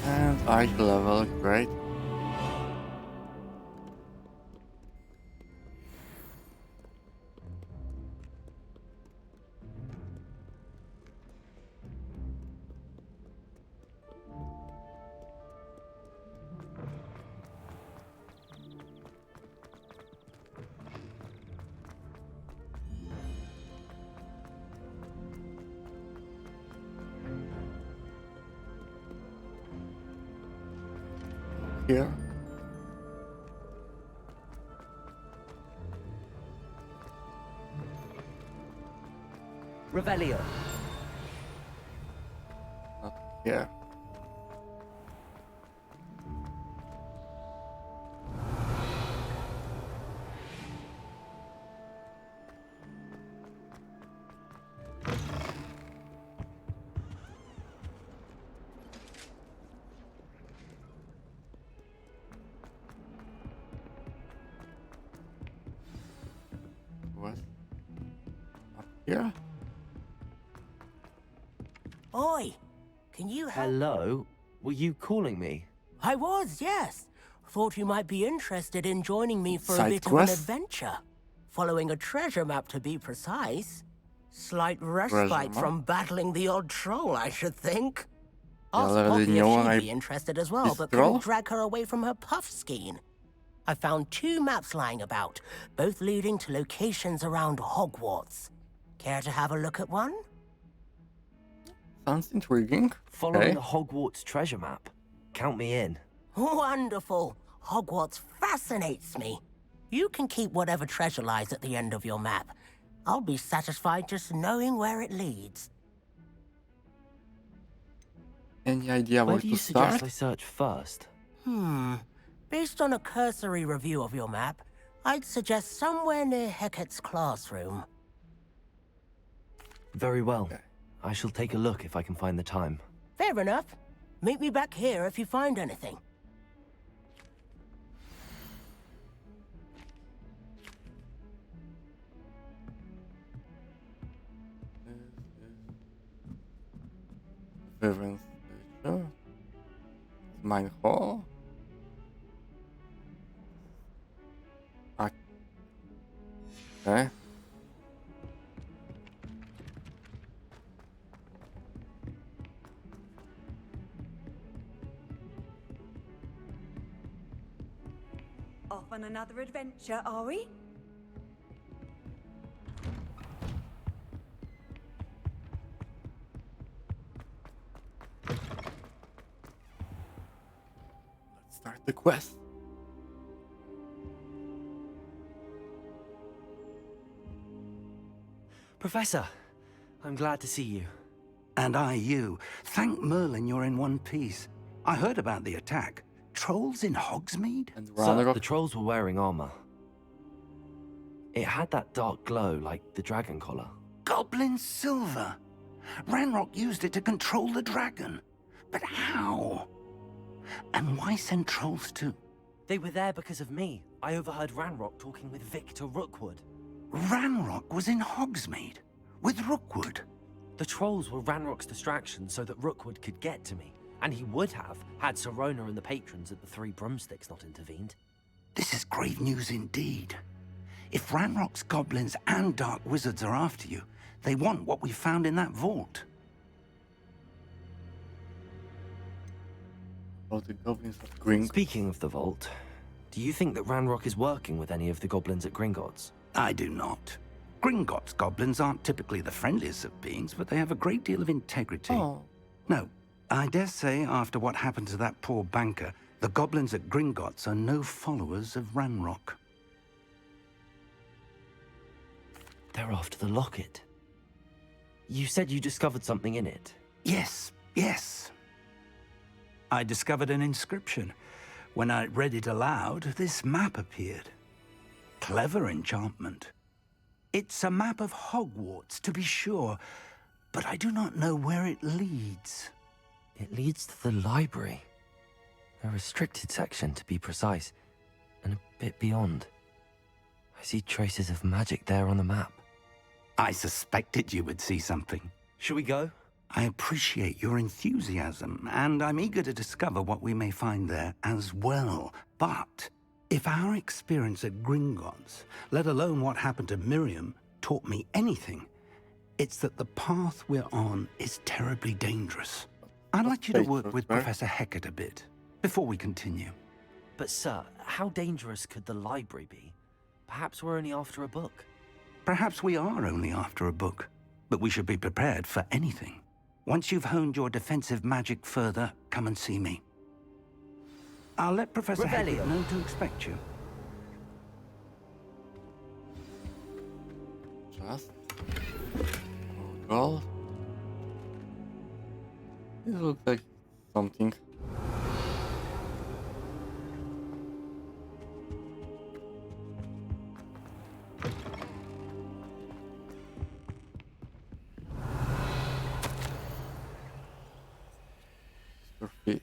And I level, great. Here. Revelio. Not here. What? Up here? Oi, can you help? Hello? Were you calling me? I was, yes. Thought you might be interested in joining me for a Side bit quest? of an adventure. Following a treasure map, to be precise. Slight Treasure respite map? from battling the odd troll, I should think. Yeah, Asked I Poppy didn't know if I- she'd be interested as well, this but troll? couldn't drag her away from her puff skein. I found 2 maps lying about, both leading to locations around Hogwarts. Care to have a look at one? Sounds intriguing. Following Okay. the Hogwarts treasure map. Count me in. Wonderful. Hogwarts fascinates me. You can keep whatever treasure lies at the end of your map. I'll be satisfied just knowing where it leads. Any idea Where where do to you start? suggest I search first? Based on a cursory review of your map, I'd suggest somewhere near Hecat's classroom. Very well. I shall take a look if I can find the time. Fair enough. Meet me back here if you find anything. Reverend Station. Mine hall. Okay. Off on another adventure, are we? Let's start the quest. Professor, I'm glad to see you. And I you. Thank Merlin you're in one piece. I heard about the attack. Trolls in Hogsmeade? Sir, the trolls were wearing armor. It had that dark glow like the dragon collar. Goblin silver. Ranrock used it to control the dragon. But how? And why send trolls too? They were there because of me. I overheard Ranrock talking with Victor Rookwood. Ranrock was in Hogsmeade with Rookwood. The trolls were Ranrock's distraction so that Rookwood could get to me. And he would have, had Sirona and the patrons at the Three Broomsticks not intervened. This is grave news indeed. If Ranrock's goblins and dark wizards are after you, they want what we found in that vault. About the goblins of Gringotts. Speaking of the vault, do you think that Ranrock is working with any of the goblins at Gringotts? I do not. Gringotts goblins aren't typically the friendliest of beings, but they have a great deal of integrity. Oh. No, I dare say after what happened to that poor banker, the goblins at Gringotts are no followers of Ranrock. They're after the locket. You said you discovered something in it. Yes, yes. I discovered an inscription. When I read it aloud, this map appeared. Clever enchantment. It's a map of Hogwarts, to be sure, but I do not know where it leads. It leads to the library. A restricted section, to be precise, and a bit beyond. I see traces of magic there on the map. I suspected you would see something. Shall we go? I appreciate your enthusiasm, and I'm eager to discover what we may find there as well. But if our experience at Gringotts, let alone what happened to Miriam, taught me anything, it's that the path we're on is terribly dangerous. I'd like you to work with Professor Hecat a bit, before we continue. But sir, how dangerous could the library be? Perhaps we're only after a book. Perhaps we are only after a book, but we should be prepared for anything. Once you've honed your defensive magic further, come and see me. I'll let Professor Hecat know to expect you. Just gold. This looks like something. Perfect.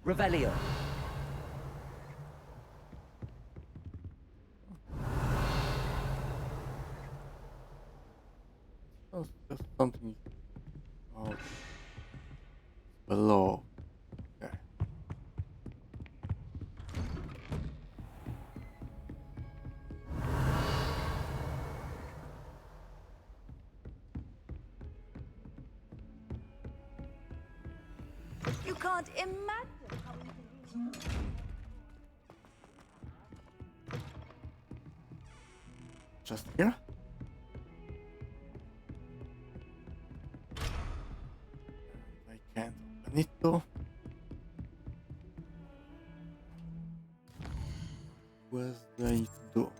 Revelio. Oh, there's something out below. Okay. You can't imagine how inconvenient. Just here? I can't open it though. What's the do?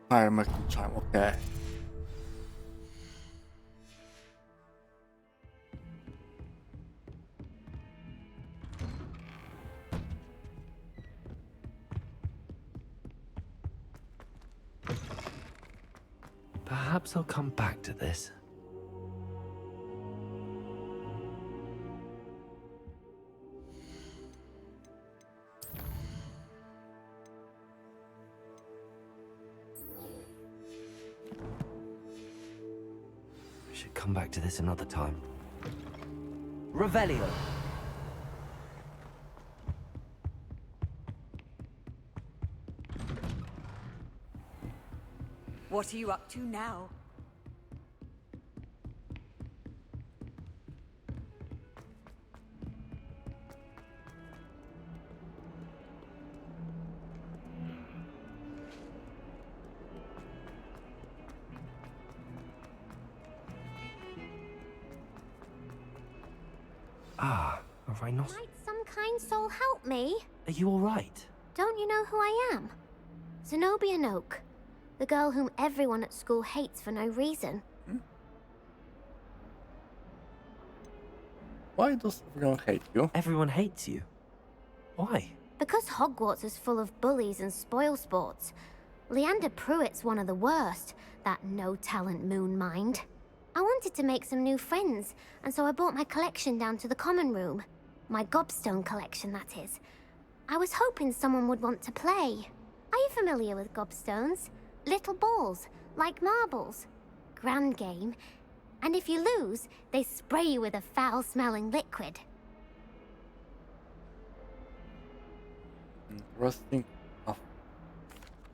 Fire marking chime, okay. Perhaps I'll come back to this. I should come back to this another time. Revelio. What are you up to now? Ah, a rhinoceros. Might some kind soul help me? Are you all right? Don't you know who I am? Zenobia Noak, the girl whom everyone at school hates for no reason. Why does everyone hate you? Everyone hates you. Why? Because Hogwarts is full of bullies and spoilsports. Leander Pruitt's one of the worst, that no-talent moon mind. I wanted to make some new friends, and so I brought my collection down to the common room. My gobstone collection, that is. I was hoping someone would want to play. Are you familiar with gobstones? Little balls, like marbles. Grand game. And if you lose, they spray you with a foul-smelling liquid. Interesting. Oh.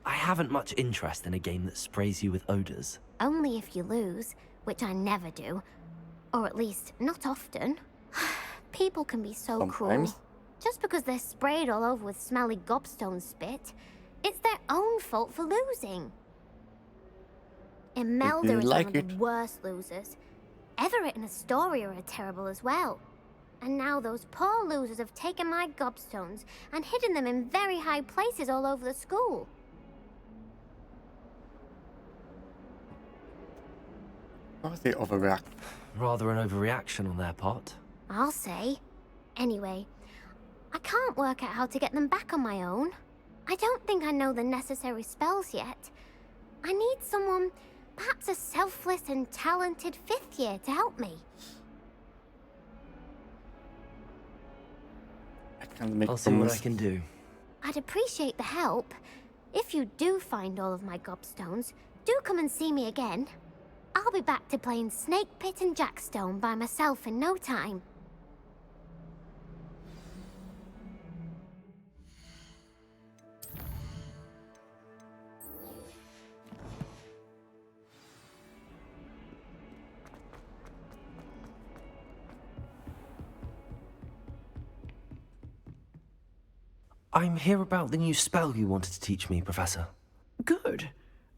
I haven't much interest in a game that sprays you with odors. Only if you lose, which I never do. Or at least, not often. People can be so cruel. Just because they're sprayed all over with smelly gobstone spit, it's their own fault for losing. Imelda is one of the worst losers. Everett and Astoria are terrible as well. And now those poor losers have taken my gobstones and hidden them in very high places all over the school. How is they overreact? Rather an overreaction on their part. I'll say. Anyway, I can't work out how to get them back on my own. I don't think I know the necessary spells yet. I need someone, perhaps a selfless and talented 5th year to help me. I'll see what I can do. I'd appreciate the help. If you do find all of my gobstones, do come and see me again. I'll be back to playing Snake Pit and Jackstone by myself in no time. I'm here about the new spell you wanted to teach me, Professor. Good.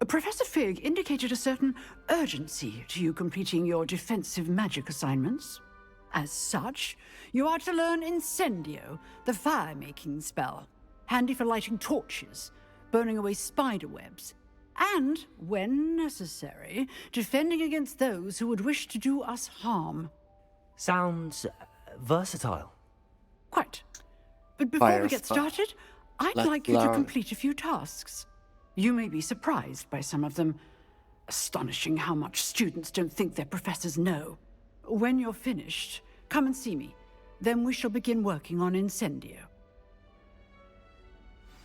Professor Fig indicated a certain urgency to you completing your defensive magic assignments. As such, you are to learn Incendio, the fire-making spell, handy for lighting torches, burning away spider webs, and, when necessary, defending against those who would wish to do us harm. Sounds versatile. Quite. But before we get started, I'd like you to complete a few tasks. You may be surprised by some of them. Astonishing how much students don't think their professors know. When you're finished, come and see me. Then we shall begin working on Incendio.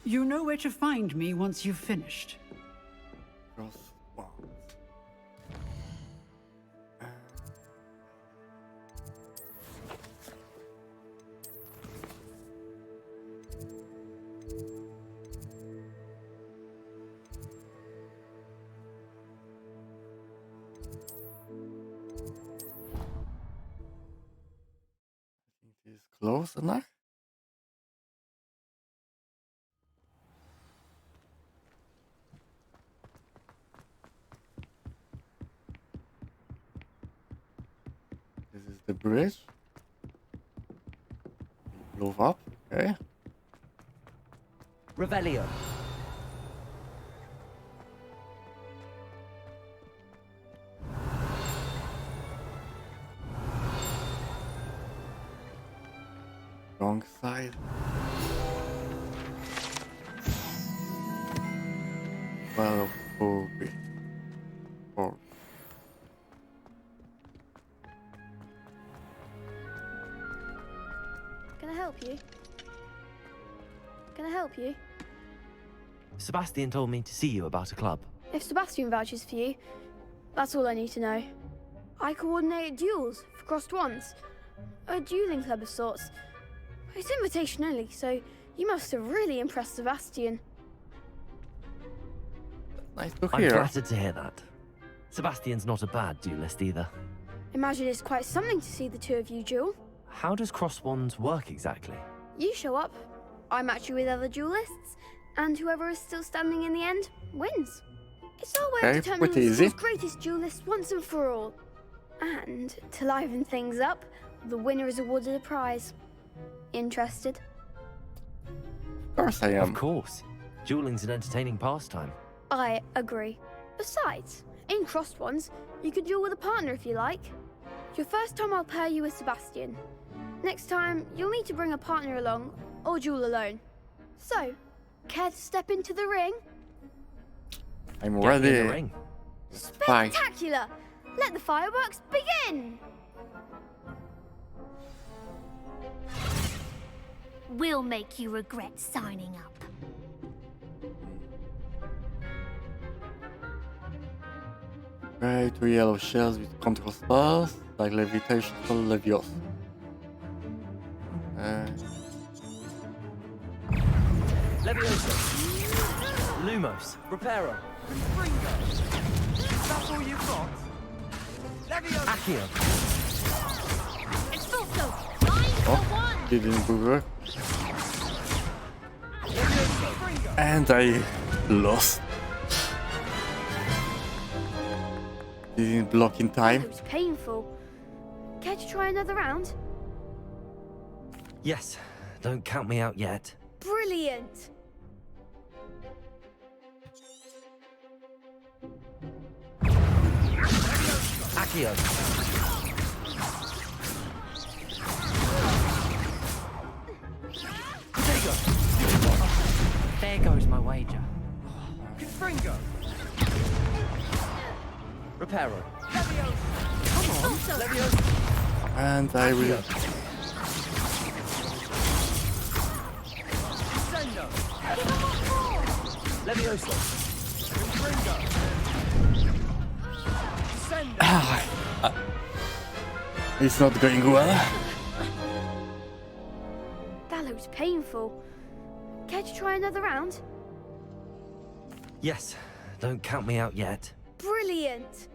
You know where to find me once you've finished. Close enough? This is the bridge. Blow up, okay. Revelio. Wrong side. Well, okay. Or Sebastian told me to see you about a club. If Sebastian vouches for you, that's all I need to know. I coordinate duels for crossed ones. A dueling club of sorts. It's invitation only, so you must have really impressed Sebastian. Nice to I'm hear. flattered to hear that. Sebastian's not a bad duelist either. Imagine it's quite something to see the two of you duel. How does cross wands work exactly? You show up, I match you with other duelists, and whoever is still standing in the end wins. It's our way of Okay, determining pretty the easy. school's greatest duelist once and for all. And to liven things up, the winner is awarded a prize. Interested? Of course I am. Of course. Dueling's an entertaining pastime. I agree. Besides, in crossed ones, you could duel with a partner if you like. Your first time I'll pair you with Sebastian. Next time, you'll need to bring a partner along, or duel alone. So, care to step into the ring? I'm Get me in the ready. ring. Fight. Spectacular! Let the fireworks begin! We'll make you regret signing up. Gray, 2 yellow shells with control spells, like levitation for Leviosa. Leviosa. Lumos. Reparo. That's all you've got? Leviosa! Accio. It's also 9 for 1! Didn't work. And I lost. Didn't block in time. It was painful. Care to try another round? Yes. Don't count me out yet. Brilliant! Accio. There goes my wager. Confringo. Reparo. Come on, Leviosa. And I will. Sendo. Leviosa. Confringo. Sendo. It's not going well. That looks painful. Care to try another round? Yes. Don't count me out yet. Brilliant!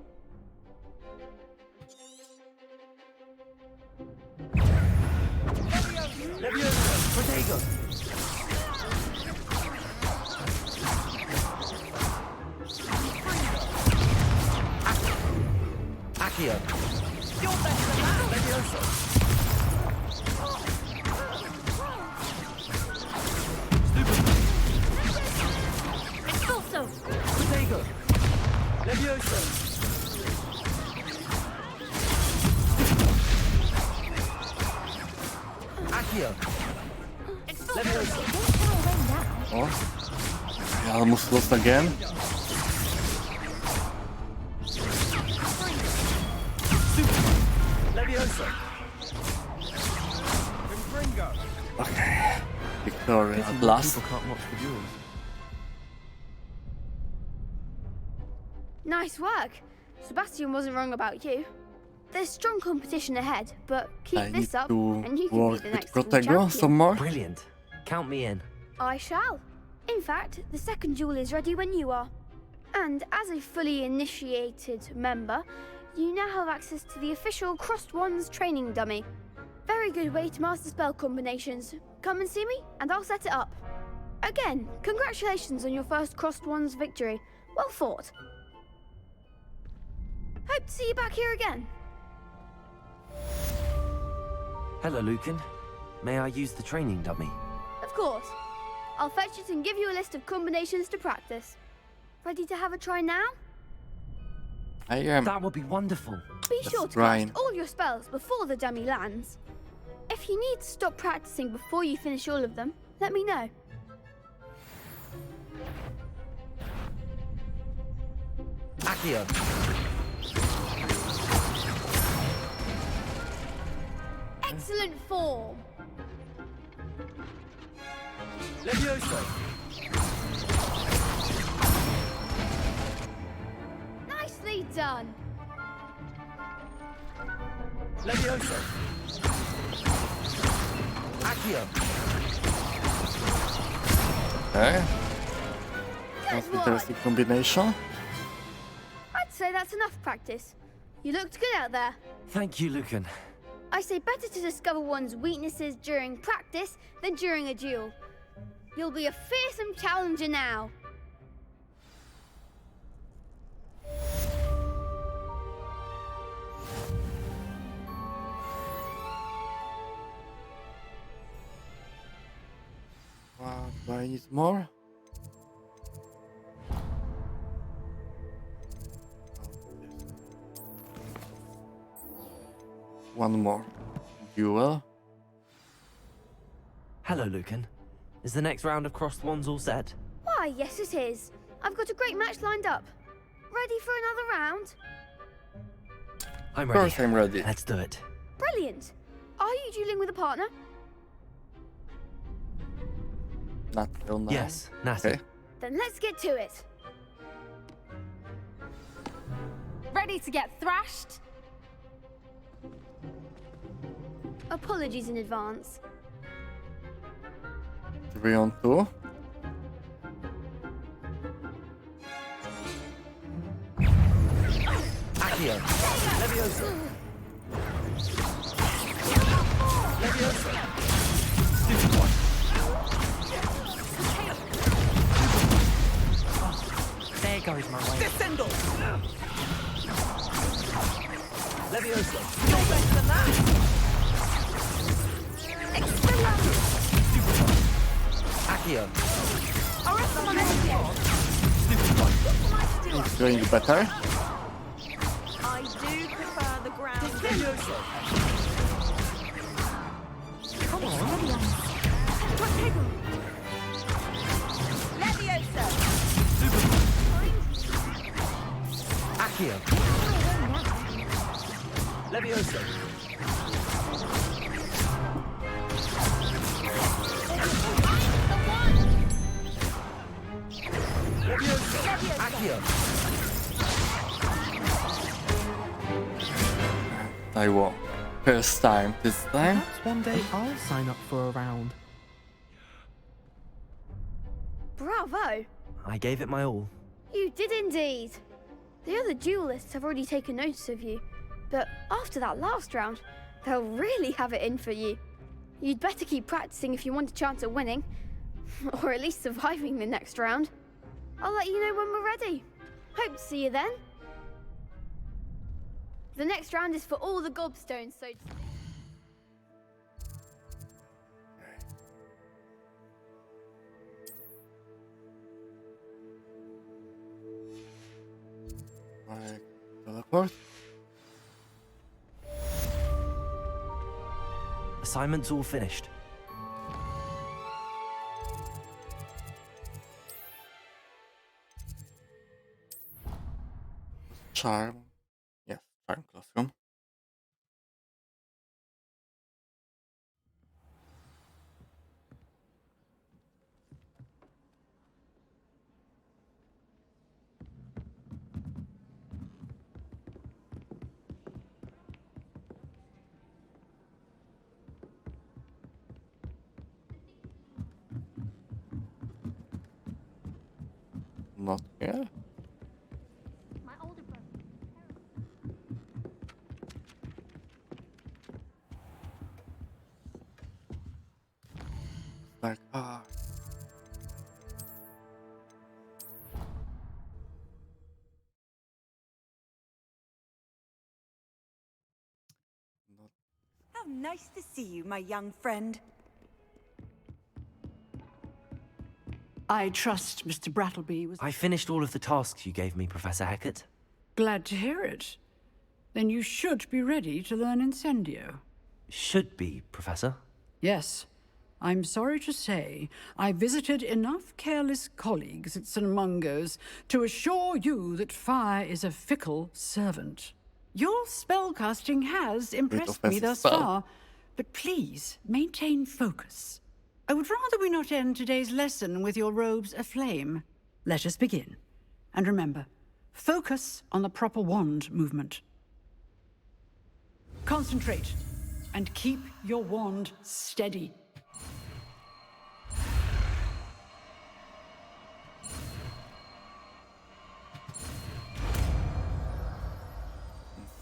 Leviosa. Protego. Accio. You're better than that. Leviosa. Expulso! Protego. Leviosa. Accio. Leviosa. Oh, I almost lost again. Leviosa. Confringo. Okay. Victoria Pity at more last. people can't watch the duels. Nice work. Sebastian wasn't wrong about you. There's strong competition ahead, but keep I this need up to and you can be work the with next school Protego champion. some more. Brilliant. Count me in. I shall. In fact, the second duel is ready when you are. And as a fully initiated member, you now have access to the official Crossed Wands training dummy. Very good way to master spell combinations. Come and see me, and I'll set it up. Again, congratulations on your first Crossed Wands victory. Well fought. Hope to see you back here again. Hello, Lucan. May I use the training dummy? Of course. I'll fetch it and give you a list of combinations to practice. Ready to have a try now? I am. That would be wonderful. Be sure to Ryan. cast all your spells before the dummy lands. If you need to stop practicing before you finish all of them, let me know. Accio. Excellent form. Leviosa. done. Levioso. Accio. Okay. That's an interesting combination. I'd say that's enough practice. You looked good out there. Thank you, Lucan. I say better to discover one's weaknesses during practice than during a duel. You'll be a fearsome challenger now. What do I need more? One more. Duel. Hello, Lucan. Is the next round of crossed wands all set? Why, yes it is. I've got a great match lined up. Ready for another round? I'm Of ready. course I'm ready. Let's do it. Brilliant. Are you dueling with a partner? Not till now. Yes, Natty. Okay. Then let's get to it. Ready to get thrashed? Apologies in advance. 3-on-2. Accio. Levioso. Levioso. Stupid one. There goes my way. Descendo. Levioso. You're better than that. Accio. I'll rest on my neck. Stupid one. It's going better. I do prefer the ground. Levioso. Come on. Leviosa. Accio. Levioso. Levioso. Accio. I won. First time. This time. Perhaps one day I'll sign up for a round. Bravo. I gave it my all. You did indeed. The other duelists have already taken notice of you, but after that last round, they'll really have it in for you. You'd better keep practicing if you want a chance at winning, or at least surviving the next round. I'll let you know when we're ready. Hope to see you then. The next round is for all the gobstones, so... Teleport. Assignment's all finished. Charm. Yes, charm classroom. Not here. My older brother. Like, How nice to see you, my young friend. I trust Mr. Brattleby was I finished all of the tasks you gave me, Professor Hackett. glad to hear it. Then you should be ready to learn Incendio. Should be, Professor. Yes. I'm sorry to say, I visited enough careless colleagues at St. Mungo's to assure you that fire is a fickle servant. Your spellcasting has impressed me thus far, but please maintain focus. I would rather we not end today's lesson with your robes aflame. Let us begin. And remember, Focus on the proper wand movement. Concentrate and keep your wand steady.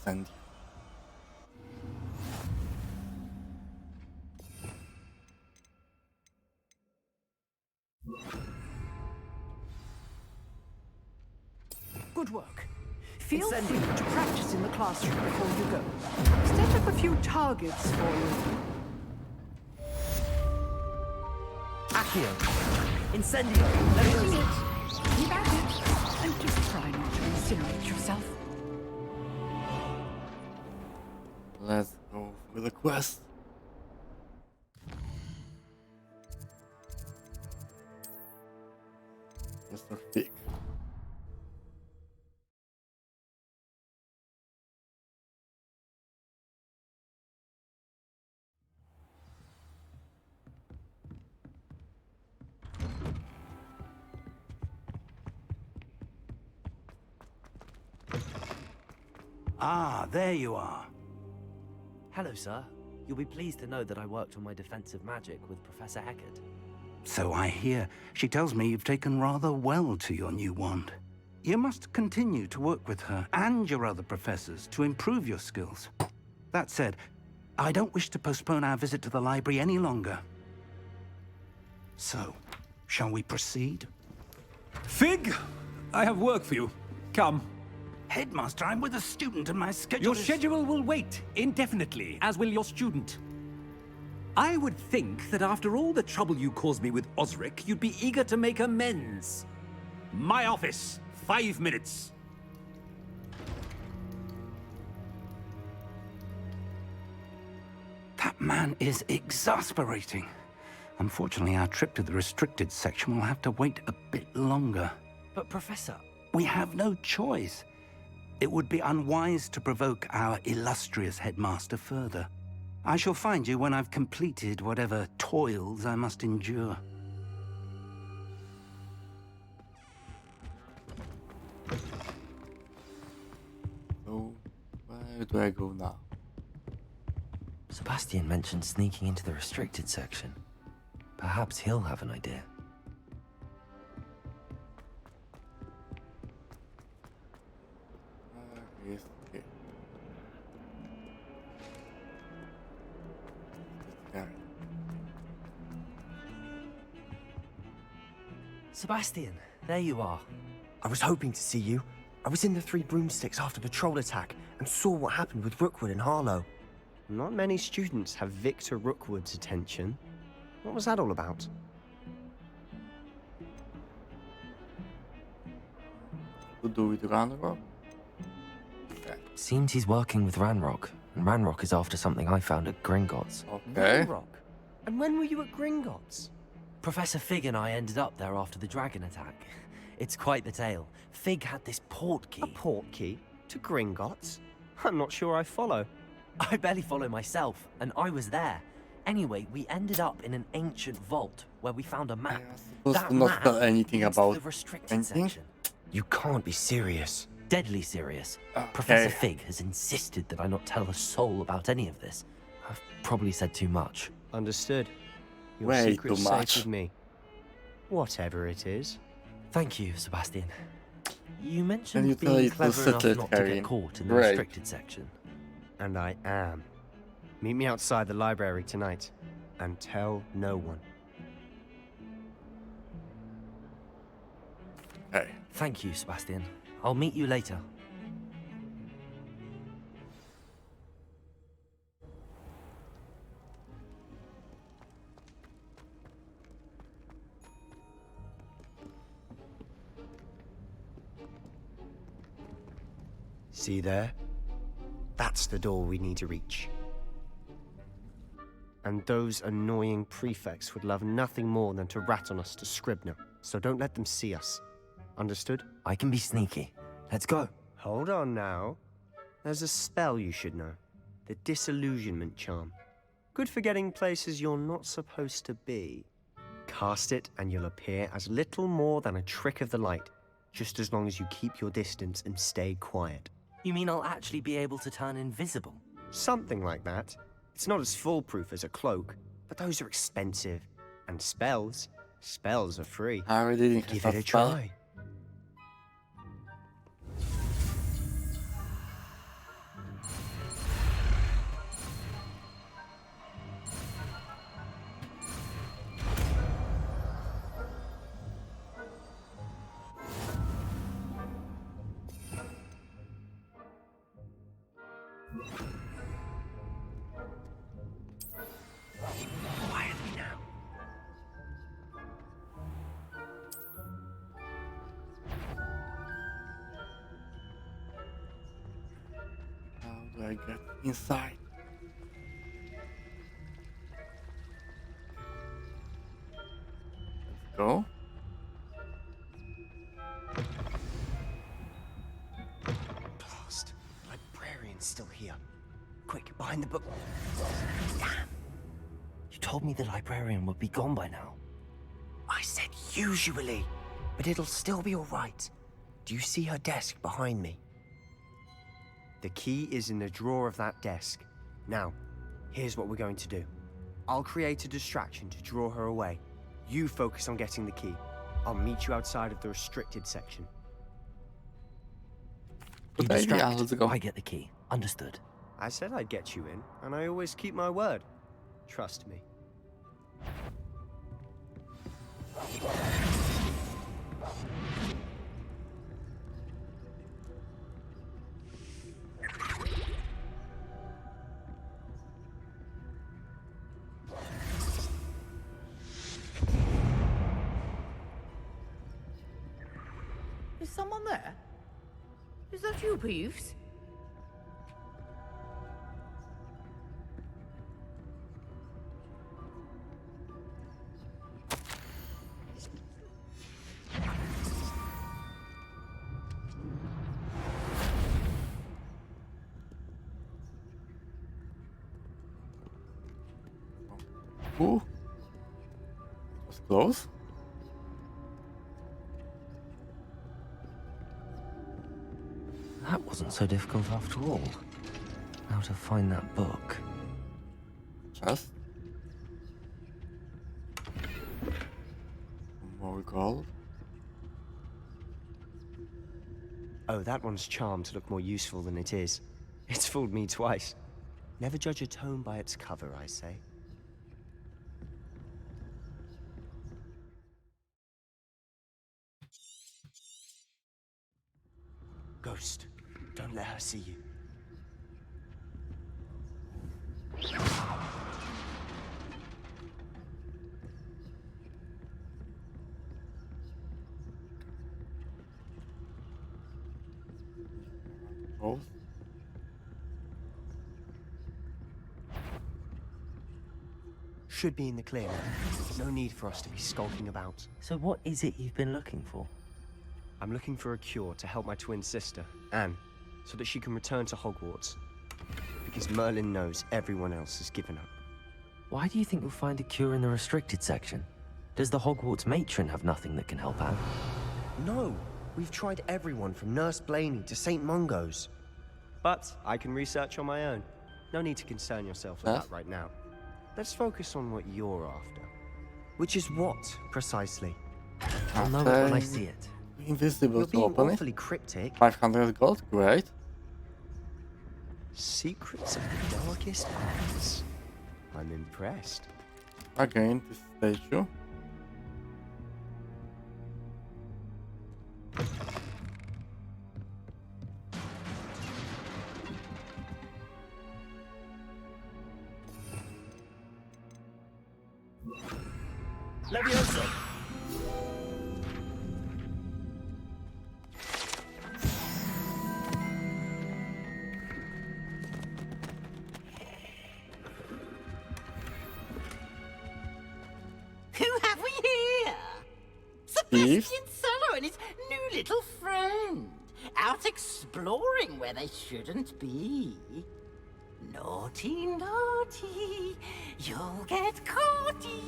Incendio. Good work. Feel free to practice in the classroom before you go. Set up a few targets for you. Accio. Incendio. Leviosa. Keep at it, and just try not to incinerate yourself. Let's go for the quest. Mr. Fig. Ah, there you are. Hello, sir. You'll be pleased to know that I worked on my defensive magic with Professor Eckert. So I hear. She tells me you've taken rather well to your new wand. You must continue to work with her and your other professors to improve your skills. That said, I don't wish to postpone our visit to the library any longer. So, shall we proceed? Fig, I have work for you. Come. Headmaster, I'm with a student and my schedule Your is... schedule will wait indefinitely, as will your student. I would think that after all the trouble you caused me with Osric, you'd be eager to make amends. My office, 5 minutes. That man is exasperating. Unfortunately, our trip to the restricted section will have to wait a bit longer. But, Professor... We have no choice. It would be unwise to provoke our illustrious headmaster further. I shall find you when I've completed whatever toils I must endure. So, where do I go now? Sebastian mentioned sneaking into the restricted section. Perhaps he'll have an idea. Yes, okay. Sebastian, there you are. I was hoping to see you. I was in the Three Broomsticks after the troll attack and saw what happened with Rookwood and Harlow. Not many students have Victor Rookwood's attention. What was that all about? To do with Ranrock? Seems he's working with Ranrock, and Ranrock is after something I found at Gringotts. Okay. Ranrock? And when were you at Gringotts? Professor Fig and I ended up there after the dragon attack. It's quite the tale. Fig had this port key. A port key? To Gringotts? I'm not sure I follow. I barely follow myself, and I was there. Anyway, we ended up in an ancient vault where we found a map. Supposed to not tell anything leads about to the restricted anything? section. You can't be serious. Deadly serious. Okay. Professor Fig has insisted that I not tell a soul about any of this. I've probably said too much. Understood. Your Way secret's too safe much. with me. Whatever it is. Thank you, Sebastian. You And mentioned you tell being it to clever enough settle it, not to Harry. get caught in the Great. restricted section. And I am. Meet me outside the library tonight. And tell no one. Hey. Thank you, Sebastian. I'll meet you later. See there? That's the door we need to reach. And those annoying prefects would love nothing more than to rat on us to Scribner, so don't let them see us. Understood? I can be sneaky. Let's go. Hold on now. There's a spell you should know. The Disillusionment Charm. Good for getting places you're not supposed to be. Cast it and you'll appear as little more than a trick of the light. Just as long as you keep your distance and stay quiet. You mean I'll actually be able to turn invisible? Something like that. It's not as foolproof as a cloak, but those are expensive. And spells are free. Harry didn't Give have it a spell. try. Quietly now. How do I get inside? Let's go. Blast. The librarian's still here. Quick, behind the book. Damn. You told me the librarian would be gone by now. I said usually, but it'll still be all right. Do you see her desk behind me? The key is in the drawer of that desk. Now, here's what we're going to do. I'll create a distraction to draw her away. You focus on getting the key. I'll meet you outside of the restricted section. You Good idea, distract, let's go. I get the key. Understood. I said I'd get you in, and I always keep my word. Trust me. Is someone there? Is that you, Peeves? Ooh. Was close. That wasn't so difficult after all. How to find that book. Chest. More gold. Oh, that one's charmed to look more useful than it is. It's fooled me twice. Never judge a tome by its cover, I say. Ghost, don't let her see you. Gold. Should be in the clear now. No need for us to be skulking about. So what is it you've been looking for? I'm looking for a cure to help my twin sister, Anne, so that she can return to Hogwarts. Because Merlin knows everyone else has given up. Why do you think you'll find a cure in the restricted section? Does the Hogwarts matron have nothing that can help out? No, we've tried everyone from Nurse Blaney to St. Mungo's. But I can research on my own. No need to concern yourself with that right now. Let's focus on what you're after. Which is what, precisely? I'll know it when I see it. Invisible You're to being open awfully it. cryptic. 500 gold, great. Secrets of the darkest arts. I'm impressed. Again, this statue. Levioso! Who have we here? Thieves? Sebastian Cello and his new little friend. Out exploring where they shouldn't be. Naughty, naughty. You'll get caughty.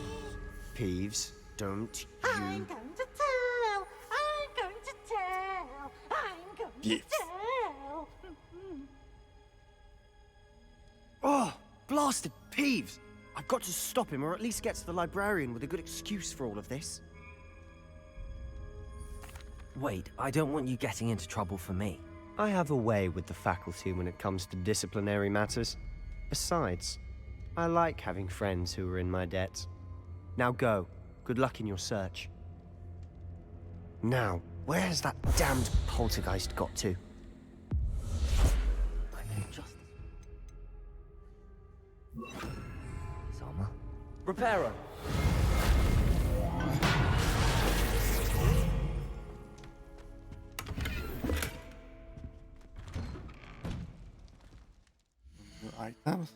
Peeves, don't I'm you... going to tell. I'm going to tell. Thieves. Oh, blasted Peeves! I've got to stop him, or at least get to the librarian with a good excuse for all of this. Wait, I don't want you getting into trouble for me. I have a way with the faculty when it comes to disciplinary matters. Besides, I like having friends who are in my debt. Now go. Good luck in your search. Now, where has that damned poltergeist got to? I know justice. Selma? Reparo! New items.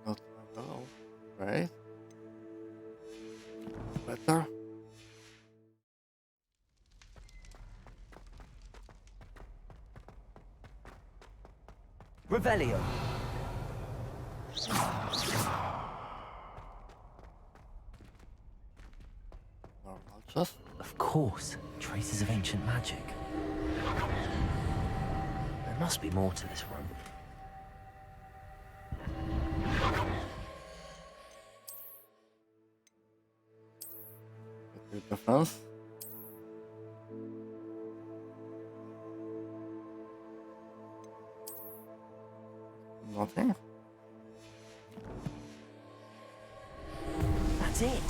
Not hello. Right. Better. Revelio! Normal chest. Of course, traces of ancient magic. There must be more to this room. Good defense. Nothing. That's it.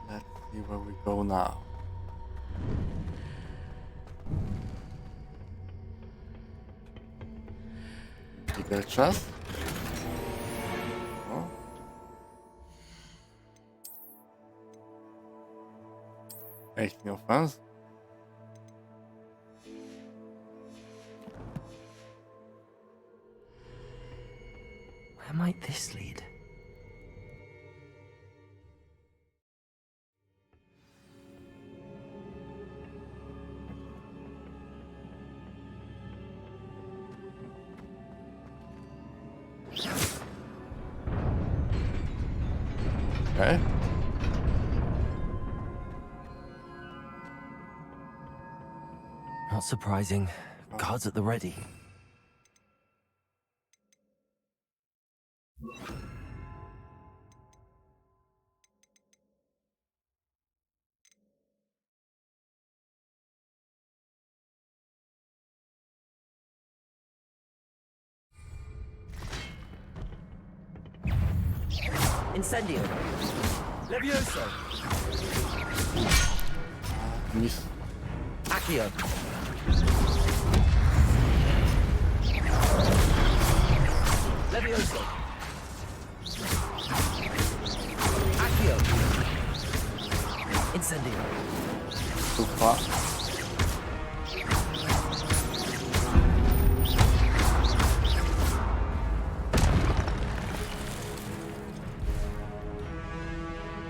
Let's see where we go now. Bigger chest. Oh. Eighteen offense. Where might this lead? Okay. Not surprising. Guards at the ready. Incendio. Levioso. Miss. Accio. Levioso. Accio. Incendio. Too far.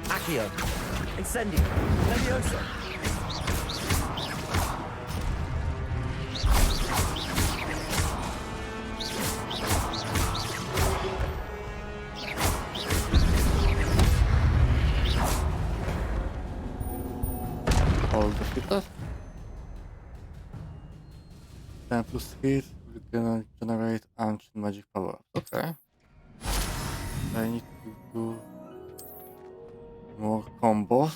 Accio. Incendio. Levioso. All defeated. 10 plus hit will generate ancient magic power. Okay. I need to do more combos.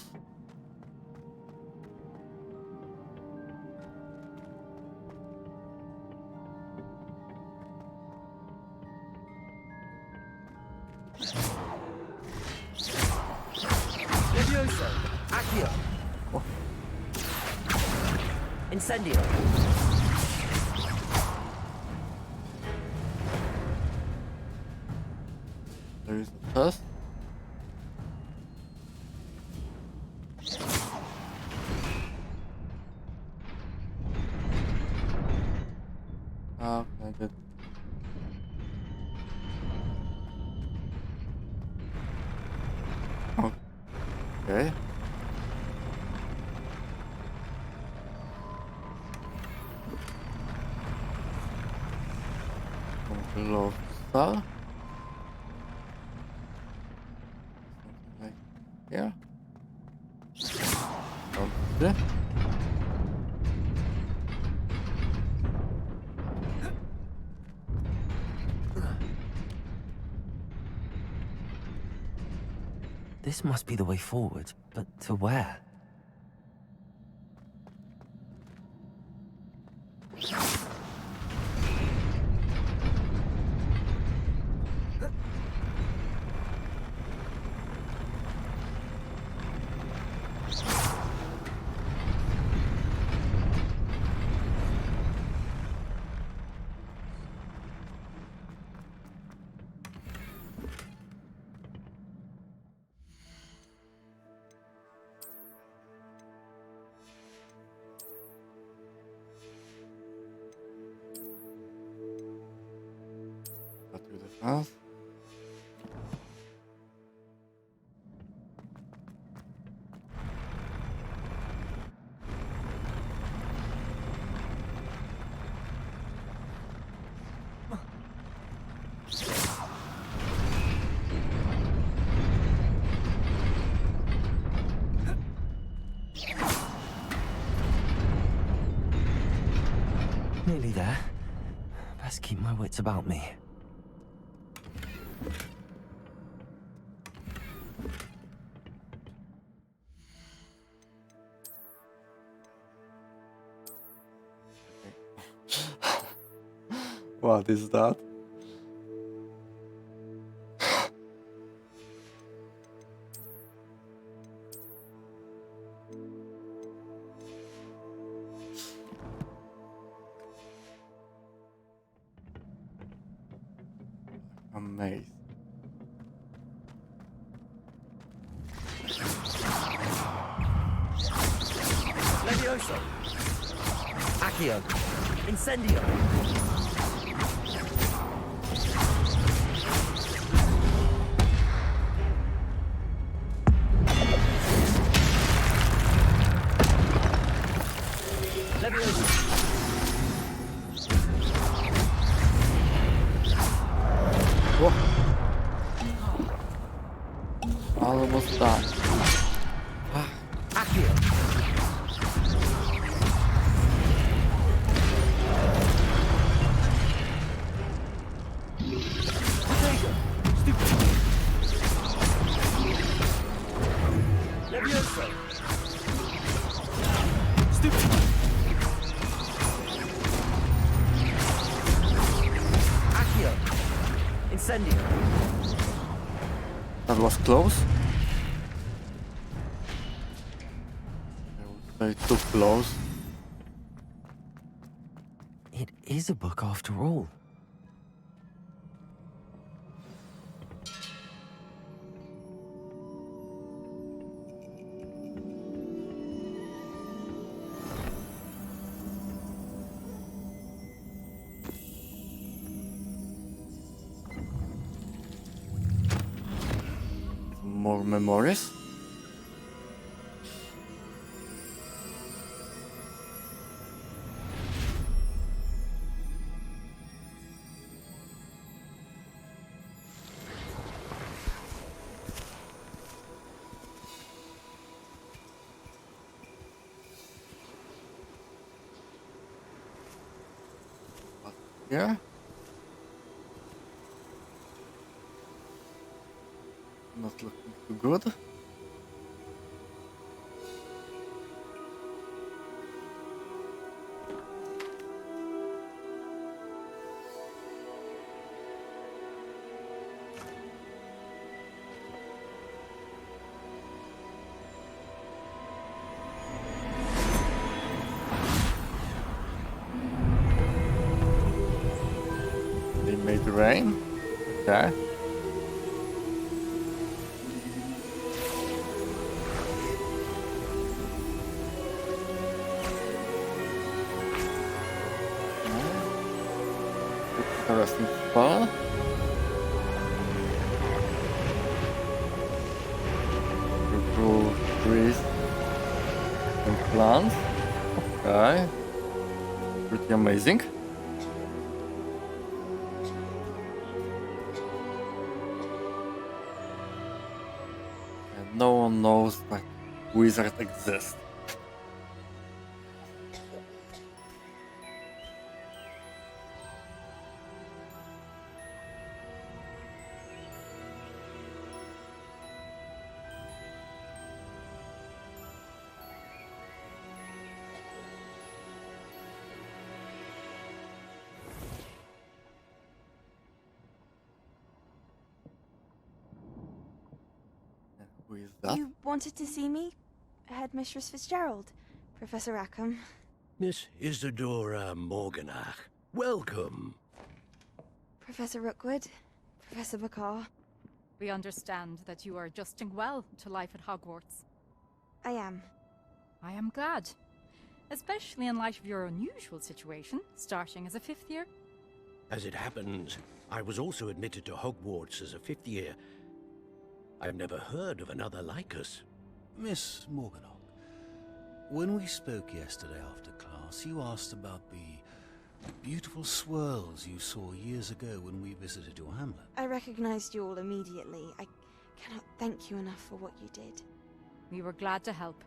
Levioso. Accio. Oh. Incendio. There is a chest. Okay, good. Okay. close to star. Something like here. Okay. This must be the way forward, but to where? Got to the fast. Nearly there. Best keep my wits about me. What is that? Amazed. Levioso! Accio! Incendio! Almost done. Accio! Levioso! Stupid! Accio! Incendio! That was close. I would say too close. It is a book after all. More memories. Yeah. Not looking too good. They made rain. Okay. Interesting spell. Improve trees and plants. Okay. Pretty amazing. no one knows that wizards exist. Who is that? You wanted to see me? Headmistress Fitzgerald, Professor Rackham. Miss Isadora Morganach, welcome. Professor Rookwood, Professor Bakar. We understand that you are adjusting well to life at Hogwarts. I am. I am glad. Especially in light of your unusual situation, starting as a 5th year. As it happens, I was also admitted to Hogwarts as a 5th year. I've never heard of another like us. Miss Morganock, when we spoke yesterday after class, you asked about the beautiful swirls you saw years ago when we visited your hamlet. I recognized you all immediately. I cannot thank you enough for what you did. We were glad to help.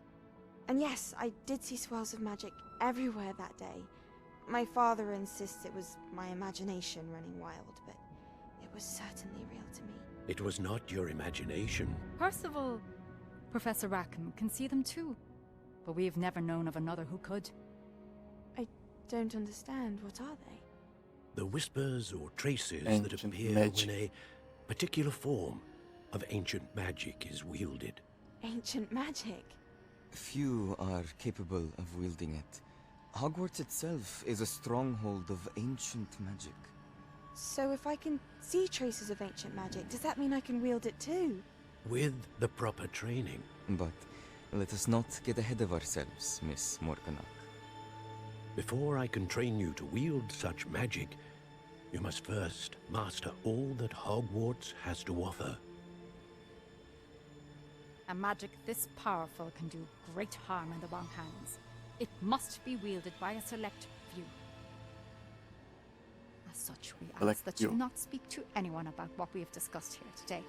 And yes, I did see swirls of magic everywhere that day. My father insists it was my imagination running wild, but it was certainly real to me. It was not your imagination. Percival, Professor Rackham can see them too. But we have never known of another who could. I don't understand. What are they? The whispers or traces that Ancient appear magic. when a particular form of ancient magic is wielded. Ancient magic? Few are capable of wielding it. Hogwarts itself is a stronghold of ancient magic. So if I can see traces of ancient magic, does that mean I can wield it too? With the proper training. But let us not get ahead of ourselves, Miss Morganock. Before I can train you to wield such magic, you must first master all that Hogwarts has to offer. A magic this powerful can do great harm in the wrong hands. It must be wielded by a select few. As such, we ask that you not speak to anyone about what we have discussed here today.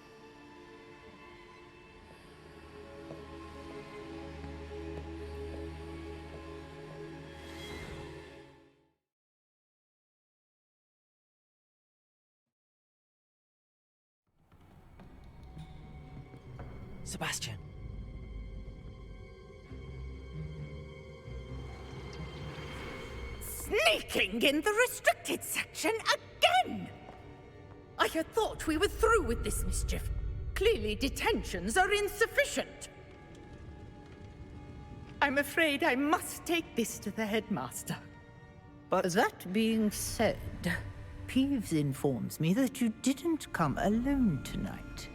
Sebastian. Sneaking in the restricted section again! I had thought we were through with this mischief. Clearly detentions are insufficient. I'm afraid I must take this to the headmaster. But that being said, Peeves informs me that you didn't come alone tonight.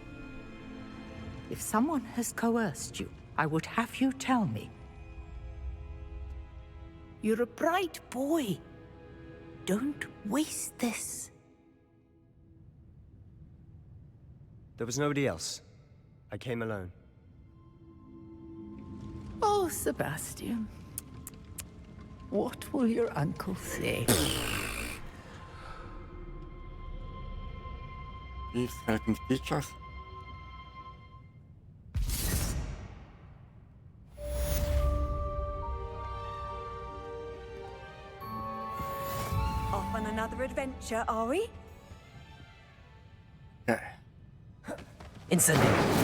If someone has coerced you, I would have you tell me. You're a bright boy. Don't waste this. There was nobody else. I came alone. Oh, Sebastian. What will your uncle say? He's helping teachers. Off on another adventure, are we? Okay. Instantly.